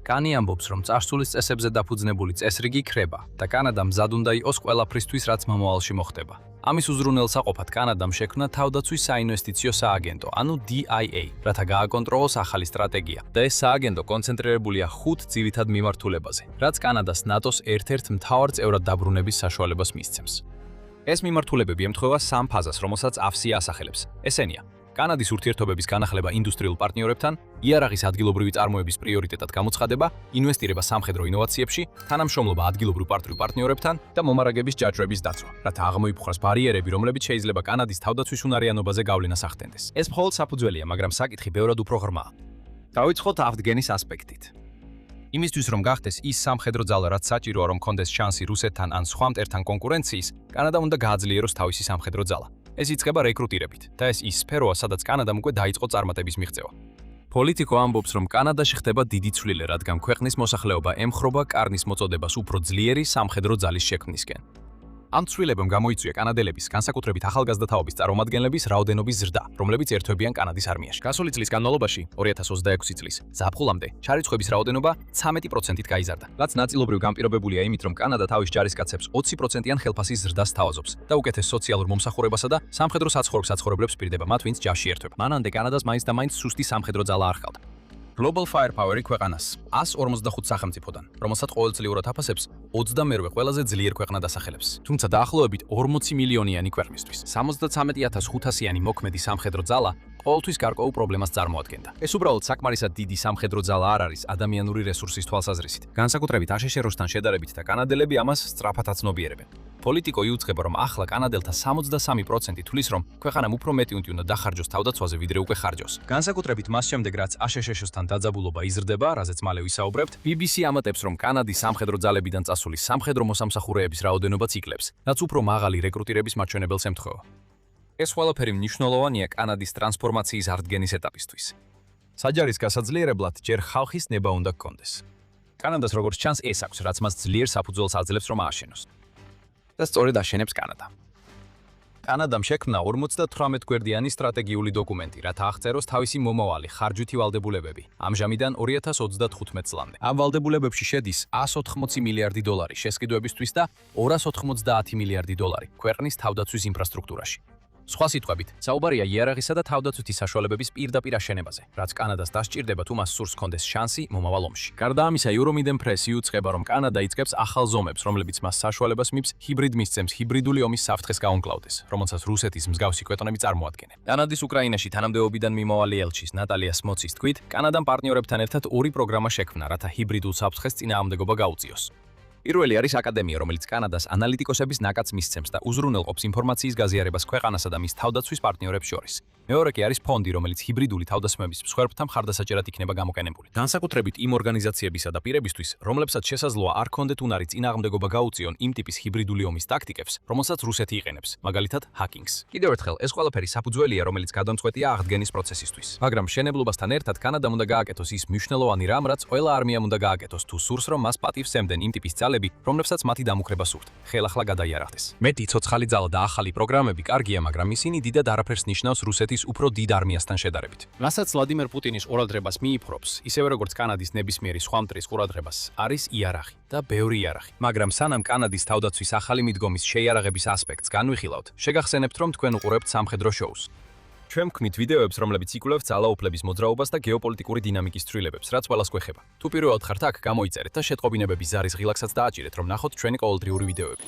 კანი ამბობს, რომ წარსულის წესებზე დაფუძნებული წესრიგი ქრება და კანადა მზად უნდა იყოს ყველაფრისთვის, რაც მომავალში მოხდება. ამის უზრუნველსაყოფად კანადამ შექმნა თავდაცვის საინვესტიციო სააგენტო, ანუ DIA, რათა გააკონტროლოს ახალი სტრატეგია. და ეს სააგენტო კონცენტრირებულია 5 ძირითად მიმართულებაზე, რაც კანადას ნატოს ერთ-ერთ მთავარ წევრად დაბრუნების საშუალებას მისცემს. ეს მიმართულებები ემთხვევა 3 ფაზას, რომელსაც AFCEA ასახელებს. ესენია: კანადის ურთიერთობების განახლება ინდუსტრიულ პარტნიორებთან, იარაღის ადგილობრივი წარმოების პრიორიტეტად გამოცხადება, ინვესტირება სამხედრო ინოვაციებში, თანამშრომლობა ადგილობრივ პარტნიორებთან და მომარაგების ჯაჭვების დაცვა, რათა აღმოიფხვრას ბარიერები, რომლებიც შეიძლება კანადის თავდაცვის უნარიანობაზე გავლენას ახდენდეს. ეს მხოლოდ საფუძველია, მაგრამ საკითხი ბევრად უფრო ღრმაა. დავიწყოთ აღდგენის ასპექტით. იმისთვის, რომ გახდეს ის სამხედრო ძალა, რაც საჭიროა, რომ კონდეს შანსი რუსეთთან ან სხვა მტერთან კონკურენციის, კანადა უნდა გააძლიეროს თავისი სამხედრო ძალა. ეს იწყება რეკრუტირებით და ეს ის სფეროა, სადაც კანადამ უკვე დაიწყო წარმატების მიღწევა. პოლიტიკო ამბობს, რომ კანადაში ხდება დიდი ცვლილება, რადგან ქვეყნის მოსახლეობა ემხრობა კარნის მოწოდებას უფრო ძლიერი სამხედრო ძალის შექმნისკენ. ამ ცვლილებამ გამოიწვია კანადელების, განსაკუთრებით ახალგაზრდა თაობის წარმომადგენლების რაოდენობის ზრდა, რომლებიც ერთვებიან კანადის არმიაში. გასული წლის განმავლობაში, 2026 წლის ზაფხულამდე, ჩარიცხვების რაოდენობა 13%-ით გაიზარდა, რაც ნაწილობრივ განპირობებულია იმით, რომ კანადა თავის ჯარისკაცებს 20%-იან ხელფასის ზრდას სთავაზობს და უკეთეს სოციალურ მომსახურებასა და სამხედრო საცხოვრებლებს პირდება მათ, ვინც ჯარში ერთვება. მანამდე კანადას მაინც და მაინც სუსტი სამხედრო ძალა არ ჰყავდა. Global Firepower-ი ქვეყანას 145 სახელმწიფოდან, რომელსაც ყოველწლიურად აფასებს 22 ყველაზე ძლიერ ქვეყნად ასახელებს. თუმცა დაახლოებით 40 მილიონიანი ქვეყნისთვის 73500-იანი მოქმედი სამხედრო ძალა ყოველთვის გარკვეულ პრობლემას წარმოადგენდა. ეს უბრალოდ საკმარისად დიდი სამხედრო ძალა არ არის ადამიანური რესურსის თვალსაზრისით. განსაკუთრებით აშშ-როსთან შედარებით და კანადელები ამას სწრაფად აცნობიერებენ. პოლიტიკო იუწყება, რომ ახლა კანადელთა 63% თვლის, რომ ქვეყანამ უფრო მეტი უნდა დახარჯოს თავდაცვაზე, ვიდრე უკვე ხარჯოს. განსაკუთრებით მას შემდეგ, რაც აშშ-თან დაძაბულობა იზრდება, რაზეც მალე ვისაუბრებთ, BBC ამატებს, რომ კანადის სამხედრო ძალებიდან წასული სამხედრო მოსამსახურეების რაოდენობაც იკლებს, რაც უფრო მაღალი რეკრუტირების მაჩვენებელს ემთხვევა. ეს ყველაფერი მნიშვნელოვანია კანადის ტრანსფორმაციის აღდგენის ეტაპისთვის. საჯარის გასაძლიერებლად ჯერ ხალხის ნება უნდა გქონდეს. კანადას როგორც ჩანს ეს აქვს, რაც მას ძლიერ საფუძველს აძლევს, რომ ააშენოს. და სწორედ აშენებს კანადა. კანადამ შექმნა 58 გვერდიანი სტრატეგიული დოკუმენტი, რათა აღწეროს თავისი მომავალი ხარჯვითი ვალდებულებები, ამჟამიდან 2035 წლამდე. ამ ვალდებულებებში შედის 180 მილიარდი დოლარი შესყიდვებისთვის და 290 მილიარდი დოლარი ქვეყნის თავდაცვის ინფრასტრუქტურაში. სხვა სიტყვებით, საუბარია იარაღისა და თავდაცვითი საშუალებების პირდაპირ აშენებაზე, რაც კანადას დასჭირდება თუ მას სურს ჰქონდეს შანსი მომავალ ომში. გარდა ამისა, Euromiden Press იუწყება, რომ კანადა იწყებს ახალ ზომებს, რომლებიც მას საშუალებას მიბს ჰიბრიდ მისცემს ჰიბრიდული ომის საფრთხეს გაუმკლავდეს, რომელსაც რუსეთის მსგავსი ქვეყნები წარმოადგენენ. კანადის უკრაინაში თანამდებობიდან მიმავალი ელჩის ნატალია სმოცის თქმით, კანადამ პარტნიორებთან ერთად ორი პროგრამა შექმნა, რათა ჰიბრიდულ საფრთხეს წინააღმდეგობა გაუწიოს. პირველი არის აკადემია, რომელიც კანადას ანალიტიკოსების ნაკადს მისცემს და უზრუნველყოფს ინფორმაციის გაზიარებას ქვეყანასა და მის თავდაცვის პარტნიორებს შორის. მეორე კი არის ფონდი, რომელიც ჰიბრიდული თავდასხმების მსხვერპლთა მხარდასაჭერად იქნება გამოყენებული. განსაკუთრებით იმ ორგანიზაციებისა და პირებისთვის, რომლებსაც შესაძლოა არ ქონდეთ უნარი წინააღმდეგობა გაუწიონ იმ ტიპის ჰიბრიდული ომის ტაქტიკებს, რომელსაც რუსეთი იყენებს, მაგალითად ჰაკინგს. კიდევ ერთხელ, ეს ყველაფერი საფუძველია, რომელიც გადამწყვეტია აღდგენის პროცესისთვის. მაგრამ მშენებლობასთან ერთად კანადამ უნდა გააკეთოს ის მნიშვნელოვანი რამ, რაც ყველა არმიამ უნდა გააკეთოს, თუ სურს, რომ მას პატივს ემდნენ იმ ტიპის ძალები, რომლებსაც მათი დამუქრება სურთ, ხელახლა გადაიარაღდეს. მეტი ცოცხალი ძალა და ახალი პროგრამები კარგია, მაგრამ ისინი დიდად არაფერს ნიშნავს რუსეთის უფრო დიდ არმიასთან შედარებით. რასაც ვლადიმერ პუტინის ყურადღებას მიიპყრობს, ისევე როგორც კანადის ნებისმიერი სხვა მტრის ყურადღებას, არის იარაღი და ბევრი იარაღი. მაგრამ სანამ კანადის თავდაცვის ახალი მიდგომის შეიარაღების ასპექტს განვიხილავთ, შეგახსენებთ, რომ თქვენ უყურებთ სამხედრო შოუს. ჩვენ ვქმნით ვიდეოებს, რომლებიც იკვლევს ძალაუფლების მოძრაობას და გეოპოლიტიკური დინამიკის ცვლილებებს, რაც ყველას გვეხება. თუ პირველად ხართ აქ, გამოიწერეთ და შეტყობინებების ზარის ღილაკსაც დააჭირეთ, რომ ნახოთ ჩვენი ყოველდღიური ვიდეოები.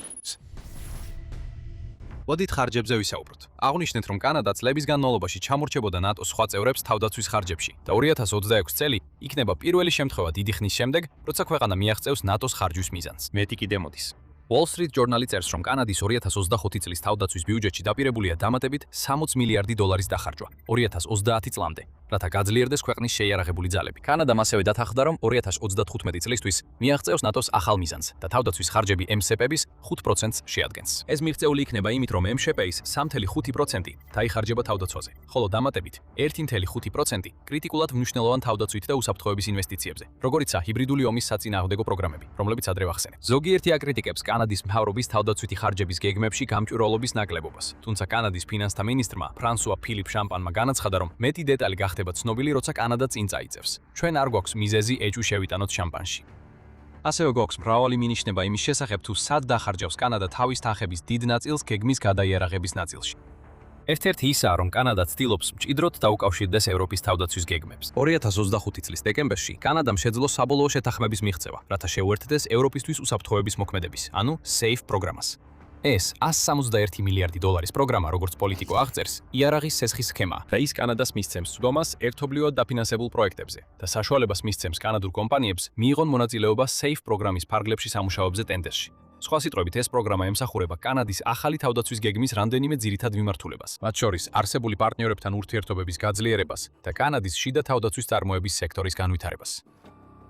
მოდით ხარჯებზე ვისაუბროთ. აღვნიშნეთ, რომ კანადა წლების განმავლობაში ჩამორჩებოდა ნატოს სხვა წევრებს თავდაცვის ხარჯებში და 2026 წელი იქნება პირველი შემთხვევა დიდი ხნის შემდეგ, როცა ქვეყანა მიაღწევს ნატოს ხარჯვის მიზანს. მეტი კიდე მოდის. Wall Street Journal წერს, რომ კანადის 2025 წლის თავდაცვის ბიუჯეტში დაპირებულია დამატებით 60 მილიარდი დოლარის დახარჯვა 2030 წლამდე, რათა გაძლიერდეს ქვეყნის შეიარაღებული ძალები. კანადამ ასევე დათანხმდა, რომ 2035 წლისთვის მიაღწევს ნატოს ახალ მიზანს და თავდაცვის ხარჯები MSP-ების 5%-ს შეადგენს. ეს მიღწეული იქნება იმით, რომ MSP-ის 3.5% დაიხარჯება თავდაცვაზე, ხოლო დამატებით 1.5% კრიტიკულად მნიშვნელოვან თავდაცვით და უსაფრთხოების ინვესტიციებზე, როგორიცაა ჰიბრიდული ომის საწინააღმდეგო პროგრამები, რომლებიც ადრე ვახსენე. ზოგიერთი აკრიტიკებს კანადის მთავრობის თავდაცვითი ხარჯების გეგმებში გამჭვირვალობის ნაკლებობას, თუმცა კანადის ფინანსთა მინისტრმა ფრანსუა ფილიპ შამპანმა განაცხადა, რომ მეტი დეტალი ხდება ცნობილი, როცა კანადა წინ წაიწევს. ჩვენ არ გვაქვს მიზეზი ეჭვი შევიტანოთ შამპანში. ასევე გვაქვს მრავალი მინიშნება იმის შესახებ, თუ სად დახარჯავს კანადა თავის თანხების დიდ ნაწილს გეგმის გადაიარაღების ნაწილში. ერთ-ერთი ისაა, რომ კანადა ცდილობს მჭიდროდ დაუკავშირდეს ევროპის თავდაცვის გეგმებს. 2025 წლის დეკემბერში კანადამ შეძლო საბოლოო შეთანხმების მიღწევა, რათა შეუერთდეს ევროპისთვის უსაფრთხოების მოქმედების, ანუ SAFE პროგრამას. ეს 161 მილიარდი დოლარის პროგრამა, როგორც პოლიტიკო აღწერს, იარაღის სესხის სქემაა და ის კანადას მისცემს სვდომას ერთობლივად დაფინანსებულ პროექტებზე და საშუალებას მისცემს კანადურ კომპანიებს მიიღონ მონაწილეობა SAFE პროგრამის ფარგლებში სამუშაოებზე ტენდერში. სხვა სიტყვებით, ეს პროგრამა ემსახურება კანადის ახალი თავდაცვის გეგმის რამდენიმე ძირითად მიმართულებას, მათ შორის არსებული პარტნიორებთან ურთიერთობების გაძლიერებას და კანადის შიდა თავდაცვის წარმოების სექტორის განვითარებას.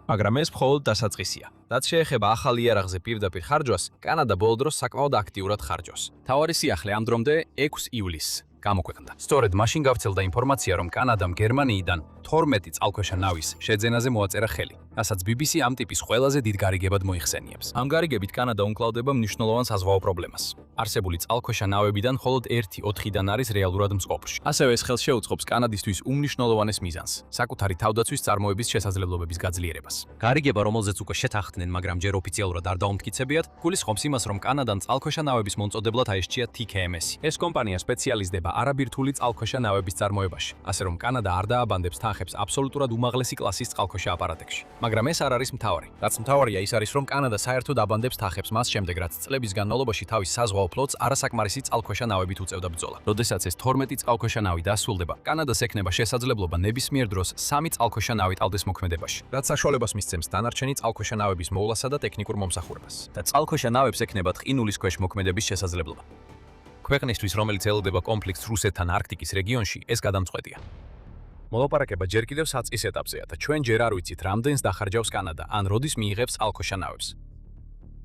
მაგრამ ეს მხოლოდ დასაწყისია. რაც შეეხება ახალ იარაღზე პირდაპირ ხარჯვას, კანადა ბოლო დროს საკმაოდ აქტიურად ხარჯავს. მთავარი სიახლე ამ დრომდე 6 ივლისს გამოქვეყნდა. სწორედ მაშინ გავრცელდა ინფორმაცია, რომ კანადამ გერმანიიდან 12 წყალქვეშა ნავის შეძენაზე მოაწერა ხელი, რასაც BBC ამ ტიპის ყველაზე დიდ გარიგებად მოიხსენიებს. ამ გარიგებით კანადა უმკლავდება მნიშვნელოვან საზღვაო პრობლემას. არსებული წყალქვეშა ნავებიდან მხოლოდ 1/4-დან არის რეალურად მსყოფლში. ასევე ეს ხელს შეუწყობს კანადისთვის უმნიშვნელოვანეს მიზანს, საკუთარი თავდაცვის წარმოების შესაძლებლობების გაძლიერებას. გარიგება, რომელზეც უკვე შეთანხმდნენ, მაგრამ ჯერ ოფიციალურად არ დაუმტკიცებიათ, გულისხმობს იმას, რომ კანადამ წყალქვეშა ნავების მომწოდებლად აირჩია TKMS. ეს კომპანია სპეციალიზდება არაბირთული წყალქვეშა ნავების წარმოებაში, ასე რომ კანადა არ დააბანდებს თანხებს აბსოლუტურად უმაღლესი კლასის წყალქვეშა აპარატებში. მაგრამ ეს არ არის მთავარი. რაც მთავარია ის არის, რომ კანადა საერთოდ აბანდებს თახებს მას შემდეგ, რაც წლების განმავლობაში თავის საზღვაო ფლოტს არასაკმარისი წყალქვეშა ნავებით უწევდა ბრძოლა. როდესაც ეს 12 წყალქვეშა ნავი დასრულდება, კანადას ექნება შესაძლებლობა ნებისმიერ დროს 3 წყალქვეშა ნავით ალდეს მოქმედებაში, რაც საშუალებას მისცემს დანარჩენი წყალქვეშა ნავების მოვლასა და ტექნიკურ მომსახურებას. და წყალქვეშა ნავებს ექნება ტყინულის ქვეშ მოქმედების შესაძლებლობა. ქვეყნისთვის, რომელიც ელოდება კონფლიქტს რუსეთთან არქტიკის რეგიონში, ეს გადამწყვეტია. მოლაპარაკება ჯერ კიდევ საწყის ეტაპზეა და ჩვენ ჯერ არ ვიცით, რამდენს დახარჯავს კანადა ან როდის მიიღებს წყალქვეშა ნავებს.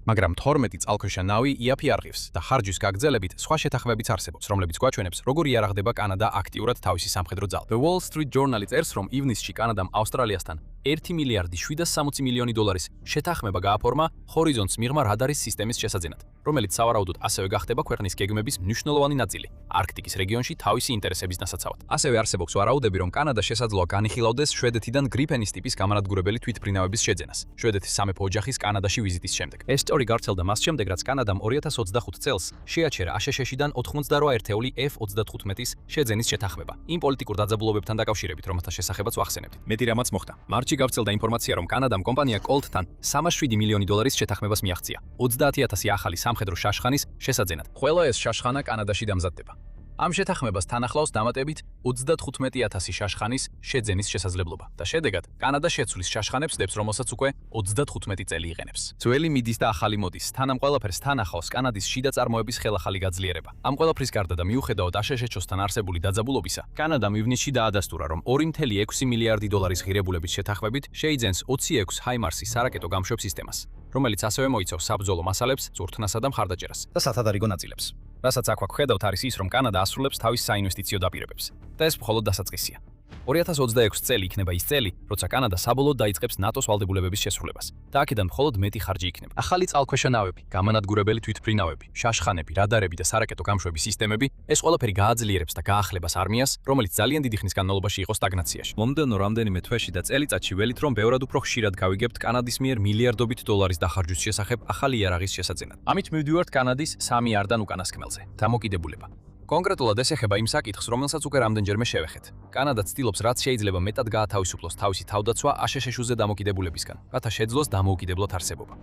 მაგრამ 12 წყალქვეშა ნავი იაფი არღივს და ხარჯვის გაგრძელებით სხვა შეთანხმებიც არსებობს, რომლებიც გვაჩვენებს, როგორ იარაღდება კანადა აქტიურად თავისი სამხედრო ძალით. The Wall Street Journal წერს, რომ ივნისში კანადამ ავსტრალიასთან 1 მილიარდი 760 მილიონი დოლარის შეთანხმება გააფორმა ჰორიზონტს მიღმა რადარის სისტემის შესაძენად, რომელიც სავარაუდოდ ასევე გახდება ქვეყნის გეგმების მნიშვნელოვანი ნაწილი არქტიკის რეგიონში თავისი ინტერესების დასაცავად. ასევე არსებობს ვარაუდები, რომ კანადა შესაძლოა განიხილავდეს შვედეთიდან გრიფენის ტიპის გამანადგურებელი თვითმფრინავების შეძენას, შვედეთის სამეფო ოჯახის კანადაში ვიზიტის შემდეგ. ეს სწორი გავრცელდა მას შემდეგ, რაც კანადამ 2025 წელს შეაჩერა აშშ-დან 88 ერთეული F-35-ის შეძენის შეთანხმება. იმ პოლიტიკურ დაძაბულობებთან დაკავშირებით, რომელთა შესახებაც ვახსენებთ. მეტი რამაც მოხდა. მარტში გავრცელდა ინფორმაცია, რომ კანადამ კომპანია Colt-თან 307 მილიონი დოლარის შეთანხმებას მიაღწია 30,000 ახალი სამხედრო შაშხანის შესაძენად. ყველა ეს შაშხანა კანადაში დამზადდება. ამ შეთანხმებას თან ახლავს დამატებით 35,000 შაშხანის შეძენის შესაძლებლობა და შედეგად კანადა შეცვლის შაშხანებს დებს, რომელსაც უკვე 35 წელი იყენებს. ძველი მიდის და ახალი მოდის. თან ამ ყველაფერს თან ახლავს კანადის შიდა წარმოების ხელახალი გაძლიერება. ამ ყველაფრის გარდა და მიუხედავად აშშ-თან არსებული დაძაბულობისა, კანადამ ივნისში დაადასტურა, რომ 2,6 მილიარდი დოლარის ღირებულების შეთანხმებით შეიძენს 26 HIMARS-ის სარაკეტო გამშვებ სისტემას, რომელიც ასევე მოიცავს საბრძოლო მასალებს, წურთნასა და მხარდაჭერას და სათადარიგო ნაწილებს. რასაც აქ ვხედავთ არის ის, რომ კანადა ასრულებს თავის საინვესტიციო დაპირებებს. და ეს მხოლოდ დასაწყისია. 2026 წელი იქნება ის წელი, როცა კანადა საბოლოოდ დაიწყებს ნატოს ვალდებულებების შესრულებას და აქედან მხოლოდ მეტი ხარჯი იქნება. ახალი წყალქვეშა ნავები, გამანადგურებელი თვითმფრინავები, შაშხანები, რადარები და სარაკეტო გამშვების სისტემები, ეს ყველაფერი გააძლიერებს და გაახლებას არმიას, რომელიც ძალიან დიდი ხნის განმავლობაში იყო სტაგნაციაში. მომდევნო რამდენიმე თვეში და წელიწადში ველით, რომ ბევრად უფრო ხშირად გავიგებთ კანადის მიერ მილიარდობით დოლარის დახარჯვის შესახებ ახალი იარაღის შესაძენად. ამით მივდივართ კანადის 3 არდან უკანასკნელზე. დამოკიდებულება. კონკრეტულად ეს ეხება იმ საკითხს, რომელსაც უკვე რამდენჯერმე შევეხეთ. კანადა ცდილობს რაც შეიძლება მეტად გაათავისუფლოს თავისი თავდაცვა აშშ-ზე დამოკიდებულებისგან, რათა შეძლოს დამოუკიდებლად არსებობა.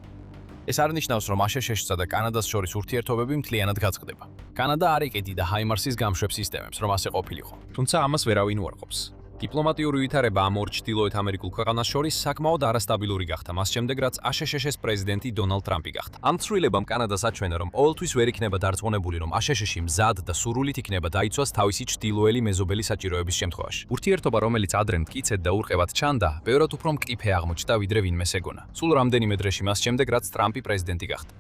ეს არ ნიშნავს, რომ აშშ-სა და კანადას შორის ურთიერთობები მთლიანად გაწყდება. კანადა არ იკეთდა HIMARS-ის გამშვებ სისტემებს, რომ ასე ყოფილიყო. თუმცა ამას ვერავინ უარყოფს. დიპლომატიური ვითარება ამ ორ ჩრდილოეთ ამერიკულ ქვეყანას შორის საკმაოდ არასტაბილური გახდა მას შემდეგ, რაც აშშ-ის პრეზიდენტი დონალდ ტრამპი გახდა. ამ ცვლილებამ კანადას აჩვენა, რომ ყოველთვის ვერ იქნება დარწმუნებული, რომ აშშ-ში მზად და სურვილით იქნება დაიცვას თავისი ჩრდილოელი მეზობელი საჭიროების შემთხვევაში. ურთიერთობა, რომელიც ადრე მტკიცედ და ურყევად ჩანდა, ბევრად უფრო მკიფე აღმოჩნდა, ვიდრე ვინმეს ეგონა. სულ რამდენიმე დრეში მას შემდეგ, რაც ტრამპი პრეზიდენტი გახდა.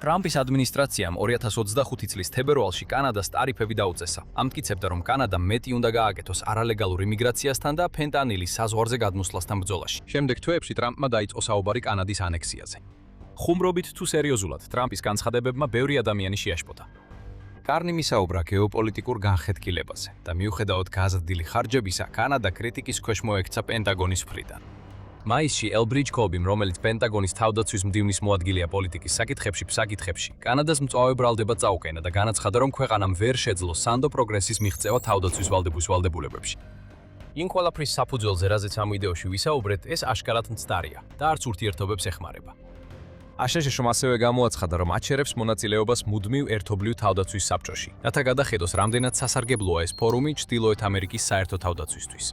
ტრამპის ადმინისტრაციამ 2025 წლის თებერვალში კანადას ტარიფები დაუწესა. ამტკიცებდა, რომ კანადამ მეტი უნდა გააკეთოს არალეგალურ იმიგრაციასთან და ფენტანილის საზღვარზე გადმოსვლასთან ბრძოლაში. შემდეგ თვეებში ტრამპმა დაიწყო საუბარი კანადის ანექსიაზე. ხუმრობით თუ სერიოზულად, ტრამპის განცხადებებმა ბევრი ადამიანი შეაშფოთა. კარნი მისაუბრა გეოპოლიტიკურ განხეთქილებაზე და მიუხედავად გაზრდილი ხარჯებისა, კანადა კრიტიკის ქვეშ მოექცა პენტაგონის მხრიდან. მაისში ელბრიჯ კობიმ, რომელიც პენტაგონის თავდაცვის მდივნის მოადგილეა პოლიტიკის საკითხებში, კანადას მწვავე ბრალდება წაუყენა და განაცხადა, რომ ქვეყანამ ვერ შეძლო სანდო პროგრესის მიღწევა თავდაცვის ვალდებულებებში. იმ ყველაფრის საფუძველზე, რაზეც ამ ვიდეოში ვისაუბრეთ, ეს აშკარად მცდარია და არც ურთიერთობებს ეხმარება. აშშ-მ ასევე გამოაცხადა, რომ აჩერებს მონაწილეობას მუდმივ ერთობლივ თავდაცვის საბჭოში, რათა გადახედოს, რამდენად სასარგებლოა ეს ფორუმი ჩრდილოეთ ამერიკის საერთო თავდაცვისთვის.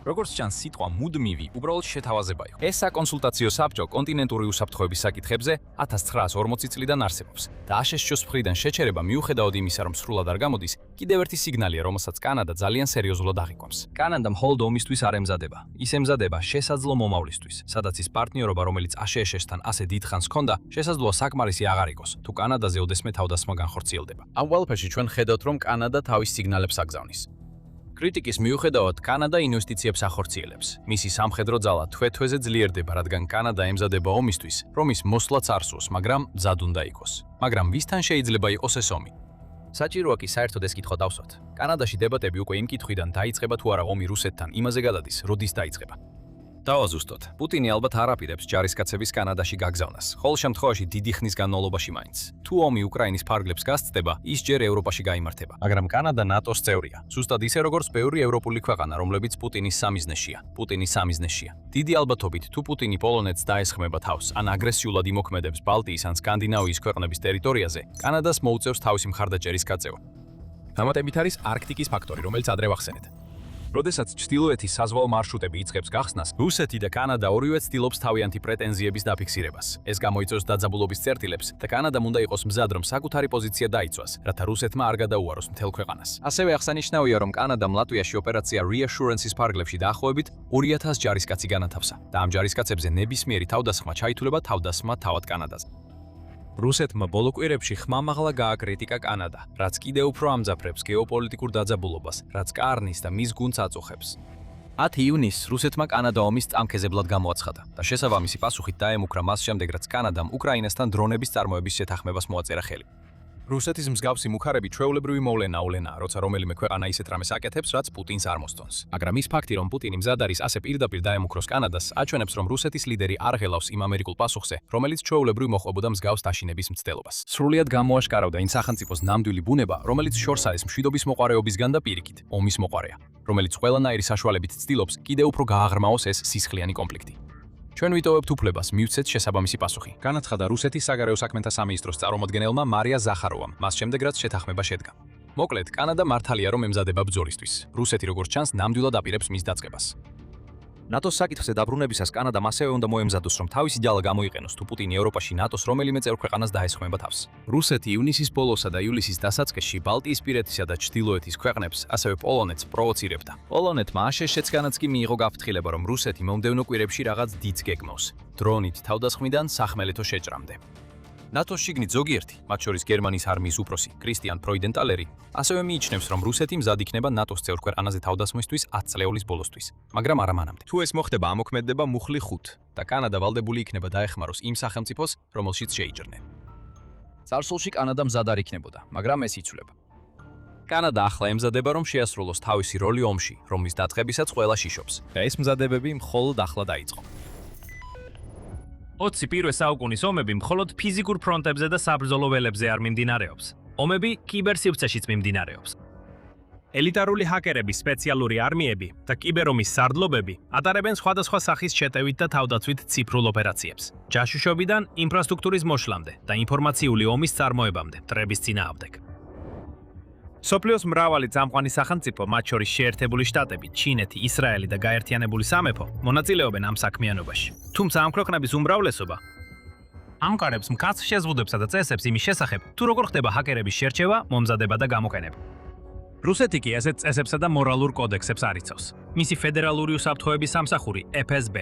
როგორც ჩანს, სიტყვა მუდმივი უბრალოდ შეთავაზება იყო. ეს საკონსულტაციო საბჭო კონტინენტური უსაფრთხოების საკითხებზე 1940 წლიდან არსებობს და აშშ-ის მხრიდან შეჩერება მიუხედავად იმისა, რომ სრულად არ გამოდის, კიდევ ერთი სიგნალია, რომელსაც კანადა ძალიან სერიოზულად აღიქვამს. კანადა მხოლოდ ომისთვის არ ემზადება, ის ემზადება შესაძლო მომავლისთვის, სადაც ის პარტნიორობა, რომელიც აშშ-სთან ასე დიდ ხანს ჰქონდა, შესაძლოა საკმარისი აღარ იყოს, თუ კანადაზე ოდესმე თავდასხმა განხორციელდება. ამ ყველაფერში ჩვენ ხედავთ, რომ კანადა თავის სიგნალებს აგზავნის. კრიტიკის მიუხედავად, კანადა ინვესტიციებს ახორციელებს. მისი სამხედრო ძალა თვე-თვეზე ძლიერდება, რადგან კანადა ემზადება ომისთვის, რომ ის მოსვლაც არ სურს, მაგრამ მზად უნდა იყოს. მაგრამ ვისთან შეიძლება იყოს ეს ომი? საჭიროა კი საერთოდ ეს კითხვა დავსვათ. კანადაში დებატები უკვე იმ კითხვიდან დაიწყება თუ არა ომი რუსეთთან იმაზე გადადის, როდის დაიწყება. დავაზუსტოთ. პუტინი ალბათ არ აპირებს ჯარისკაცების კანადაში გაგზავნას. ყოველ შემთხვევაში დიდი ხნის განმავლობაში მაინც. თუ ომი უკრაინის ფარგლებს გასცდება, ის ჯერ ევროპაში გაიმართება. მაგრამ კანადა ნატოს წევრია. ზუსტად ისე როგორც ბევრი ევროპული ქვეყანა, რომლებიც პუტინის სამიზნეშია. დიდი ალბათობით, თუ პუტინი პოლონეთს დაესხმება თავს, ან აგრესიულად იმოქმედებს ბალტიის ან სკანდინავიის ქვეყნების ტერიტორიაზე, კანადას მოუწევს თავისი მხარდაჭერის გაწევა. დამატებით არის არქტიკის ფაქტორი, რომელიც ადრე ვახსენეთ. როდესაც ჩრდილოეთის საზღვაო მარშრუტები იწყებს გახსნას, რუსეთი და კანადა ორივე ცდილობს თავიანთი პრეტენზიების დაფიქსირებას. ეს გამოიწვევს დაძაბულობის წერტილებს და კანადამ უნდა იყოს მზად, რომ საკუთარი პოზიცია დაიცვას, რათა რუსეთმა არ გადაუაროს მთელ ქვეყანას. ასევე აღსანიშნავია, რომ კანადამ ლატვიაში ოპერაცია Reassurance-ის ფარგლებში დაახლოებით 2000 ჯარისკაცი განათავსა და ამ ჯარისკაცებზე ნებისმიერი თავდასხმა ჩაითვლება თავდასხმა თავად კანადაზე. რუსეთმა ბოლო კვირებში ხმამაღლა გააკრიტიკა კანადა, რაც კიდევ უფრო ამძაფრებს გეოპოლიტიკურ დაძაბულობას, რაც კარნის და მის გუნდს აწუხებს. 10 ივნისს რუსეთმა კანადა ომის წამქეზებლად გამოაცხადა და შესაბამისი პასუხით დაემუქრა მას შემდეგ, რაც კანადამ უკრაინასთან დრონების წარმოების შეთანხმებას მოაწერა ხელი. რუსეთის მსგავსი მუხარები ჩვეულებრივი მოვლენაა, როცა რომელიმე ქვეყანა ისეთ რამეს აკეთებს, რაც პუტინს არ მოსწონს. მაგრამ ის ფაქტი, რომ პუტინი მზად არის ასე პირდაპირ დაემუქროს კანადას, აჩვენებს, რომ რუსეთის ლიდერი არ ღელავს იმ ამერიკულ პასუხზე, რომელიც ჩვეულებრივ მოყვებოდა მსგავს დაშინების მცდელობას. სრულიად გამოაშკარავდა იმ სახელმწიფოს ნამდვილი ბუნება, რომელიც შორს არის მშვიდობის მოყარეობისგან და პირიქით, ომის მოყარეა, რომელიც ყველანაირი საშუალებით ცდილობს კიდევ უფრო გააღრმაოს ეს სისხლიანი კონფლიქტი. ჩვენ ვიტოვებთ უფლებას მივცეთ შესაბამისი პასუხი. განაცხადა რუსეთის საგარეო საქმეთა სამინისტროს წარმომადგენელმა მარია ზახაროვამ, მას შემდეგ რაც შეთანხმება შედგა. მოკლედ, კანადა მართალია, რომ ემზადება ბრძოლისთვის. რუსეთი როგორც ჩანს, ნამდვილად აპირებს მის დაწყებას. ნატოს საკითხზე დაბრუნებისას კანადამ ასევე უნდა მოემზადოს, რომ თავისი ძალა გამოიყენოს, თუ პუტინი ევროპაში ნატოს რომელიმე წევრ ქვეყანას დაესხმება თავს. რუსეთი ივნისის ბოლოსა და ივლისის დასაწყისში ბალტიისპირეთისა და ჩრდილოეთის ქვეყნებს, ასევე პოლონეთს პროვოცირებდა. პოლონეთმა აშშ-ს კი მიიღო გაფრთხილება, რომ რუსეთი მომდევნო კვირებში რაღაც დიდს გეგმავს, დრონით თავდასხმიდან სახმელეთო შეჭრამდე. ნატოს შიგნით ზოგიერთი, მათ შორის გერმანიის არმიის უფროსი კრისტიან ფროიდენტალერი, ასევე მიიჩნევს, რომ რუსეთი მზად იქნება ნატოს წევრ ქვეყანაზე თავდასხმისთვის 10 წლეულის ბოლოსთვის, მაგრამ არა მანამდე. თუ ეს მოხდება, ამოქმედება მუხლი 5 და კანადა ვალდებული იქნება დაეხმაროს იმ სახელმწიფოს, რომელშიც შეიჭრნენ. წარსულში კანადა მზად არ იქნებოდა, მაგრამ ეს იცვლება. კანადა ახლა ემზადება, რომ შეასრულოს თავისი როლი ომში, რომლის დაწყებისაც ყველა შიშობს, და ეს მზადებები მხოლოდ ახლა დაიწყო. 21 საუკუნის ომები მხოლოდ ფიზიკურ ფრონტებზე და საბრძოლო ველებზე არ მიმდინარეობს. ომები კიბერსივრცეშიც მიმდინარეობს. ელიტარული ჰაკერების სპეციალური არმიები და კიბერომის სარდლობები ატარებენ სხვადასხვა სახის შეტევით და თავდაცვით ციფრულ ოპერაციებს. ჯაშუშობიდან ინფრასტრუქტურის მოშლამდე და ინფორმაციული ომის წარმოებამდე მტრების წინააღმდეგ. სოფლიოს მრავალი წამყვანი სახელმწიფო, მათ შორის შეერთებული შტატები, ჩინეთი, ისრაელი და გაერთიანებული სამეფო, მონაწილეობენ ამ საქმიანობაში. თუმცა ამ ქვეყნების უმრავლესობა ამყარებს მკაცრ შეზღუდვებსა და წესებს იმის შესახებ, თუ როგორ ხდება ჰაკერების შერჩევა, მომზადება და გამოყენება. რუსეთი კი ასეთ წესებსა და მორალურ კოდექსებს არ იცავს. მისი ფედერალური უსაფრთხოების სამსახური FSB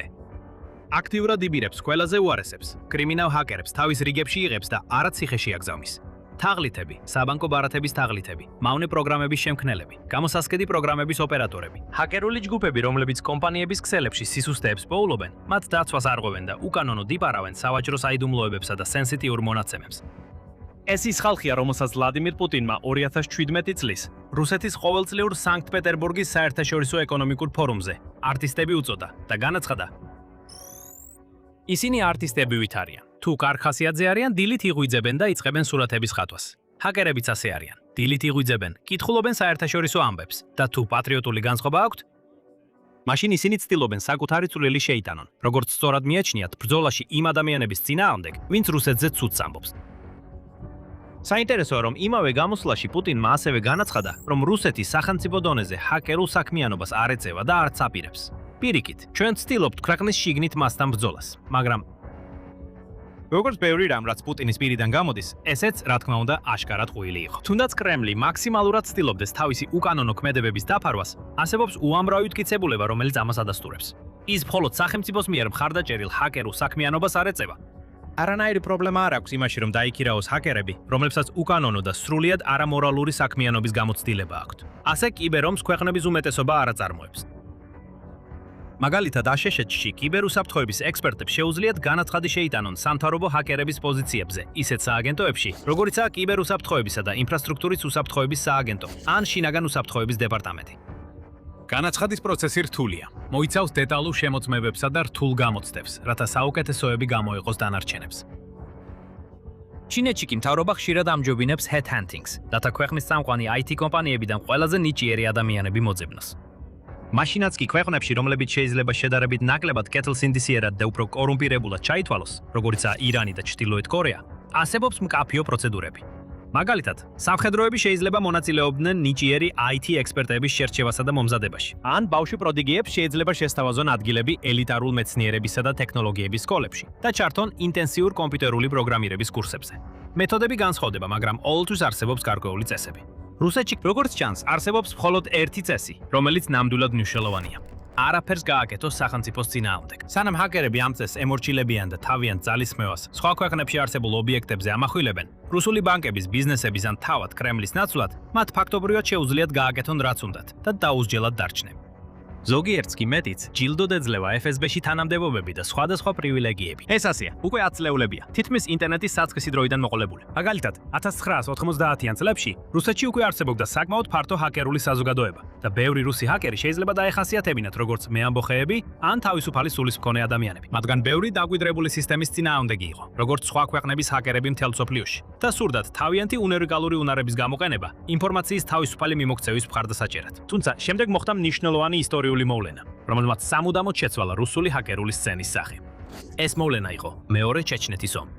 აქტიურად იბირებს ყველაზე უარესებს, კრიმინალ ჰაკერებს თავის რიგებში იღებს და არა ციხეში აგზავნის. თაღლითები, საბანკო ბარათების თაღლითები, მავნე პროგრამების შემქმნელები, გამოსასყიდი პროგრამების ოპერატორები, ჰაკერული ჯგუფები, რომლებიც კომპანიების ქსელებში სისუსტეებს პოულობენ, მათ დაცვას არღვევენ და უკანონოდ იპარავენ სავაჭრო საიდუმლოებებსა და სენსიტიურ მონაცემებს. ეს ის ხალხია, რომელსაც ვლადიმირ პუტინმა 2017 წლის რუსეთის ყოველწლიურ სანქტ-პეტერბურგის საერთაშორისო ეკონომიკურ ფორუმზე არტისტები უწოდა და განაცხადა: ისინი არტისტებივით არიან. თუ კარხასიაძე არიან, დილით იღვიძებენ და იწყებენ სურათების ხატვას. ჰაკერებიც ასე არიან. დილით იღვიძებენ, კითხულობენ საერთაშორისო ამბებს და თუ პატრიოტული განწყობა აქვთ, მაშინ ისინი ცდილობენ საკუთარი წვლილი შეიტანონ, როგორც სწორად მიაჩნიათ ბრძოლაში იმ ადამიანების წინააღმდეგ, ვინც რუსეთზე ცუდს ამბობს. საინტერესოა, რომ იმავე გამოსვლაში პუტინმა ასევე განაცხადა, რომ რუსეთის სახელმწიფო დონეზე ჰაკერულ საქმიანობას არ ეწევა და არც აპირებს. პირიქით, ჩვენ ვცდილობთ ქვეყნის შიგნით მასთან ბრძოლას, მაგრამ როგორც ბევრი რამ, რაც პუტინის პირიდან გამოდის, ესეც, რა თქმა უნდა, აშკარად ღვილი იყო. თუნდაც კრემლი მაქსიმალურად ცდილობდეს თავისი უკანონო ქმედებების დაფარვას, არსებობს უამრავი მტკიცებულება, რომელიც ამას ადასტურებს. ის მხოლოდ სახელმწიფოს მიერ მხარდაჭერილ ჰაკერულ საქმიანობას არ ეწევა. არანაირი პრობლემა არ აქვს იმაში, რომ დაიქირაოს ჰაკერები, რომლებსაც უკანონო და სრულიად არამორალური საქმიანობის გამოცდილება აქვთ. ასე კიბერომს ქვეყნების უმეტესობა არ აწარმოებს. მაგალითად, აშშ-ში კიბერუსაფრთხოების ექსპერტებს შეუძლიათ განაცხადი შეიტანონ სამთავრობო ჰაკერების პოზიციებზე, ისეთ სააგენტოებში, როგორიცაა კიბერუსაფრთხოებისა და ინფრასტრუქტურის უსაფრთხოების სააგენტო ან შინაგან უსაფრთხოების დეპარტამენტი. განაცხადის პროცესი რთულია. მოიცავს დეტალურ შემოწმებებსა და რთულ გამოცდებს, რათა საუკეთესოები გამოიყოს დანარჩენებს. ჩინეთში კი მთავრობა ხშირად ამჯობინებს headhunting-ს, რათა ქვეყნის წამყვანი IT კომპანიებიდან ყველაზე ნიჭიერი ადამიანები მოძებნოს. მაშინაც კი ქვეყნებში, რომლებიც შეიძლება შედარებით ნაკლებად კეთილსინდისიერად და უფრო კორუმპირებულად ჩაითვალოს, როგორიცაა ირანი და ჩრდილოეთ კორეა, არსებობს მკაფიო პროცედურები. მაგალითად, სამხედროები შეიძლება მონაწილეობდნენ ნიჭიერი IT ექსპერტების შერჩევასა და მომზადებაში. ან ბავშვი პროდიგიებს შეიძლება შესთავაზონ ადგილები ელიტარულ მეცნიერებისა და ტექნოლოგიების სკოლებში და ჩართონ ინტენსიურ კომპიუტერული პროგრამირების კურსებზე. მეთოდები განსხვავდება, მაგრამ ყოველთვის არსებობს გარკვეული წესები. რუსეთში, როგორც ჩანს, არსებობს მხოლოდ ერთი წესი, რომელიც ნამდვილად მნიშვნელოვანია. არაფერს გააკეთოს სახელმწიფოს წინააღმდეგ. სანამ ჰაკერები ამ წესს ემორჩილებიან და თავიანთ ძალისხმევას სხვა ქვეყნებში არსებულ ობიექტებზე ამახვილებენ, რუსული ბანკების, ბიზნესების ან თავად კრემლის ნაცვლად, მათ ფაქტობრივად შეუძლიათ გააკეთონ რაც უნდათ და დაუსჯელად დარჩნენ. ზოგიერთს კი მეტიც ჯილდოდ ეძლევა FSB-ში თანამდებობები და სხვადასხვა პრივილეგიები. ეს ასეა, უკვე 10 წლეულებია. თითქმის ინტერნეტის საწყისი დროიდან მოყოლებული. მაგალითად, 1990-იან წლებში რუსეთში უკვე არსებობდა საკმაოდ ფართო ჰაკერული საზოგადოება და ბევრი რუსი ჰაკერი შეიძლება დაეხასიათებინათ როგორც მეამბოხეები ან თავისუფალი სულის მქონე ადამიანები. მათგან ბევრი დაგვიდრებული სისტემის წინააღმდეგი იყო, როგორც სხვა ქვეყნების ჰაკერები მთელ მსოფლიოში. და სურდათ თავიანთი უნიკალური უნარების გამოყენება ინფორმაციის თავისუფალი მიმოქცევის მხარდასაჭერად. თუმცა შემდეგ მოხდა მნიშვნელოვანი ისტორიული მოვლენა, რომელმაც სამუდამოდ შეცვალა რუსული ჰაკერული სცენის სახე. ეს მოვლენა იყო მეორე ჩეჩნეთის ომი.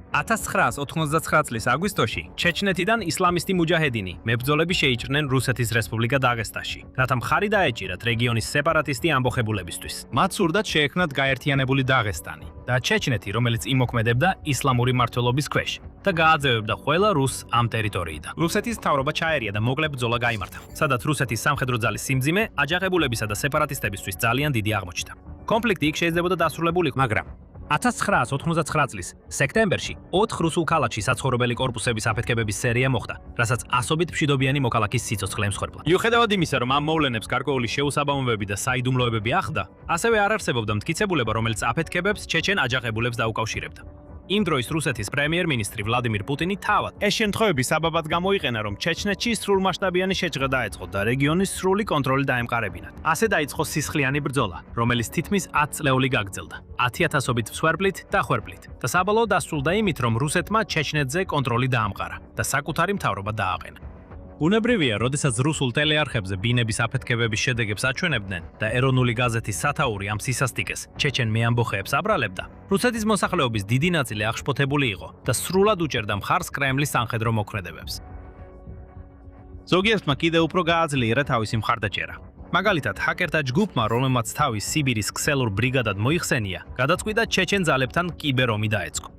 1999 წლის აგვისტოში ჩეჩნეთიდან ისლამისტი მუჯაჰედინი მებრძოლები შეიჭრნენ რუსეთის რესპუბლიკა დაღესტანში, რათა მხარი დაეჭირათ რეგიონის სეპარატისტი ამბოხებულებისთვის. მათ სურდათ შეექმნათ გაერთიანებული დაღესტანი და ჩეჩნეთი, რომელიც იმოქმედებდა ისლამური მმართველობის ქვეშ და გააძევებდა ყველა რუსს ამ ტერიტორიიდან. რუსეთის მთავრობა ჩაერია და მოკლე ბრძოლა გაიმართა, სადაც რუსეთის სამხედრო ძალის სიმძიმე აჯანყებულებისა და სეპარატისტებისთვის ძალიან დიდი აღმოჩნდა. კონფლიქტი იქ შეიძლებოდა დასრულებულიყო, მაგრამ 1999 წლის სექტემბერში 4 რუსულ ქალაქში საცხოვრებელი კორპუსების აფეთქებების სერია მოხდა, რასაც ასობით მშვიდობიანი მოქალაქის სიცოცხლე ემსხვერპლა. მიუხედავად იმისა, რომ ამ მოვლენებს გარკვეული შეუსაბამობები და საიდუმლოებები ახლდა, ასევე არ არსებობდა მტკიცებულება, რომელიც აფეთქებებს ჩეჩენ აჯანყებულებს დაუკავშირებდა. იმ დროის რუსეთის პრემიერ-მინისტრი ვლადიმირ პუტინი თავად ეს შემთხვევები საბაბად გამოიყენა, რომ ჩეჩნეთში სრულმასშტაბიანი შეჭრა დაეწყო და რეგიონის სრული კონტროლი დაემყარებინათ. ასე დაიწყო სისხლიანი ბრძოლა, რომელიც თითქმის 10 წლეული გაგრძელდა, 10,000-ობით მსხვერპლით და ხვერპლით. და საბოლოოდ დასრულდა იმით, რომ რუსეთმა ჩეჩნეთზე კონტროლი დაამყარა და საკუთარი მთავრობა დააყენა. უნებრივია, როდესაც რუსულ ტელეარხებზე ბინების აფეთქებების შედეგებს აჩვენებდნენ და ეროვნული გაზეთის სათაური ამ სისასტიკეს ჩეჩენ მეამბოხეებს აბრალებდა, რუსეთის მოსახლეობის დიდი ნაწილი აღშფოთებული იყო და სრულად უჭერდა მხარს კრემლის სამხედრო მოქმედებებს. ზოგიერთმა კიდევ უფრო გააძლიერა თავისი მხარდაჭერა. მაგალითად, ჰაკერთა ჯგუფმა, რომელმაც თავის სიბირის ქსელურ ბრიგადად მოიხსენია, გადაწყვიტა ჩეჩენ ძალებთან კიბერომი დაეწყო.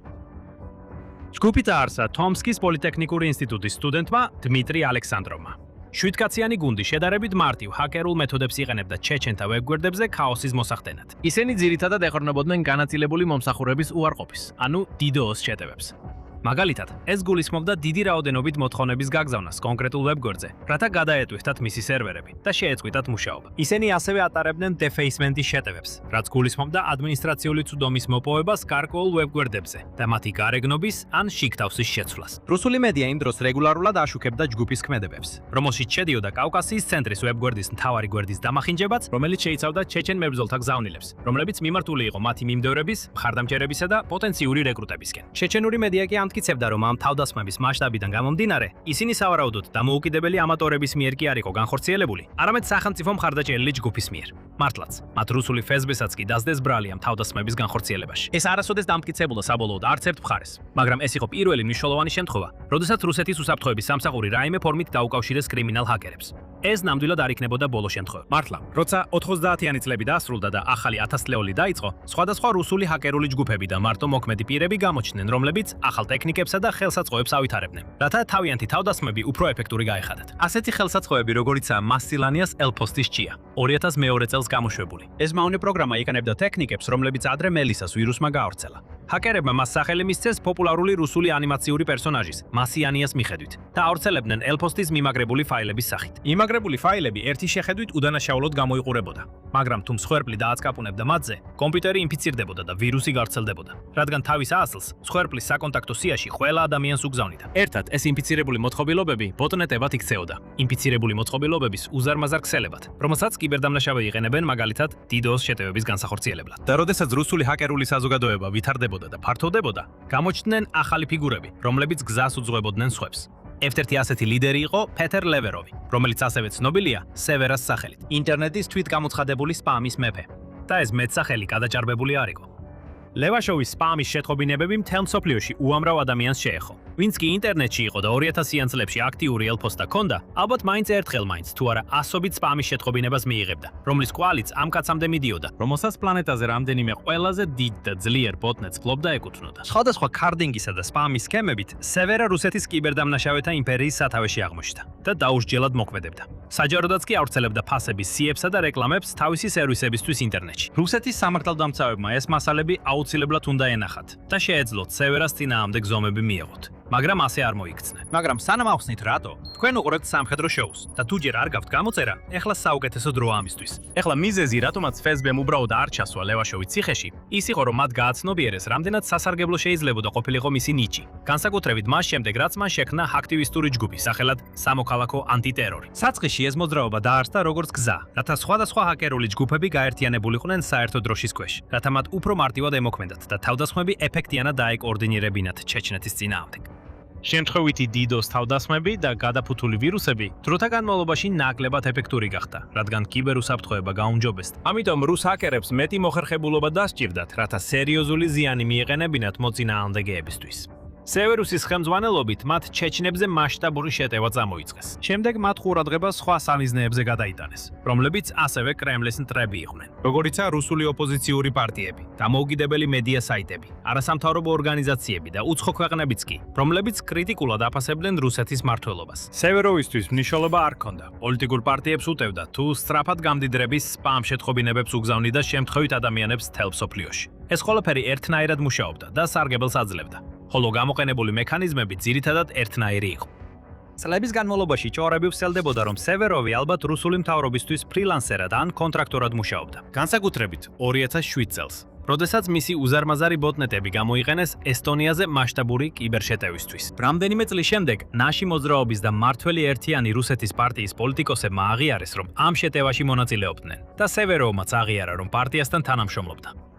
ჯგუფი დაარსა თომსკის პოლიტექნიკური ინსტიტუტის სტუდენტმა დმიტრი ალექსანდროვმა. 7-კაციანი გუნდი შედარებით მარტივ ჰაკერულ მეთოდებს იყენებდა ჩეჩენთა ვებგვერდებზე ქაოსის მოსახდენად. ისინი ძირითადად ეყრდნობოდნენ განაწილებული მომსახურების უარყოფის, ანუ DDoS შეტევებს. მაგალითად, ეს გულისხმობდა დიდი რაოდენობით მოთხოვნების გაგზავნას კონკრეტულ ვებგვერდზე, რათა გადაეტვირთათ მისი სერვერები და შეეწყვიტათ მუშაობა. ისინი ასევე ატარებდნენ defacement-ის შეტევებს, რაც გულისხმობდა ადმინისტრაციული წვდომის მოპოვებას გარკვეულ ვებგვერდებზე და მათი გარეგნობის ან შიგთავსის შეცვლას. რუსული მედია იმ დროს რეგულარულად აშუქებდა ჯგუფის ქმედებებს, რომელშიც შედიოდა კავკასიის ცენტრის ვებგვერდის მთავარი გვერდის დამახინჯებაც, რომელიც შეიცავდა ჩეჩენ მებრძოლთა გზავნილებს, რომლებიც მიმართული იყო მათი მიმდევრების, მხარდამჭერებისა და პოტენციური რეკრუტებისკენ. ჩეჩენური მედია კი ამტკიცებდა, რომ ამ თავდასხმების მასშტაბიდან გამომდინარე, ისინი სავარაუდოდ დამოუკიდებელი ამატორების მიერ კი არ იყო განხორციელებული, არამედ სახელმწიფო მხარდაჭერილი ჯგუფის მიერ. მართლაც, მათ რუსული FSB-საც კი დასდეს ბრალი ამ თავდასხმების განხორციელებაში. ეს არასოდეს დამტკიცებულა საბოლოოდ არც ერთ მხარეს, მაგრამ ეს იყო პირველი მნიშვნელოვანი შემთხვევა, როდესაც რუსეთის უსაფრთხოების სამსახური რაიმე ფორმით დაუკავშირეს კრიმინალ ჰაკერებს. ეს ნამდვილად არ იქნებოდა ბოლო შემთხვევა. მართლა, როცა 90-იანი წლები დასრულდა და ახალი 1000 წლეული დაიწყო, სხვადასხვა რუსული ჰაკერული ჯგუფები და მარტო მოქმედი პირები გამოჩნდნენ, რომლებიც ახალ ტექნიკებსა და ხელსაწყოებს ავითარებდნენ, რათა თავიანთი თავდასხმები უფრო ეფექტური გაეხადათ. ასეთი ხელსაწყოები, როგორიცაა მასილანიას ელფოსტის ჭია, 2002 წელს გამოშვებული. ეს მავნე პროგრამა იყენებდა ტექნიკებს, რომლებიც ადრე მელისას ვირუსმა გაავრცელა. ჰაკერებმა მას სახელი მისცეს პოპულარული რუსული ანიმაციური პერსონაჟის, მასიანიას მიხედვით და აორცელებდნენ ელფოსტის მიმაგრებული ფაილების სახით. იმაგრებული ფაილები ერთი შეხედვით უდანაშაულოდ გამოიყურებოდა, მაგრამ თუ მსხვერპლი დააწკაპუნებდა მათზე, კომპიუტერი ინფიცირდებოდა და ვირუსი გავრცელდებოდა, რადგან თავის ასლს მსხვერპლის საკონტაქტო სიაში ყველა ადამიანს უგზავნიდა. ერთად ეს ინფიცირებული მოწყობილობები ბოტნეტებად იქცეოდა, ინფიცირებული მოწყობილობების უზარმაზარ ქსელებად, რომელსაც კიბერდამნაშავე იყენებენ მაგალითად DDoS შეტევების განსახორციელებლად. და როდესაც რუსული ჰაკერული საზოგადოება ვითარდებოდა და ფართოვდებოდა, გამოჩნდნენ ახალი ფიგურები, რომლებიც გზას უძღვებოდნენ სხვებს. ერთ-ერთი ასეთი ლიდერი იყო პეტერ ლევეროვი, რომელიც ასევე ცნობილია სევერას სახელით, ინტერნეტის თვითგამოცხადებული სპამის მეფე. და ეს მეტსახელი გადაჭარბებული არ იყო. ლევაშოვის სპამის შეთხობინებები მთელ მსოფლიოში უამრავ ადამიანს შეეხო. ვინც კი ინტერნეტში იყო და 2000-იან წლებში აქტიური ელფოსტა ჰქონდა, ალბათ მაინც ერთხელ მაინც თუ არა ასობით სპამის შეთხობინებას მიიღებდა, რომლის კვალიც ამ კაცამდე მიდიოდა, რომელსაც პლანეტაზე რამდენიმე ყველაზე დიდ და ძლიერ ბოტნეტს ფლობდა ეკუთვნოდა. სხვადასხვა ქარდინგისა და სპამის სქემებით სევერა რუსეთის კიბერდამნაშავეთა იმპერიის სათავეში აღმოჩნდა და დაუსჯელად მოქმედებდა. საჯაროდაც კი ავრცელებდა ფასების სიებსა და რეკლამებს თავისი სერვისებისთვის ინტერნეტში. რუსეთის სამართალდამცავებმა ეს მასალები აუცილებლად უნდა ენახათ და შეეძლოთ სევერას წინააღმდეგ ზომები მიეღოთ. მაგრამ ასე არ მოიქცნენ. მაგრამ სანამ ახსნით რატო, თქვენ უყურებთ სამხედრო შოუს და თუ ჯერ არ გაქვთ გამოწერა, ეხლა საუკეთესო დროა ამისთვის. ეხლა მიზეზი, რატომაც ფესბემ უბრალოდ არ ჩასვა ლევაშოვის ციხეში, ის იყო, რომ მათ გააცნობიერეს, რამდენად სასარგებლო შეიძლებოდა ყოფილიყო მისი ნიჭი. განსაკუთრებით მას შემდეგ, რაც მან შექმნა აქტივისტური ჯგუფი, სახელად სამოქალაქო ანტიტერორი. საწყისში ეს მოძრაობა დაარსდა როგორც გზა, რათა სხვადასხვა ჰაკერული ჯგუფები გაერთიანებულიყვნენ საერთო დროშის ქვეშ, რათა მათ უფრო მარტივად ემოქმედათ და თავდასხმები ეფექტიანად დაეკოორდინირებინათ ჩეჩნეთის წინააღმდეგ. შემთხვევითი DDoS თავდასხმები და გადაფუთული ვირუსები დროთა განმავლობაში ნაკლებად ეფექტური გახდა, რადგან კიბერუსაფრთხოება გაუმჯობესდა. ამიტომ რუს ჰაკერებს მეტი მოხერხებულობა დასჭირდათ, რათა სერიოზული ზიანი მიეყენებინათ მოწინააღმდეგეებისთვის. სევერუსის ხელმძღვანელობით მათ ჩეჩნებზე მასშტაბური შეტევა წამოიწყეს. შემდეგ მათ ყურადღება სხვა სამიზნეებზე გადაიტანეს, რომლებიც ასევე კრემლის მტრები იყვნენ. როგორიცაა რუსული ოპოზიციური პარტიები, დამოუკიდებელი მედია საიტები, არასამთავრობო ორგანიზაციები და უცხო ქვეყნებიც კი, რომლებიც კრიტიკულად აფასებდნენ რუსეთის მმართველობას. სევეროვისთვის მნიშვნელობა არ ჰქონდა. პოლიტიკურ პარტიებს უტევდა თუ სწრაფად გამდიდრების სპამ შეთხობინებებს უგზავნიდა შემთხვევით ადამიანებს მთელ მსოფლიოში. ეს ყველაფერი ერთნაირად მუშაობდა და სარგებელს აძლევდა. ხოლო გამოყენებული მექანიზმები ძირითადად ერთნაირი იყო. წლების განმავლობაში ჭორები ვრცელდებოდა, რომ სევეროვი ალბათ რუსული მთავრობისთვის ფრილანსერად ან კონტრაქტორად მუშაობდა. განსაკუთრებით 2007 წელს, როდესაც მისი უზარმაზარი ბოტნეტები გამოიყენეს ესტონიაზე მასშტაბური კიბერშეტევისთვის. რამდენიმე წლის შემდეგ ნაში მოძრაობის და მართველი ერთიანი რუსეთის პარტიის პოლიტიკოსებმა აღიარეს, რომ ამ შეტევაში მონაწილეობდნენ და სევეროვმაც აღიარა, რომ პარტიასთან თანამშრომლობდა.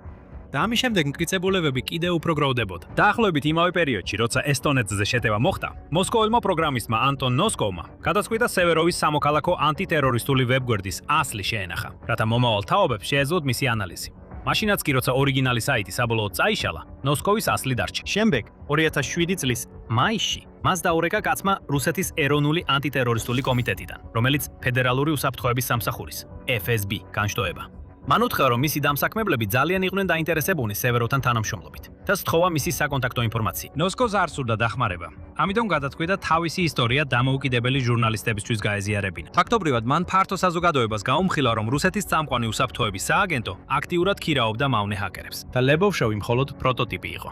და ამის შემდეგ მტკიცებულებები კიდევ უფრო გროვდებოდა. დაახლოებით იმავე პერიოდში, როცა ესტონეთზე შეტევა მოხდა, მოსკოველმა პროგრამისტმა ანტონ ნოსკოვმა გადაწყვიტა სევეროვის სამოქალაქო ანტიტერორისტული ვებგვერდის ასლი შეენახა, რათა მომავალ თაობებს შეეძლოთ მისი ანალიზი. მაშინაც კი როცა ორიგინალი საიტი საბოლოოდ წაიშალა, ნოსკოვის ასლი დარჩა. შემდეგ 2007 წლის მაისში მას დაურეკა კაცმა რუსეთის ეროვნული ანტიტერორისტული კომიტეტიდან, რომელიც ფედერალური უსაფრთხოების სამსახურის FSB განშტოება. მან უთხრა, რომ მისი დამსაქმებლები ძალიან იყვნენ დაინტერესებულნი სევეროვთან თანამშრომლობით და სთხოვა მისი საკონტაქტო ინფორმაცია. ნოსკოვს არ სურდა დახმარება, ამიტომ გადაწყვიტა თავისი ისტორია დამოუკიდებელი ჟურნალისტებისთვის გაეზიარებინა. ფაქტობრივად, მან ფართო საზოგადოებას გაუმხილა, რომ რუსეთის წამყვანი უსაფრთხოების სააგენტო აქტიურად ქირაობდა მავნე ჰაკერებს და ლებოვშოვი მხოლოდ პროტოტიპი იყო.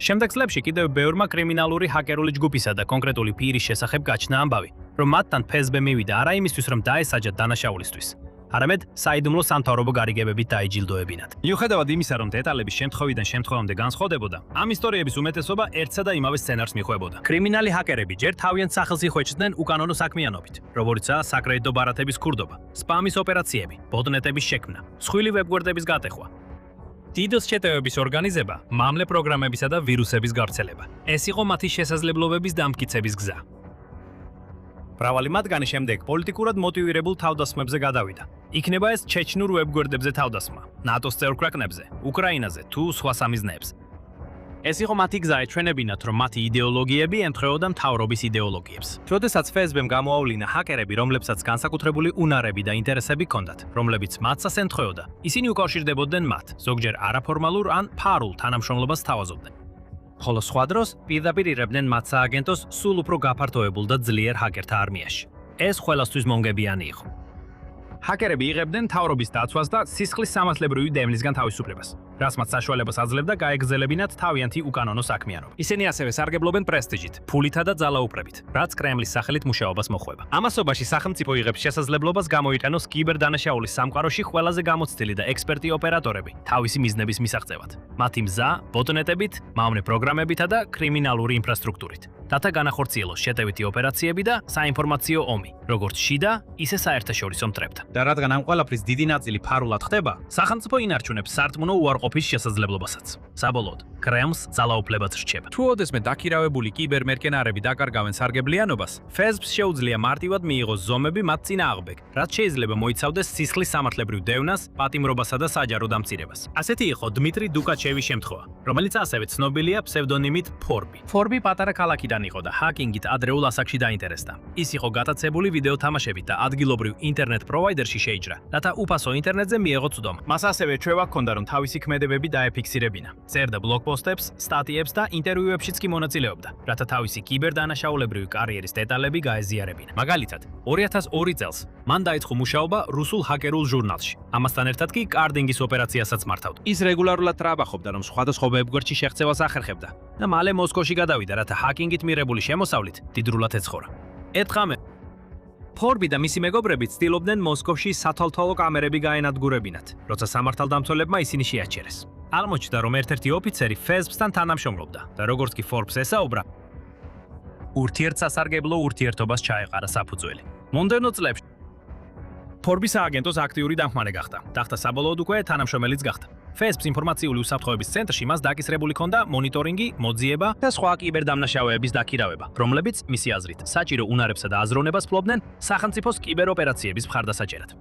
შემდეგ წლებში კიდევ ბევრმა კრიმინალური ჰაკერული ჯგუფისა და კონკრეტული პირის შესახებ გაჩნდა ამბავი, რომ მათთან ფესბე მივიდა არა იმისთვის, რომ დაესაჯათ დანაშაულისთვის, არამედ საიდუმლო სამთავრობო გარიგებებით დაიჯილდოებინათ. მიუხედავად იმისა, რომ დეტალები შემთხვევიდან შემთხვევამდე განსხვავდებოდა, ამ ისტორიების უმეტესობა ერთსა და იმავე სცენარს მიხვებოდა. კრიმინალი ჰაკერები ჯერ თავიანთ სახელს იხვეჭდნენ უკანონო საქმიანობით, როგორიცაა საკრედიტო ბარათების ქურდობა, სპამის ოპერაციები, ბოტნეტების შექმნა, მსხვილი ვებგვერდების გატეხვა. DDoS შეტევების ორგანიზება, მამლე პროგრამებისა და ვირუსების გავრცელება. ეს იყო მათი შესაძლებლობების დამტკიცების გზა. მრავალი მათგანი შემდეგ პოლიტიკურად მოტივირებულ თავდასხმებზე გადავიდა. იქნება ეს ჩეჩნურ ვებგვერდებზე თავდასხმა, ნატოს წევრ ქვეყნებზე, უკრაინაზე თუ სხვა სამიზნეებზე. ეს იყო მათი გზა ეჩვენებინათ, რომ მათი იდეოლოგიები ემთხვეოდა მთავრობის იდეოლოგიებს. როდესაც ფესბემ გამოავლინა ჰაკერები, რომლებსაც განსაკუთრებული უნარები და ინტერესები ჰქონდათ, რომლებიც მათსას ემთხვეოდა, ისინი უკავშირდებოდნენ მათ, ზოგჯერ არაფორმალურ ან ფარულ თანამშრომლობას თავაზობდნენ. ხოლო სხვა დროს პირდაპირ ირებდნენ მათ სააგენტოს სულ უფრო გაფართოებულ და ძლიერ ჰაკერთა არმიაში. ეს ყველასთვის მონგებიანი იყო. ჰაკერები იღებდნენ მთავრობის დაცვას და სისხლის სამართლებრივი დევნისგან თავისუფლებას, რაც მათ საშუალებას აძლევდა გაეგრძელებინათ თავიანთი უკანონო საქმიანობა. ისინი ასევე სარგებლობენ პრესტიჟით, ფულითა და ძალაუფლებით, რაც კრემლის სახელით მუშაობას მოხვება. ამასობაში სახელმწიფო იღებს შესაძლებლობას გამოიყენოს კიბერდანაშაულის სამყაროში ყველაზე გამოცდილი და ექსპერტი ოპერატორები თავისი მიზნების მისაღწევად. მათი მზა, ბოტნეტებით, მავნე პროგრამებითა და კრიმინალური ინფრასტრუქტურით. რათა განახორციელოს შეტევითი ოპერაციები და საინფორმაციო ომი, როგორც შიდა, ისე საერთაშორისო მტრებთან. და რადგან ამ ყველაფრის დიდი ნაწილი ფარულად ხდება, სახელმწიფო ინარჩუნებს სარწმუნო უარყოფის შესაძლებლობასაც. საბოლოოდ, კრემლს ძალაუფლებაც რჩება. თუ ოდესმე დაქირავებული კიბერმერკენარები დაკარგავენ სარგებლიანობას, ფესბს შეუძლია მარტივად მიიღოს ზომები მათ წინააღმდეგ, რაც შეიძლება მოიცავდეს სისხლის სამართლებრივ დევნას, პატიმრობასა და საჯარო დამწირებას. ასეთი იყო დმიტრი დუკაჩევის შემთხვევა, რომელიც ასევე ცნობილია ფსევდონიმით ფორბი. ფორბი პატარა ქალაქიდან იყო და ჰაკინგით ადრეულ ასაკში დაინტერესდა. ის იყო გატაცებული ვიდეო თამაშებით და ადგილობრივ ინტერნეტ პროვაიდერში შეიჯრა, რათა უფასო ინტერნეტზე მიეღო წვდომა. მას ასევე ჩვევა ჰქონდა, რომ თავისი ქმედებები დაეფიქსირებინა. წერდა ბლოგპოსტებს, სტატიებს და ინტერვიუებშიც კი მონაწილეობდა, რათა თავისი კიბერდანაშაულებრივი კარიერის დეტალები გაეზიარებინა. მაგალითად, 2002 წელს მან დაიწყო მუშაობა რუსულ ჰაკერულ ჟურნალში. ამასთან ერთად კი კარდინგის ოპერაციასაც მართავდა. ის რეგულარულად ტრაბახობდა, რომ სხვადასხვა ვებგვერდში შეღწევას ახერხებდა და მალე მოსკოვში გადავიდა, რათა ჰაკინგით მიღებული შემოსავლით დიდრულად ეცხოვრა. ერთხელ ფორბი და მისი მეგობრები ცდილობდნენ მოსკოვში სათვალთვალო კამერები გაენადგურებინათ, როცა სამართალდამცველებმა ისინი შეაჩერეს. აღმოჩნდა, რომ ერთ-ერთი ოფიცერი ფესბსთან თანამშრომლობდა და როგორც კი ფორბს ესაუბრა, ურთიერთსასარგებლო ურთიერთობას ჩაეყარა საფუძველი. მომდევნო წლებში ფორბის სააგენტოს აქტიური დამხმარე გახდა. გახდა საბოლოოდ უკვე თანამშრომელიც გახდა. ფესბს ინფორმაციული უსაფრთხოების ცენტრში მას დაკისრებული ჰქონდა მონიტორინგი, მოძიება და სხვა კიბერდამნაშავეების დაქირავება, რომლებიც მისი აზრით საჭირო უნარებსა და აზროვნებას ფლობდნენ სახელმწიფოს კიბეროპერაციების მხარდასაჭერად.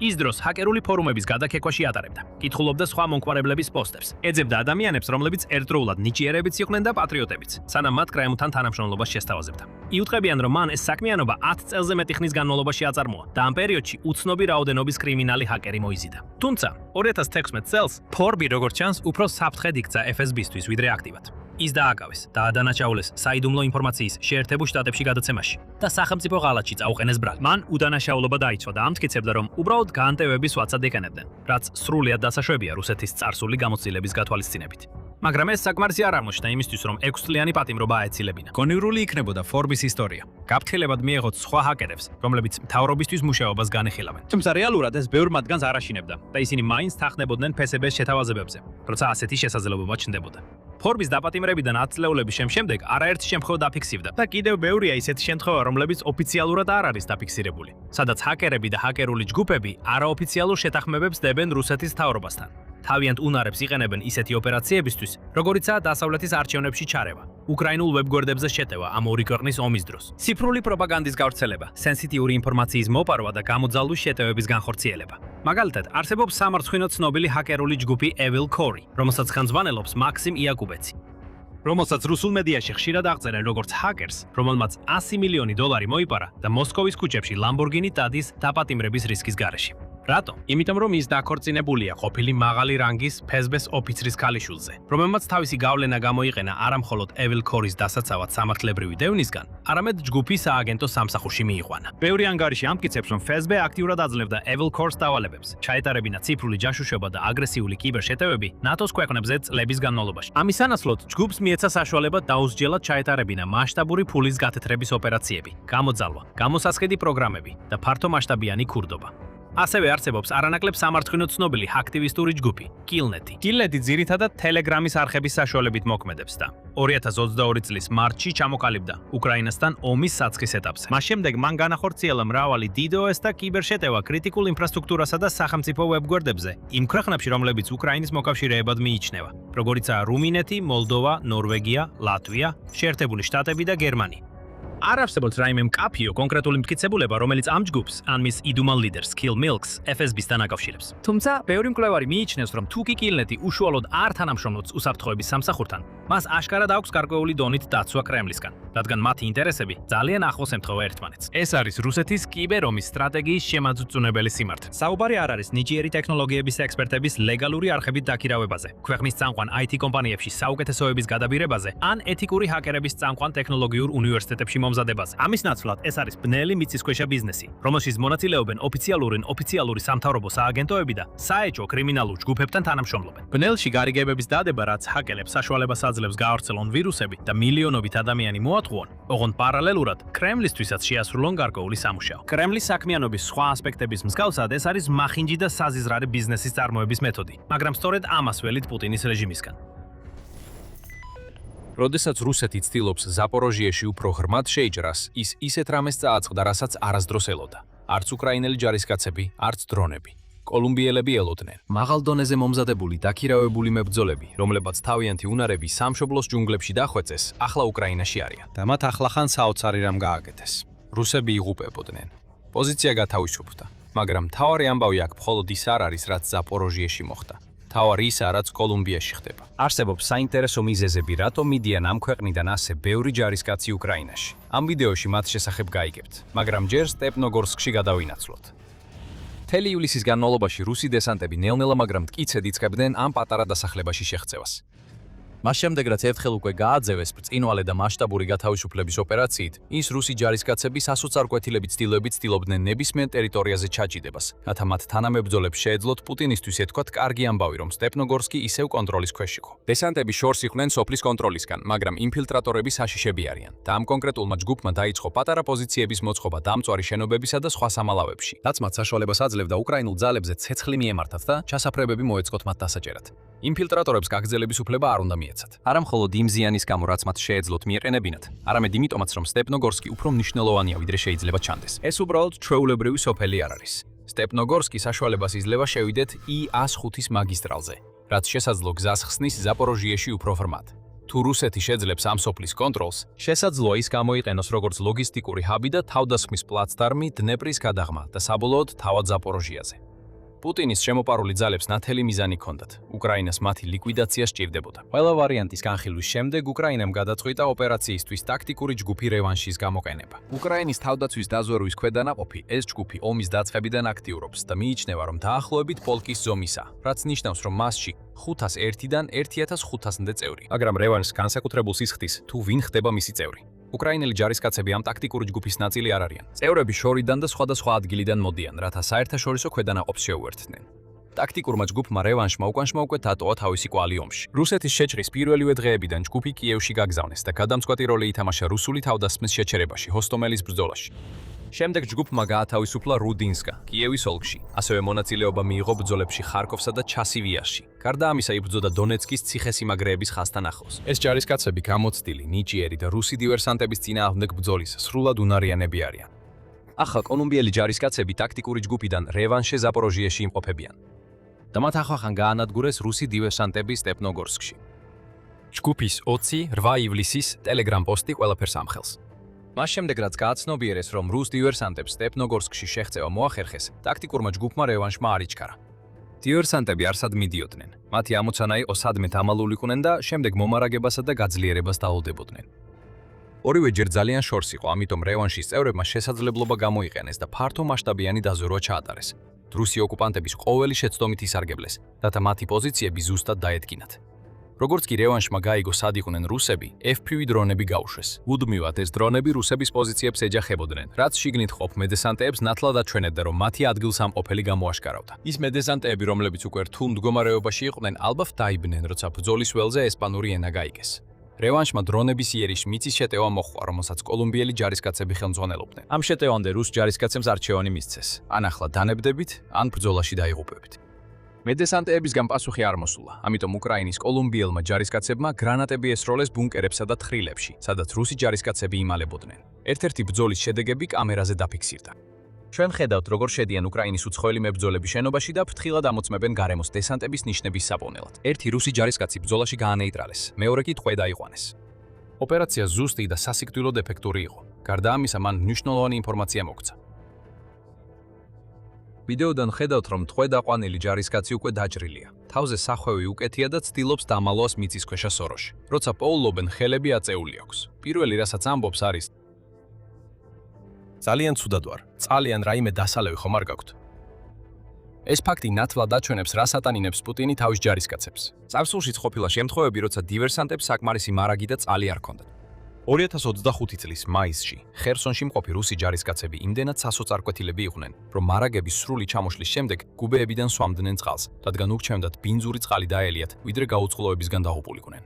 ის დროს ჰაკერული ფორუმების გადაქექვაში ატარებდა. კითხულობდა სხვა მომხმარებლების პოსტებს. ეძებდა ადამიანებს, რომლებიც ერთდროულად ნიჭიერებიც იყვნენ და პატრიოტებიც, სანამ მათ კრემლთან თანამშრომლობას შესთავაზებდა. იუთყებიან, რომ მან ეს საქმიანობა 10 წელზე მეტი ხნის განმავლობაში აწარმოა და ამ პერიოდში უცნობი რაოდენობის კრიმინალი ჰაკერი მოიზიდა. თუმცა 2016 წელს ფორბი როგორც ჩანს უფრო საფრთხედ იქცა FSB-ისთვის ვიდრე აქტივად. ის დააკავეს და ადანაშაულეს საიდუმლო ინფორმაციის შეერთებულ შტატებში გადაცემაში და სახელმწიფო ღალატში წაუყენეს ბრალი. მან უდანაშაულობა დაიცვა და ამტკიცებდა, რომ უბრალოდ განტევების ვაცად ეკენებდნენ, რაც სრულიად დასაშვებია რუსეთის წარსული გამოცდილების გათვალისწინებით. მაგრამ ეს საკმარისი არ აღმოჩნდა იმისთვის, რომ 6 წლიანი პატიმრობა აეცილებინა. გონივრული იქნებოდა ფორბის ისტორია. გაფრთხილებად მიეღოთ სხვა ჰაკერებს, რომლებიც მთავრობისთვის მუშაობას განეხილავენ. თუმცა რეალურად ეს ბევრ მათგანს არ აშინებდა და ისინი მაინც თანხმდებოდნენ ფსბ-ს შეთავაზებებზე, როცა ასეთი შესაძლებლობა ჩნდებოდა. ფორბის დაპატიმრებიდან 10 წლეულების შემდეგ არაერთი შემთხვევა დაფიქსირდა და კიდევ ბევრია ისეთი შემთხვევა, რომლებიც ოფიციალურად არ არის დაფიქსირებული, სადაც ჰაკერები და ჰაკერული ჯგუფები არაოფიციალურ შეთანხმებებს დებენ რუსეთის მთავრობასთან. თავიანთ უნარებს იყენებენ ისეთი ოპერაციებისთვის, როგორიცაა დასავლეთის არჩევნებში ჩარევა, უკრაინულ ვებგვერდებზე შეტევა ამ ორი ქვეყნის ომის დროს, ციფრული პროპაგანდის გავრცელება, სენსიტიური ინფორმაციის მოპარვა და გამოძალვის შეტევების განხორციელება. მაგალითად, არსებობს სამარცხვინო ცნობილი ჰაკერული ჯგუფი Evil Corey, რომელსაც ხელმძღვანელობს მაქსიმ იაკუბეცი, რომელსაც რუსულ მედიაში ხშირად აღწერენ როგორც ჰაკერს, რომელმაც 100 მილიონი დოლარი მოიპარა და მოსკოვის ქუჩებში ლამბორგინი დადის დაპატიმრების რისკის გარეშე. რატო? იმიტომ რომ ის დაქორწინებულია ყოფილი მაღალი რანგის ფესბ-ს ოფიცრის ქალიშვილზე, რომელმაც თავისი გავლენა გამოიყენა არა მხოლოდ Evil Corey-ს დასაცავად სამართლებრივი დევნისგან, არამედ ჯგუფის სააგენტო სამსახურში მიიყვანა. ბევრი ანგარიში ამტკიცებს, რომ ფესბ აქტიურად აძლევდა Evil Corey-ს დავალებებს, ჩაეტარებინა ციფრული ჯაშუშობა და აგრესიული კიბერშეტევები ნატოს ქვეყნებზე წლების განმავლობაში. ამის სანაცვლოდ ჯგუფს მიეცა საშუალება დაუსჯელად ჩაეტარებინა მასშტაბური ფულის გათეთრების ოპერაციები, გამოძალვა, გამოსასყიდი პროგრამები და ფართომასშტაბიანი ქურდობა. ასევე არსებობს არანაკლებ სამარცხვინო ცნობილი აქტივისტური ჯგუფი Killnet. Killnet ძირითადად Telegram-ის არხების საშუალებით მოქმედებს და 2022 წლის მარტში ჩამოყალიბდა უკრაინასთან ომის საწყის ეტაპზე. მას შემდეგ მან განახორციელა მრავალი DDoS და კიბერშეტევა კრიტიკულ ინფრასტრუქტურასა და სახელმწიფო ვებგვერდებზე, იმ ქვეყნებში, რომლებიც უკრაინის მოკავშირეებად მიიჩნევა, როგორიცაა რუმინეთი, მოლდოვა, ნორვეგია, ლატვია, შეერთებული შტატები და გერმანია. არ არსებობს რაიმე მკაფიო კონკრეტული მტკიცებულება, რომელიც ამ ჯგუფს, ან მის იდუმალ ლიდერს Kill Milk-ს FSB-სთან აკავშირებს. თუმცა, ბევრი მკვლევარი მიიჩნევს, რომ თუ კი Killnet უშუალოდ არ თანამშრომლობს უსაფრთხოების სამსახურთან, მას აშკარად აქვს გარკვეული დონით დაცვა კრემლისგან, რადგან მათი ინტერესები ძალიან ახლოს ემთხვევა ერთმანეთს. ეს არის რუსეთის კიბერომის სტრატეგიის შემაძუწუნებელი სიმართლე. საუბარი არ არის ნიჭიერი ტექნოლოგიების ექსპერტების ლეგალური არხებით დაქირავებაზე, ქვეყნის წამყვან IT კომპანიებში საუკეთესოების გადაბირებაზე, ან ეთიკური ჰაკერების წამყვან ტექნოლოგიურ უნივერსიტეტებში მომზადებაზე. ამის ნაცვლად ეს არის ბნელი მიწისქვეშა ბიზნესი, რომელშიც მონაწილეობენ ოფიციალური სამთავრობო სააგენტოები და საეჭვო კრიმინალურ ჯგუფებთან თანამშრომლობენ. ბნელში გარიგებების დადება, რაც ჰაკერებს საშუალებას აძლევს გაავრცელონ ვირუსები და მილიონობით ადამიანი მოატყუონ, ოღონდ პარალელურად კრემლისთვისაც შეასრულონ გარკვეული სამუშაო. კრემლის საქმიანობის სხვა ასპექტების მსგავსად ეს არის მახინჯი და საზიზრარი ბიზნესის წარმოების მეთოდი, მაგრამ სწორედ ამას ველით პუტინის რეჟიმისგან. როდესაც რუსეთი ცდილობს ზაპოროჟიეში უფრო ღრმად შეიჭრას, ის ისეთ რამეს წააწყდა, რასაც არასდროს ელოდა. არც უკრაინელი ჯარისკაცები, არც დრონები. კოლუმბიელები ელოდნენ. მაღალ დონეზე მომზადებული დაქირავებული მებრძოლები, რომლებაც თავიანთი უნარები სამშობლოს ჯუნგლებში დახვეწეს, ახლა უკრაინაში არიან. და მათ ახლახან საოცარი რამ გააკეთეს. რუსები იღუპებოდნენ. პოზიცია გათავისუფლდა, მაგრამ მთავარი ამბავი აქ მხოლოდ ის არ არის, რაც ზაპოროჟიეში მოხდა. მთავარი ისაა, რაც კოლუმბიაში ხდება. არსებობს საინტერესო მიზეზები, რატომ მიდიან ამ ქვეყნიდან ასე ბევრი ჯარისკაცი უკრაინაში. ამ ვიდეოში მათ შესახებ გაიგებთ, მაგრამ ჯერ სტეპნოგორსკში გადავინაცვლოთ. მთელი ივლისის განმავლობაში რუსი დესანტები ნელ-ნელა, მაგრამ მტკიცედ იწყებდნენ ამ პატარა დასახლებაში შეღწევას. მას შემდეგ, რაც ერთხელ უკვე გააძევეს ბრწყინვალე და მასშტაბური გათავისუფლების ოპერაციით, ის რუსი ჯარისკაცები სასოწარკვეთილებით ცდილობდნენ ნებისმიერ ტერიტორიაზე ჩაჯიდებას, რათა მათ თანამებრძოლებს შეეძლოთ პუტინისთვის ეთქვათ კარგი ამბავი, რომ სტეპნოგორსკი ისევ კონტროლის ქვეშ იყო. დესანტები შორს იყვნენ სოფლის კონტროლისგან, მაგრამ ინფილტრატორები საშიშები არიან და ამ კონკრეტულმა ჯგუფმა დაიწყო პატარა პოზიციების მოწყობა დამწვარი შენობებისა და სხვა სამალავებში, რაც მათ საშუალებას აძლევდა უკრაინულ ძალებზე ცეცხლი მიემართათ და ჩასაფრებები მოეწყოთ მათ დასაჭერად. ინფილტრატორებს გაგრძელების უფლება არ უნდა მიეცათ. არა მხოლოდ იმ ზიანის გამო, რაც მათ შეეძლოთ მიეყენებინათ, არამედ იმიტომაც, რომ სტეპნოგორსკი უფრო მნიშვნელოვანია, ვიდრე შეიძლება ჩანდეს. ეს უბრალოდ ჩვეულებრივი სოფელი არ არის. სტეპნოგორსკი საშუალებას იძლევა შევიდეთ I-105-ის მაგისტრალზე, რაც შესაძლო გზას ხსნის ზაპოროჟიეში უფრო ღრმად. თუ რუსეთი შეძლებს ამ სოფლის კონტროლს, შესაძლოა ის გამოიყენოს როგორც ლოგისტიკური ჰაბი და თავდასხმის პლაცდარმი დნეპრის გადაღმა და საბოლოოდ თავად ზაპოროჟიაზე. პუტინის შემოპარული ძალებს ნათელი მიზანი ჰქონდათ. უკრაინას მათი ლიკვიდაცია სჭირდებოდა. ყველა ვარიანტის განხილვის შემდეგ უკრაინამ გადაწყვიტა ოპერაციისთვის ტაქტიკური ჯგუფი რევანშის გამოყენება. უკრაინის თავდაცვის დაზვერვის ქვედანაყოფი ეს ჯგუფი ომის დაწყებიდან აქტიურობს და მიიჩნევა, რომ დაახლოებით პოლკის ზომისაა, რაც ნიშნავს, რომ მასში 501-დან 1500-მდე წევრი. მაგრამ რევანშს განსაკუთრებულს ისხდის, თუ ვინ ხდება მისი წევრი. უკრაინელი ჯარისკაცები ამ ტაქტიკური ჯგუფის ნაწილი არ არიან. წევრები შორიდან და სხვადასხვა ადგილიდან მოდიან, რათა საერთაშორისო ქვედანაყოფს შეუერთდნენ. ტაქტიკურმა ჯგუფმა რევანშმა უკვე დატოვა თავისი კვალი ომში. რუსეთის შეჭრის პირველივე დღეებიდან ჯგუფი კიევში გაგზავნეს და გადამწყვეტი როლი ითამაშა რუსული თავდასხმის შეჩერებაში, ჰოსტომელის ბრძოლაში. შემდეგ ჯგუფმა გაათავისუფლა რუდინსკა, კიევის ოლქში. ასევე მონაწილეობა მიიღო ბრძოლებში ხარკოვსა და ჩასივიაში. გარდა ამისა იბრძოდა დონეცკის ციხესიმაგრეების ხაზთან ახლოს. ეს ჯარისკაცები გამოცდილი, ნიჭიერი და რუსი დივერსანტების წინააღმდეგ ბრძოლის სრულად უნარიანები არიან. ახლა კოლუმბიელი ჯარისკაცები ტაქტიკური ჯგუფიდან რევანშე ზაპოროჟიეში იმყოფებიან. და მათ ახლახან გაანადგურეს რუსი დივერსანტები სტეპნოგორსკში. ჯგუფის 28 ივლისის ტელეგრამ პოსტი ყველაფერს ამხელს. მას შემდეგ, რაც გააცნობიერეს, რომ რუს დივერსანტებს სტეპნოგორსკში შეღწევა მოახერხეს, ტაქტიკურმა ჯგუფმა რევანშმა არ იჩქარა. დივერსანტები არსად მიდიოდნენ. მათი ამოცანა იყო სადმე დამალულიყვნენ და შემდეგ მომარაგებასა და გაძლიერებას დაუდებოდნენ. ორივე ჯერ ძალიან შორს იყო, ამიტომ რევანშის წევრებმა შესაძლებლობა გამოიყენეს და ფართო მასშტაბიანი დაზვერვა ჩაატარეს. რუსი ოკუპანტების ყოველი შეცდომით ისარგებლეს, რათა მათი პოზიციები ზუსტად დაედგინათ. როგორც კი რევანშმა გაიგო სად იყვნენ რუსები, FPV დრონები გაუშვეს. მუდმივად ეს დრონები რუსების პოზიციებს ეჯახებოდნენ, რაც შიგნით ყოფ მედესანტეებს ნათლად აჩვენებდა, რომ მათი ადგილსამყოფელი გამოაშკარავდა. ის მედესანტეები, რომლებიც უკვე რთულ მდგომარეობაში იყვნენ, ალბათ დაიბნენ, როცა ბრძოლის ველზე ესპანური ენა გაიგეს. რევანშმა დრონების იერიშ მიწის შეტევა მოჰყვა, რომელსაც კოლუმბიელი ჯარისკაცები ხელმძღვანელობდნენ. ამ შეტევამდე რუს ჯარისკაცებს არჩევანი მისცეს. ან ახლა დანებდებით, ან ბრძოლაში დაიღუპებით. მედესანტეებისგან პასუხი არ მოსულა, ამიტომ უკრაინის კოლუმბიელმა ჯარისკაცებმა გრანატები ესროლეს ბუნკერებსა და თხრილებში, სადაც რუსი ჯარისკაცები იმალებოდნენ. ერთ-ერთი ბრძოლის შედეგები კამერაზე დაფიქსირდა. ჩვენ ხედავთ, როგორ შედიან უკრაინის უცხოელი მებრძოლები შენობაში და ფრთხილად ამოწმებენ გარემოს დესანტების ნიშნების საპოვნელად. ერთი რუსი ჯარისკაცი ბრძოლაში გაანეიტრალეს, მეორე კი ტყვე დაიყვანეს. ოპერაცია ზუსტი და სასიკვდილოდ ეფექტური იყო. გარდა ამისა, მან მნიშვნელოვანი ინფორმაცია მოგცა. ვიდეოდან ხედავთ, რომ თვე დაყვანილი ჯარისკაცი უკვე დაჭრილია. თავზე სახვევი უკეთია და ცდილობს დამალოს მიწისქვეშა სოროში. როცა პოულობენ, ხელები აწეული აქვს. პირველი, რასაც ამბობს, არის: ძალიან ცუდად ვარ. "Ძალიან რაიმე დასალევი ხომ არ გაქვთ?" ეს ფაქტი ნათლად აჩვენებს, რა სატანინებს პუტინი თავის ჯარისკაცებს. წარსულშიც ყოფილა შემთხვევები, როცა დივერსანტებს საკმარისი მარაგი და წყალი არ ჰქონდათ. 2025 წლის მაისში ხერსონში მყოფი რუსი ჯარისკაცები იმდენად სასოწარკვეთილები იყვნენ, რომ მარაგების სრული ჩამოშლის შემდეგ გუბეებიდან სვამდნენ წყალს, რადგან უგჩვენდათ ბინძური წყალი დაელიათ, ვიდრე გაუწყლოებისგან დაღუპულიყვნენ.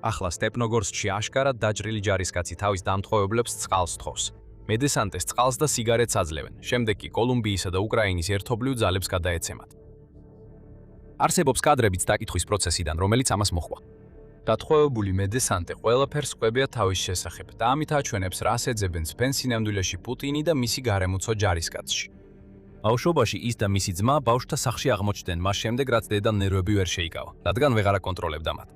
ახლა სტეპნოგორსკში აშკარად დაჭრილი ჯარისკაცი თავის დამთხოვებლებს წყალს თხოვს. მედესანტეს წყალს და სიგარეტს აძლევენ, შემდეგ კი კოლუმბიისა და უკრაინის ერთობლივ ძალებს გადაეცემათ. არსებობს კადრებიც დაკითხვის პროცესიდან, რომელიც ამას მოჰყვა. დათხოვებული მედესანტე ყველაფერს ყვებია თავის შესახებ და ამით აჩვენებს, რას ეძებენ სინამდვილეში პუტინი და მისი გარემოცო ჯარისკაცში. ბავშვობაში ის და მისი ძმა ბავშვთა სახლში აღმოჩნდნენ, მას შემდეგ რაც დედამ ნერვები ვერ შეიკავა, რადგან ვეღარ აკონტროლებდა მათ.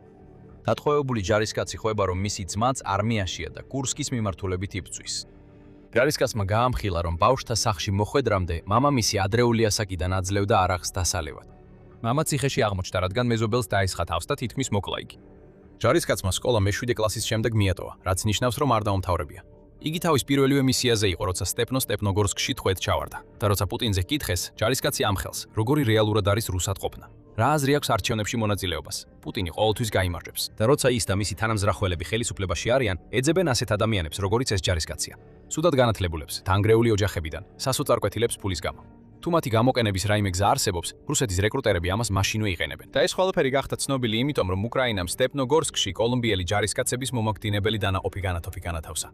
დათხოვებული ჯარისკაცი ყვება, რომ მისი ძმაც არმიაშია და კურსკის მიმართულებით იბრძვის. ჯარისკაცმა გაამხილა, რომ ბავშვთა სახლში მოხვედრამდე მამამისი ადრეული ასაკიდან აძლევდა არახს დასალევად. მამა ციხეში აღმოჩნდა, რადგან მეზობელს დაესხა თავს და თითქმის მოკლა იგი. ჯარისკაცმა სკოლა მე-7 კლასის შემდეგ მიატოვა, რაც ნიშნავს, რომ არ დაუმთავრებია. იგი თავის პირველივე მისიაზე იყო, როცა სტეპნოგორსკში თვედ ჩავარდა და როცა პუტინზე კითხეს, ჯარისკაცი ამხელს, როგორი რეალურად არის რუსად ყოფნა. რა აზრი აქვს არჩევნებში მონაწილეობას? პუტინი ყოველთვის გაიმარჯვებს და როცა ის და მისი თანამზრახველები ხელისუფლებაში არიან, ეძებენ ასეთ ადამიანებს, როგორიც ეს ჯარისკაცია. სუდად განათლებულებს, დანგრეული ოჯახებიდან, სასოწარკვეთილებს ფულის გამო. თუ მათი გამოყენების რაიმე გზა არსებობს, რუსეთის რეკრუტერები ამას მაშინვე იყენებენ. და ეს ყველაფერი გახდა ცნობილი იმიტომ, რომ უკრაინამ სტეპნოგორსკში კოლუმბიელი ჯარისკაცების მომაგდინებელი დანაყოფი განათოფი განათავსა.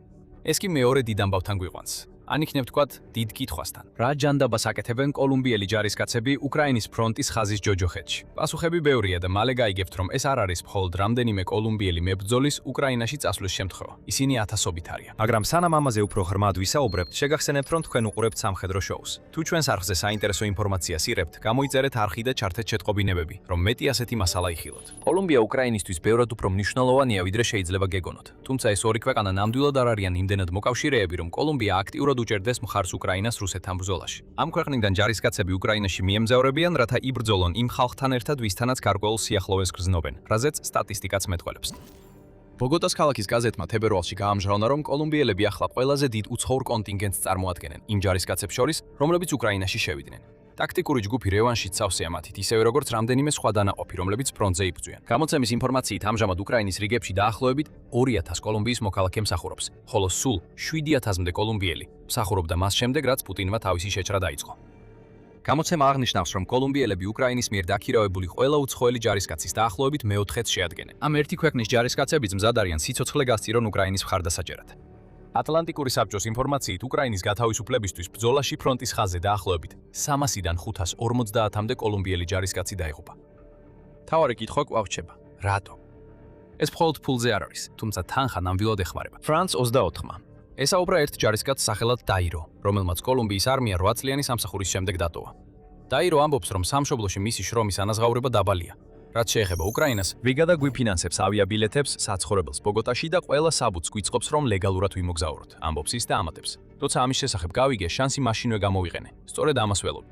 ეს კი მეორე დიდ ამბავთან გვიყვანს. ან იქნებ თქვათ, დიდ კითხვასთან. რა ჯანდაბას აკეთებენ კოლუმბიელი ჯარისკაცები უკრაინის ფრონტის ხაზის ჯოჯოხეთში? პასუხები ბევრია და მალე გაიგებთ, რომ ეს არ არის მხოლოდ რამდენიმე კოლუმბიელი მებრძოლის უკრაინაში წასვლის შემთხვევა. ისინი ათასობით არიან. მაგრამ სანამ ამაზე უფრო ღრმად ვისაუბრებთ, შეგახსენებთ, რომ თქვენ უყურებთ სამხედრო შოუს. თუ ჩვენს არხზე საინტერესო ინფორმაციას იღებთ, გამოიწერეთ არხი და ჩართეთ შეტყობინებები, რომ მეტი ასეთი მასალა იხილოთ. კოლუმბია უკრაინისთვის ბევრად უფრო მნიშვნელოვანია, ვიდრე შეიძლება გეგონოთ. თუმცა ეს ორი ქვეყანა ნამდვილად არ არიან იმდენად მოკავშირეები, რომ კოლუმბია აქტიურად უჭერდეს მხარს უკრაინას რუსეთთან ბრძოლაში. ამ ქვეყნიდან ჯარისკაცები უკრაინაში მიემგზავრებიან, რათა იბრძოლონ იმ ხალხთან ერთად, ვისთანაც გარკვეულ სიახლოვეს გრძნობენ, რაზეც სტატისტიკაც მეტყველებს. ბოგოტას ქალაქის გაზეთმა თებერვალში გაამჟღავნა, რომ კოლუმბიელები ახლა ყველაზე დიდ უცხოურ კონტინგენტს წარმოადგენენ იმ ჯარისკაცებს შორის, რომლებიც უკრაინაში შევიდნენ. ტაქტიკური ჯგუფი რევანშიც სავსეა მათით, ისევე როგორც რამდენიმე სხვა დანაყოფი, რომლებიც ფრონტზე იბრძვიან. გამოცემის ინფორმაციით, ამჟამად უკრაინის რიგებში დაახლოებით 2000 კოლუმბიის მოქალაქე მსახურობს, ხოლო სულ 7000-მდე კოლუმბიელი მსახურობდა მას შემდეგ, რაც პუტინმა თავისი შეჭრა დაიწყო. გამოცემა აღნიშნავს, რომ კოლუმბიელები უკრაინის მიერ დაქირავებული ყველა უცხოელი ჯარისკაცის დაახლოებით მეოთხედს შეადგენენ. ამ ერთი ქვეყნის ჯარისკაცებიც მზად არიან სიცოცხლე გასწირონ უკრაინის მხარდასაჭერად. ატლანტიკური საბჭოს ინფორმაციით, უკრაინის გათავისუფლებისთვის ბრძოლაში ფრონტის ხაზზე დაახლოებით 300-დან 550-მდე კოლუმბიელი ჯარისკაცი დაიღუპა. თავარი კითხვა კვლავ რჩება: რატო? ეს მხოლოდ ფულზე არ არის, თუმცა თანხა ნამდვილად ეხმარება. ფრანც 24-მა ესაუბრა ერთ ჯარისკაცს სახელად დაირო, რომელმაც კოლუმბიის არმია 8 წლიანი სამსახურის შემდეგ დატოვა. დაირო ამბობს, რომ სამშობლოში მისი შრომის ანაზღაურება დაბალია. რაც შეეხება უკრაინას, ბრიგადა გვიფინანსებს ავიაბილეთებს, საცხოვრებელს ბოგოტაში და ყველა საბუთს გვიწყობს, რომ ლეგალურად ვიმოგზაუროთ, ამბობს ის და ამატებს. როცა ამის შესახებ გავიგე, შანსი მაშინვე გამოვიყენე. სწორედ ამას ველობ.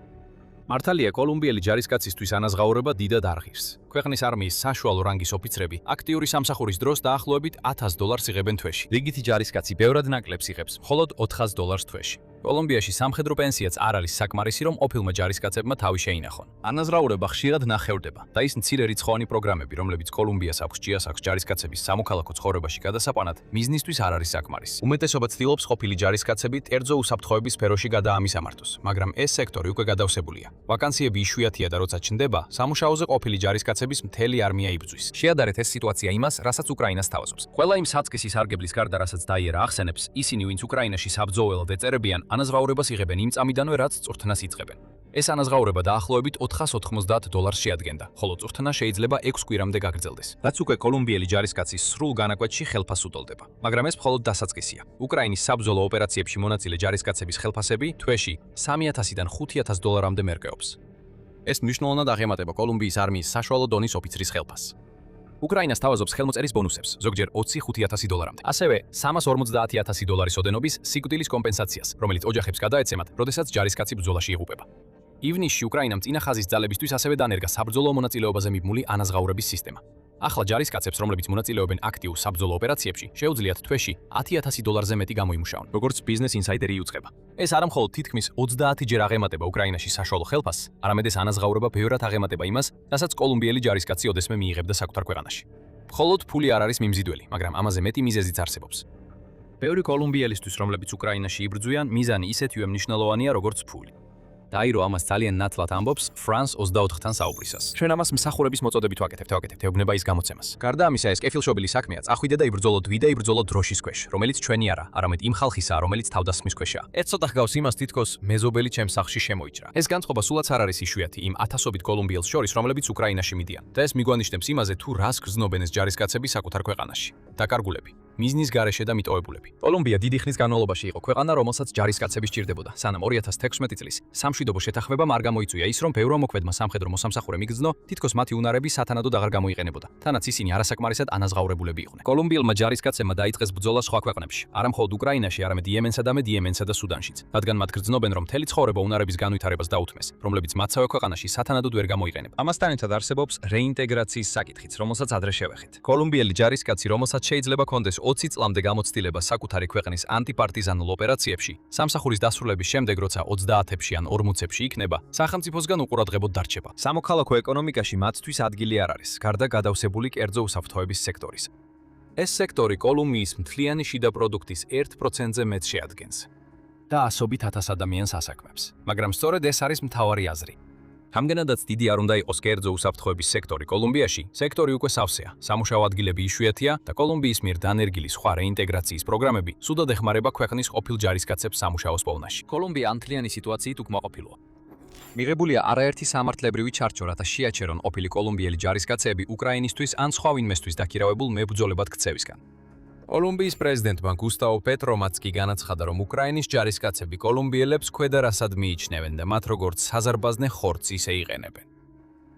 მართალია, კოლუმბიელი ჯარისკაცისთვის ანაზღაურება დიდად არ ღირს. ქვეყნის არმიის საშუალო რანგის ოფიცრები აქტიური სამსახურის დროს დაახლოებით $1000 იღებენ თვეში. რიგითი ჯარისკაცი ბევრად ნაკლებს იღებს, მხოლოდ $400 თვეში. კოლუმბიაში სამხედრო პენსიაც არ არის საკმარისი, რომ ყოფილმა ჯარისკაცებმა თავი შეინახონ. ანაზღაურება ხშირად ნახევრდება და ის მცირე რიცხოვანი პროგრამები, რომლებიც კოლუმბიას აქვს ჭიას აქვს ჯარისკაცების სამოქალაქო ცხოვრებაში გადასაყვანად, მიზნისთვის არ არის საკმარისი. უმეტესობა ცდილობს ყოფილი ჯარისკაცები კერძო უსაფრთხოების სფეროში გადაამისამართოს, მაგრამ ეს სექტორი უკვე გადავსებულია. ვაკანსიები იშვიათია და როცა ჩნდება, სამუშაოზე ყოფილი ჯარისკაცების მთელი არმია იბრძვის. შეადარეთ ეს სიტუაცია იმას, რასაც უკრაინას თავაზობს. ყველა იმ საწყისი სარგებლის გარდა, რასაც დაიერა ახსენებს, ისინი, ვინც უკრაინაში საბრძოლველად ეწერებიან, ანაზღაურებას იღებენ იმ წამიდანვე, რაც წვრთნას იწყებენ. ეს ანაზღაურება დაახლოებით $490 შეადგენდა, ხოლო წვრთნა შეიძლება 6 კვირამდე გაგრძელდეს. რაც უკვე კოლუმბიელი ჯარისკაცის სრულ განაკვეთში ხელფასს უტოლდება. მაგრამ ეს მხოლოდ დასაწყისია. უკრაინის საბრძოლო ოპერაციებში მონაწილე ჯარისკაცების ხელფასები თვეში $3000-დან $5000-მდე მერყეობს. ეს მნიშვნელოვნად აღემატება კოლუმბიის არმიის საშუალო დონის ოფიცრის ხელფასს. უკრაინას თავაზობს ხელმოწერის ბონუსებს, ზოგჯერ $25,000-მდე. ასევე $350,000 ოდენობის სიკვდილის კომპენსაციას, რომელიც ოჯახებს გადაეცემათ, როდესაც ჯარისკაცი ბრძოლაში იღუპება. ივნისში უკრაინამ წინა ხაზის ძალებისთვის ასევე დანერგა საბრძოლო მონაწილეობაზე მიბმული ანაზღაურების სისტემა. ახლა ჯარისკაცებს, რომლებიც მონაწილეობენ აქტიურ საბრძოლო ოპერაციებში, შეუძლიათ თვეში $10,000-ზე მეტი გამოიმუშაონ, როგორც Business Insider-ი იუწყება. ეს არა მხოლოდ თითქმის 30 ჯერ აღემატება უკრაინაში საშუალო ხელფასს, არამედ ეს ანაზღაურება ბევრად აღემატება იმას, რასაც კოლუმბიელი ჯარისკაცი ოდესმე მიიღებდა საკუთარ ქვეყანაში. მხოლოდ ფული არ არის მიმზიდველი, მაგრამ ამაზე მეტი მიზეზიც არსებობს. ბევრი კოლუმბიელისთვის, რომლებიც უკრაინაში იბრძვიან, მიზანი ისეთივე მნიშვნელოვანია, როგორც ფული. დაირო ამას ძალიან ნათლად ამბობს France 24-თან საუბრისას. ჩვენ ამას მსახურების მოწოდებით ვაკეთებთ, ეუბნება ის გამოცემას. გარდა ამისა, ეს კეფილშობილი საქმეა, წახვიდე და იბრძოლო დვიდე იბრძოლო დროშის ქვეშ, რომელიც ჩვენი არა, არამედ იმ ხალხისაა, რომელიც თავდასხმის ქვეშაა. ეს ცოტა ჰგავს იმას, თითქოს მეზობელი ჩემს სახლში შემოიჭრა. ეს განწყობა სულაც არ არის იშვიათი იმ ათასობით კოლუმბიელს შორის, რომლებიც უკრაინაში მიდიან. და ეს მიგვანიშნებს იმაზე, თუ რას გრძნობენ ეს ჯარისკაცები საკუთარ ქვეყანაში. დაკარგულები, მიზნის გარეშე და მიტოვებულები. კოლუმბია დიდი ხნის განმავლობაში იყო ქვეყანა, რომელსაც ჯარისკაცები სჭირდებოდა, სანამ 2016 წლის სამშვიდობო შეთანხმებამ არ გამოიწვია ის, რომ ბევრმა მოქმედმა სამხედრო მოსამსახურემ იგრძნო, თითქოს მათი უნარები სათანადოდ აღარ გამოიყენებოდა, თანაც ისინი არასაკმარისად ანაზღაურებულები იყვნენ. კოლუმბიელმა ჯარისკაცებმა დაიწყეს ბრძოლა სხვა ქვეყნებში, არა მხოლოდ უკრაინაში, არამედ იემენსა და სუდანშიც, რადგან მათ გრძნობენ, რომ მთელი ცხოვრება უნარების განვითარებას დაუთმეს, რომლებიც მათსავე ქვეყანაში სათანადოდ ვერ გამოიყენება. ამასთან ერთად არსებობს რეინტეგრაციის საკითხიც, რომელსაც ადრე შევეხეთ. კოლუმბიელი ჯარისკაცი, რომელსაც შეიძლება ჰქონდეს 20 წლამდე გამოცდილება საკუთარი ქვეყნის ანტიპარტიზანულ ოპერაციებში, სამსახურის დასრულების შემდეგ, როცა 30-ებში ან 40-ებში იქნება, სახელმწიფოსგან უყურადღებოდ დარჩება. სამოქალაქო ეკონომიკაში მათთვის ადგილი არ არის, გარდა გადავსებული კერძო უსაფრთხოების სექტორის. ეს სექტორი კოლუმბიის მთლიანი შიდა პროდუქტის 1%-ზე მეტს შეადგენს და ასობით ათას ადამიანს ასაქმებს. მაგრამ სწორედ ეს არის მთავარი აზრი. Რამდენადაც დიდი არ უნდა იყოს კერძო უსაფრთხოების სექტორი კოლუმბიაში, სექტორი უკვე სავსეა, სამუშაო ადგილები იშვიათია და კოლუმბიის მიერ დანერგილი სხვა რეინტეგრაციის პროგრამები სუდად ეხმარება ქვეყნის ყოფილ ჯარისკაცებს სამუშაოს პოვნაში. კოლუმბია ანთლიანი სიტუაციით უკმაყოფილოა. მიღებულია არაერთი სამართლებრივი ჩარჩო, რათა შეაჩერონ ყოფილი კოლუმბიელი ჯარისკაცები უკრაინისთვის ან სხვა ვინმესთვის დაქირავებულ მებრძოლებად ქცევისგან. კოლუმბიის პრეზიდენტმა გუსტავო პეტრომაც კი განაცხადა, რომ უკრაინის ჯარისკაცები კოლუმბიელებს ქვედარასად მიიჩნევენ და მათ როგორც საზარბაზნე ხორცს ისე იყენებენ.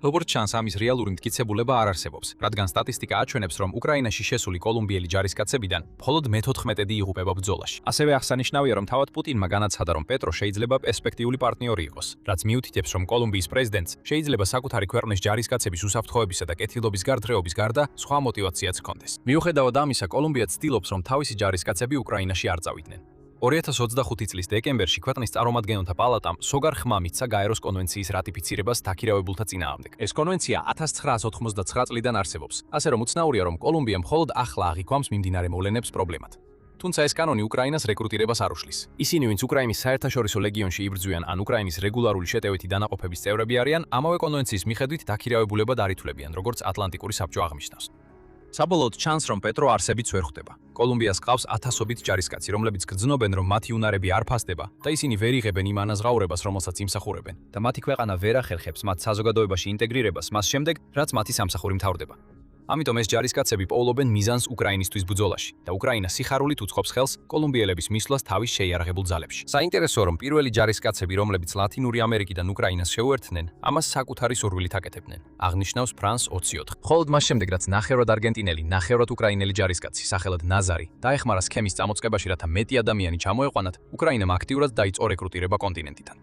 როგორც ჩანს, ამის რეალური მტკიცებულება არ არსებობს, რადგან სტატისტიკა აჩვენებს, რომ უკრაინაში შესული კოლუმბიელი ჯარისკაცებიდან მხოლოდ მე-14 იღუპება ბრძოლაში. ასევე აღსანიშნავია, რომ თავად პუტინმა განაცხადა, რომ პეტრო შეიძლება პერსპექტიული პარტნიორი იყოს, რაც მიუთითებს, რომ კოლუმბიის პრეზიდენტს შეიძლება საკუთარი ქვეყნის ჯარისკაცების უსაფრთხოებისა და კეთილდობის გარდრეობის გარდა სხვა мотиваციაც ჰქონდეს. მიუხედავად ამისა, კოლუმბია ცდილობს, რომ თავისი ჯარისკაცები უკრაინაში არ წავიდნენ. 2025 წლის დეკემბერში ქვეყნის წარმომადგენელთა პალატამ სოგარ ხმა მისცა გაეროს კონვენციის რატიფიცირებას დაქირავებულთა წინააღმდეგ. ეს კონვენცია 1999 წლიდან არსებობს, ასე რომ უცნაურია, რომ კოლუმბია მხოლოდ ახლა აღიქვამს მიმდინარე მოვლენებს პრობლემად. თუმცა ეს კანონი უკრაინას რეკრუტირებას არ უშლის. ისინი, ვინც უკრაინის საერთაშორისო ლეგიონში იბრძვიან ან უკრაინის რეგულარული შეტევითი დანაყოფების წევრები არიან, ამავე კონვენციის მიხედვით დაქირავებულებად არ ითვლებიან, როგორც ატლანტიკური საბჭო აღნიშნავს. საბოლოოდ ჩანს, რომ პეტრო არსებიც ვერ ხვდება. კოლუმბიას ყავს ათასობით ჯარისკაცი, რომლებიც გრძნობენ, რომ მათი უნარები არ ფასდება და ისინი ვერ იღებენ იმ ანაზღაურებას, რომელსაც იმსახურებენ და მათი ქვეყანა ვერ ახერხებს მათ საზოგადოებაში ინტეგრირებას მას შემდეგ, რაც მათი სამსახური მთავრდება. ამიტომ ეს ჯარისკაცები პოულობენ მიზანს უკრაინისთვის ბრძოლაში და უკრაინა სიხარულით უწყობს ხელს კოლუმბიელების მისვლას თავის შეიარაღებულ ძალებში. საინტერესოა, რომ პირველი ჯარისკაცები, რომლებიც ლათინური ამერიკიდან უკრაინას შეუერთდნენ, ამას საკუთარი სურვილით აკეთებდნენ, აღნიშნავს France 24. მხოლოდ მას შემდეგ, რაც ნახევრად არგენტინელი, ნახევრად უკრაინელი ჯარისკაცი, სახელად ნაზარი, დაეხმარა სქემის წამოწყებაში, რათა მეტი ადამიანი ჩამოეყვანათ, უკრაინამ აქტიურად დაიწყო რეკრუტირება კონტინენტიდან.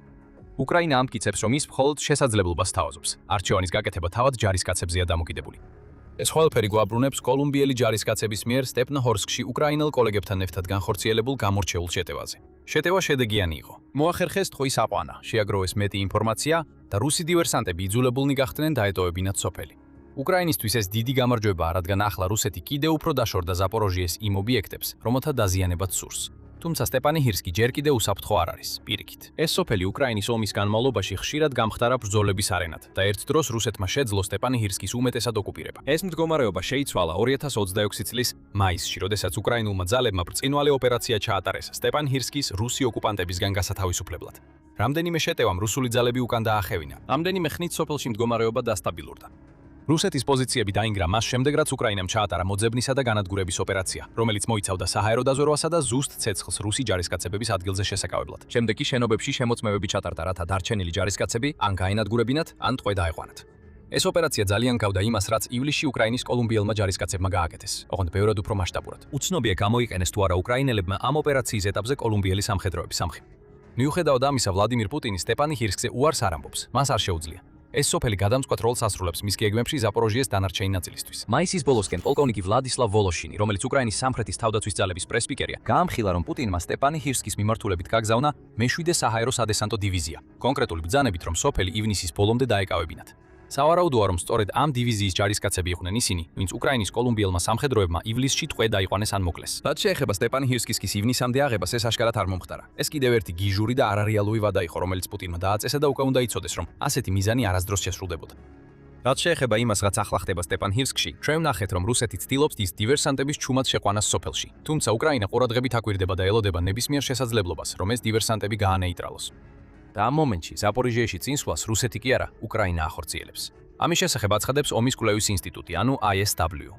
უკრაინა ამტკიცებს, რომ ის მხოლოდ შესაძლებლობას თავაზობს. არჩევანის გაკეთება თავად ჯარისკაცებზეა დამოკიდებული. ეს ყველაფერი გვაბრუნებს კოლუმბიელი ჯარისკაცების მიერ სტეპნოჰორსკში უკრაინელ კოლეგებთან ერთად განხორციელებულ გამორჩეულ შეტევაზე. შეტევა შედეგიანი იყო. მოახერხეს ტყვის აყვანა, შეაგროვეს მეტი ინფორმაცია და რუსი დივერსანტები იძულებულნი გახდნენ დაეტოვებინათ სოფელი. უკრაინისთვის ეს დიდი გამარჯვებაა, რადგან ახლა რუსეთი კიდევ უფრო დაშორდა ზაპოროჟიეს იმ ობიექტებს, რომელთა დაზიანებაც სურს. თუმცა სტეპანიჰირსკი ჯერ კიდევ უსაფრთხო არ არის, პირიქით. ეს სოფელი უკრაინის ომის განმავლობაში ხშირად გამხდარა ბრძოლების არენად და ერთ დროს რუსეთმა შეძლო სტეპანიჰირსკის უმეტესად ოკუპირება. ეს მდგომარეობა შეიცვალა 2026 წლის მაისში, როდესაც უკრაინულმა ძალებმა ბრწყინვალე ოპერაცია ჩაატარეს სტეპანიჰირსკის რუსი ოკუპანტებისგან გასათავისუფლებლად. რამდენიმე შეტევამ რუსული ძალები უკან დაახევინა. რამდენიმე ხნით სოფელში მდგომარეობა დასტაბილურდა. რუსეთის პოზიციები დაინგრა მას შემდეგ, რაც უკრაინამ ჩაატარა მოძებნისა და განადგურების ოპერაცია, რომელიც მოიცავდა საჰაერო დაზვერვასა და ზუსტ ცეცხლს რუსი ჯარისკაცების ადგილზე შესაკავებლად. შემდეგ კი შენობებში შემოწმებები ჩატარდა, რათა დარჩენილი ჯარისკაცები ან გაენადგურებინათ, ან ტყვე დაეყვანათ. ეს ოპერაცია ძალიან გავდა იმას, რაც ივლისში უკრაინის კოლუმბიელმა ჯარისკაცებმა გააკეთეს, ოღონდ ბევრად უფრო მასშტაბურად. უცნობია გამოიყენეს თუ არა უკრაინელებმა ამ ოპერაციის ეტაპზე კოლუმბიელი სამხედროების სამხი. მიუხედავად ამისა, ვლადიმირ პუტინი სტეპანიჰირსკზე უარს არ ამბობს, მას არ შეუძლია. ეს სოფელი გადამწყვეტ როლს ასრულებს მის გეგმებში ზაპოროჟიეს დანარჩენი ნაწილისთვის. მაისის ბოლოსკენ პოლკოვნიკი ვლადისლავ ვოლოშინი, რომელიც უკრაინის სამხრეთის თავდაცვის ძალების პრესპიკერია, გაამხილა, რომ პუტინმა სტეპანიჰირსკის მიმართულებით გაგზავნა მე-7 საჰაერო სადესანტო დივიზია, კონკრეტული ბრძანებით, რომ სოფელი ივნისის ბოლომდე დაეკავებინათ. სავარაუდოა, რომ სწორედ ამ დივიზიის ჯარისკაცები იყვნენ ისინი, ვინც უკრაინის კოლუმბიელმა სამხედროებმა ივლისში ტყვე დაიყვანეს ან მოკლეს. რაც შეეხება სტეპანიჰირსკის ივნისამდე აღებას, ეს აშკარად არ მომხდარა. ეს კიდევ ერთი გიჟური და არარეალური ვადა იყო, რომელიც პუტინმა დააწესა და უკვე უნდა იცოდეს, რომ ასეთი მიზანი არასდროს შესრულდებოდა. რაც შეეხება იმას, რაც ახლა ხდება სტეპანიჰირსკში, ჩვენ ვნახეთ, რომ რუსეთი ცდილობს ის დივერსანტების ჩუმად შეყვანას სოფელში. თუმცა უკრაინა ყურადღებით აკვირდება და ელოდება ნებისმიერ შესაძლებლობას, რომ ეს დივერსანტები გაანეიტრალოს. და ამ მომენტში ზაპორიჟიაში წინსვლას რუსეთი კი არა, უკრაინა ახორციელებს. ამის შესახებ აცხადებს ომის კვლევის ინსტიტუტი, ანუ ISW.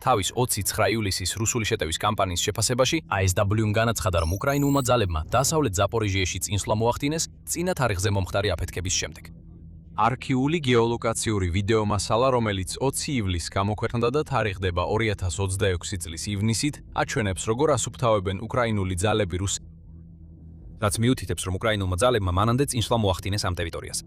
თავის 29 ივლისის რუსული შეტევის კამპანიის შეფასებაში ISW-მ განაცხადა, რომ უკრაინულმა ძალებმა დასავლეთ ზაპორიჟიაში წინსვლა მოახდინეს წინა თარიღზე მომხდარი აფეთქების შემდეგ. არქიული გეოლოკაციური ვიდეო მასალა, რომელიც 20 ივლისს გამოქვეყნდა და თარიღდება 2026 წლის ივნისით, აჩვენებს, როგორ ასუფთავებენ უკრაინული ძალები რუს რაც მიუთითებს, რომ უკრაინულმა ძალებმა მანამდე წინსვლა მოახდინეს ამ ტერიტორიას.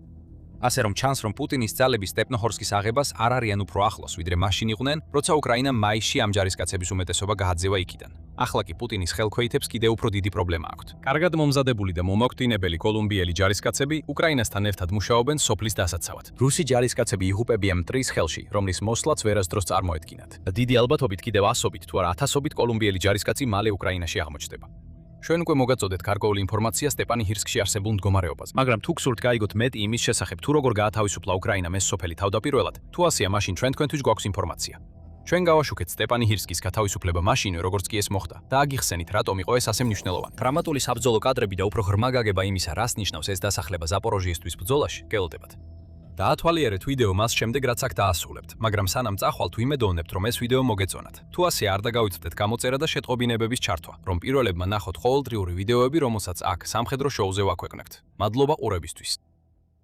ასე რომ ჩანს, რომ პუტინის ძალები სტეპნოჰორსკის აღებას არ არიან უფრო ახლოს, ვიდრე მაშინ იყვნენ, როცა უკრაინამ მაისში ამ ჯარისკაცების უმეტესობა გააძევა იქიდან. ახლა კი პუტინის ხელქვეითებს კიდევ უფრო დიდი პრობლემა აქვთ. კარგად მომზადებული და მომაკვდინებელი კოლუმბიელი ჯარისკაცები უკრაინასთან ერთად მუშაობენ სოფლის დასაცავად. რუსი ჯარისკაცები იღუპებიან მტრის ხელში, რომლის მოსვლაც ვერასდროს წარმოედგინათ. და დიდი ალბათობით კიდევ ასობით თუ არა ათასობით კოლუმბიელი ჯარისკაცი მალე უკრაინაში აღმოჩნდება. ჩვენ უკვე მოგაწოდეთ გარკვეული ინფორმაცია სტეპანიჰირსკში არსებულ მდგომარეობაზე. მაგრამ თუ გსურთ გაიგოთ მეტი იმის შესახებ, თუ როგორ გაათავისუფლა უკრაინამ ეს სოფელი თავდაპირველად, თუ ასეა, მაშინ ჩვენ თქვენთვის გვაქვს ინფორმაცია. ჩვენ გავაშუქეთ სტეპანიჰირსკის გათავისუფლება მაშინვე, როგორც კი ეს მოხდა და აგიხსენით, რატომ იყო ეს ასე მნიშვნელოვანი. დრამატული საბრძოლო კადრები და უფრო ღრმა გაგება იმისა, რას ნიშნავს ეს დასახლება ზაპოროჟიესთვის ბრძოლაში, გელოდებათ. დაათვალიერეთ ვიდეო მას შემდეგ, რაც აქ დაასრულებთ, მაგრამ სანამ წახვალთ, ვიმედოვნებთ, რომ ეს ვიდეო მოგეწონათ. თუ ასე არ დაგავიწყდეთ გამოწერა და შეტყობინებების ჩართვა, რომ პირველებმა ნახოთ ყოველდღიური ვიდეოები, რომელსაც აქ სამხედრო შოუზე ვაქვეყნებთ. მადლობა ყურებისთვის.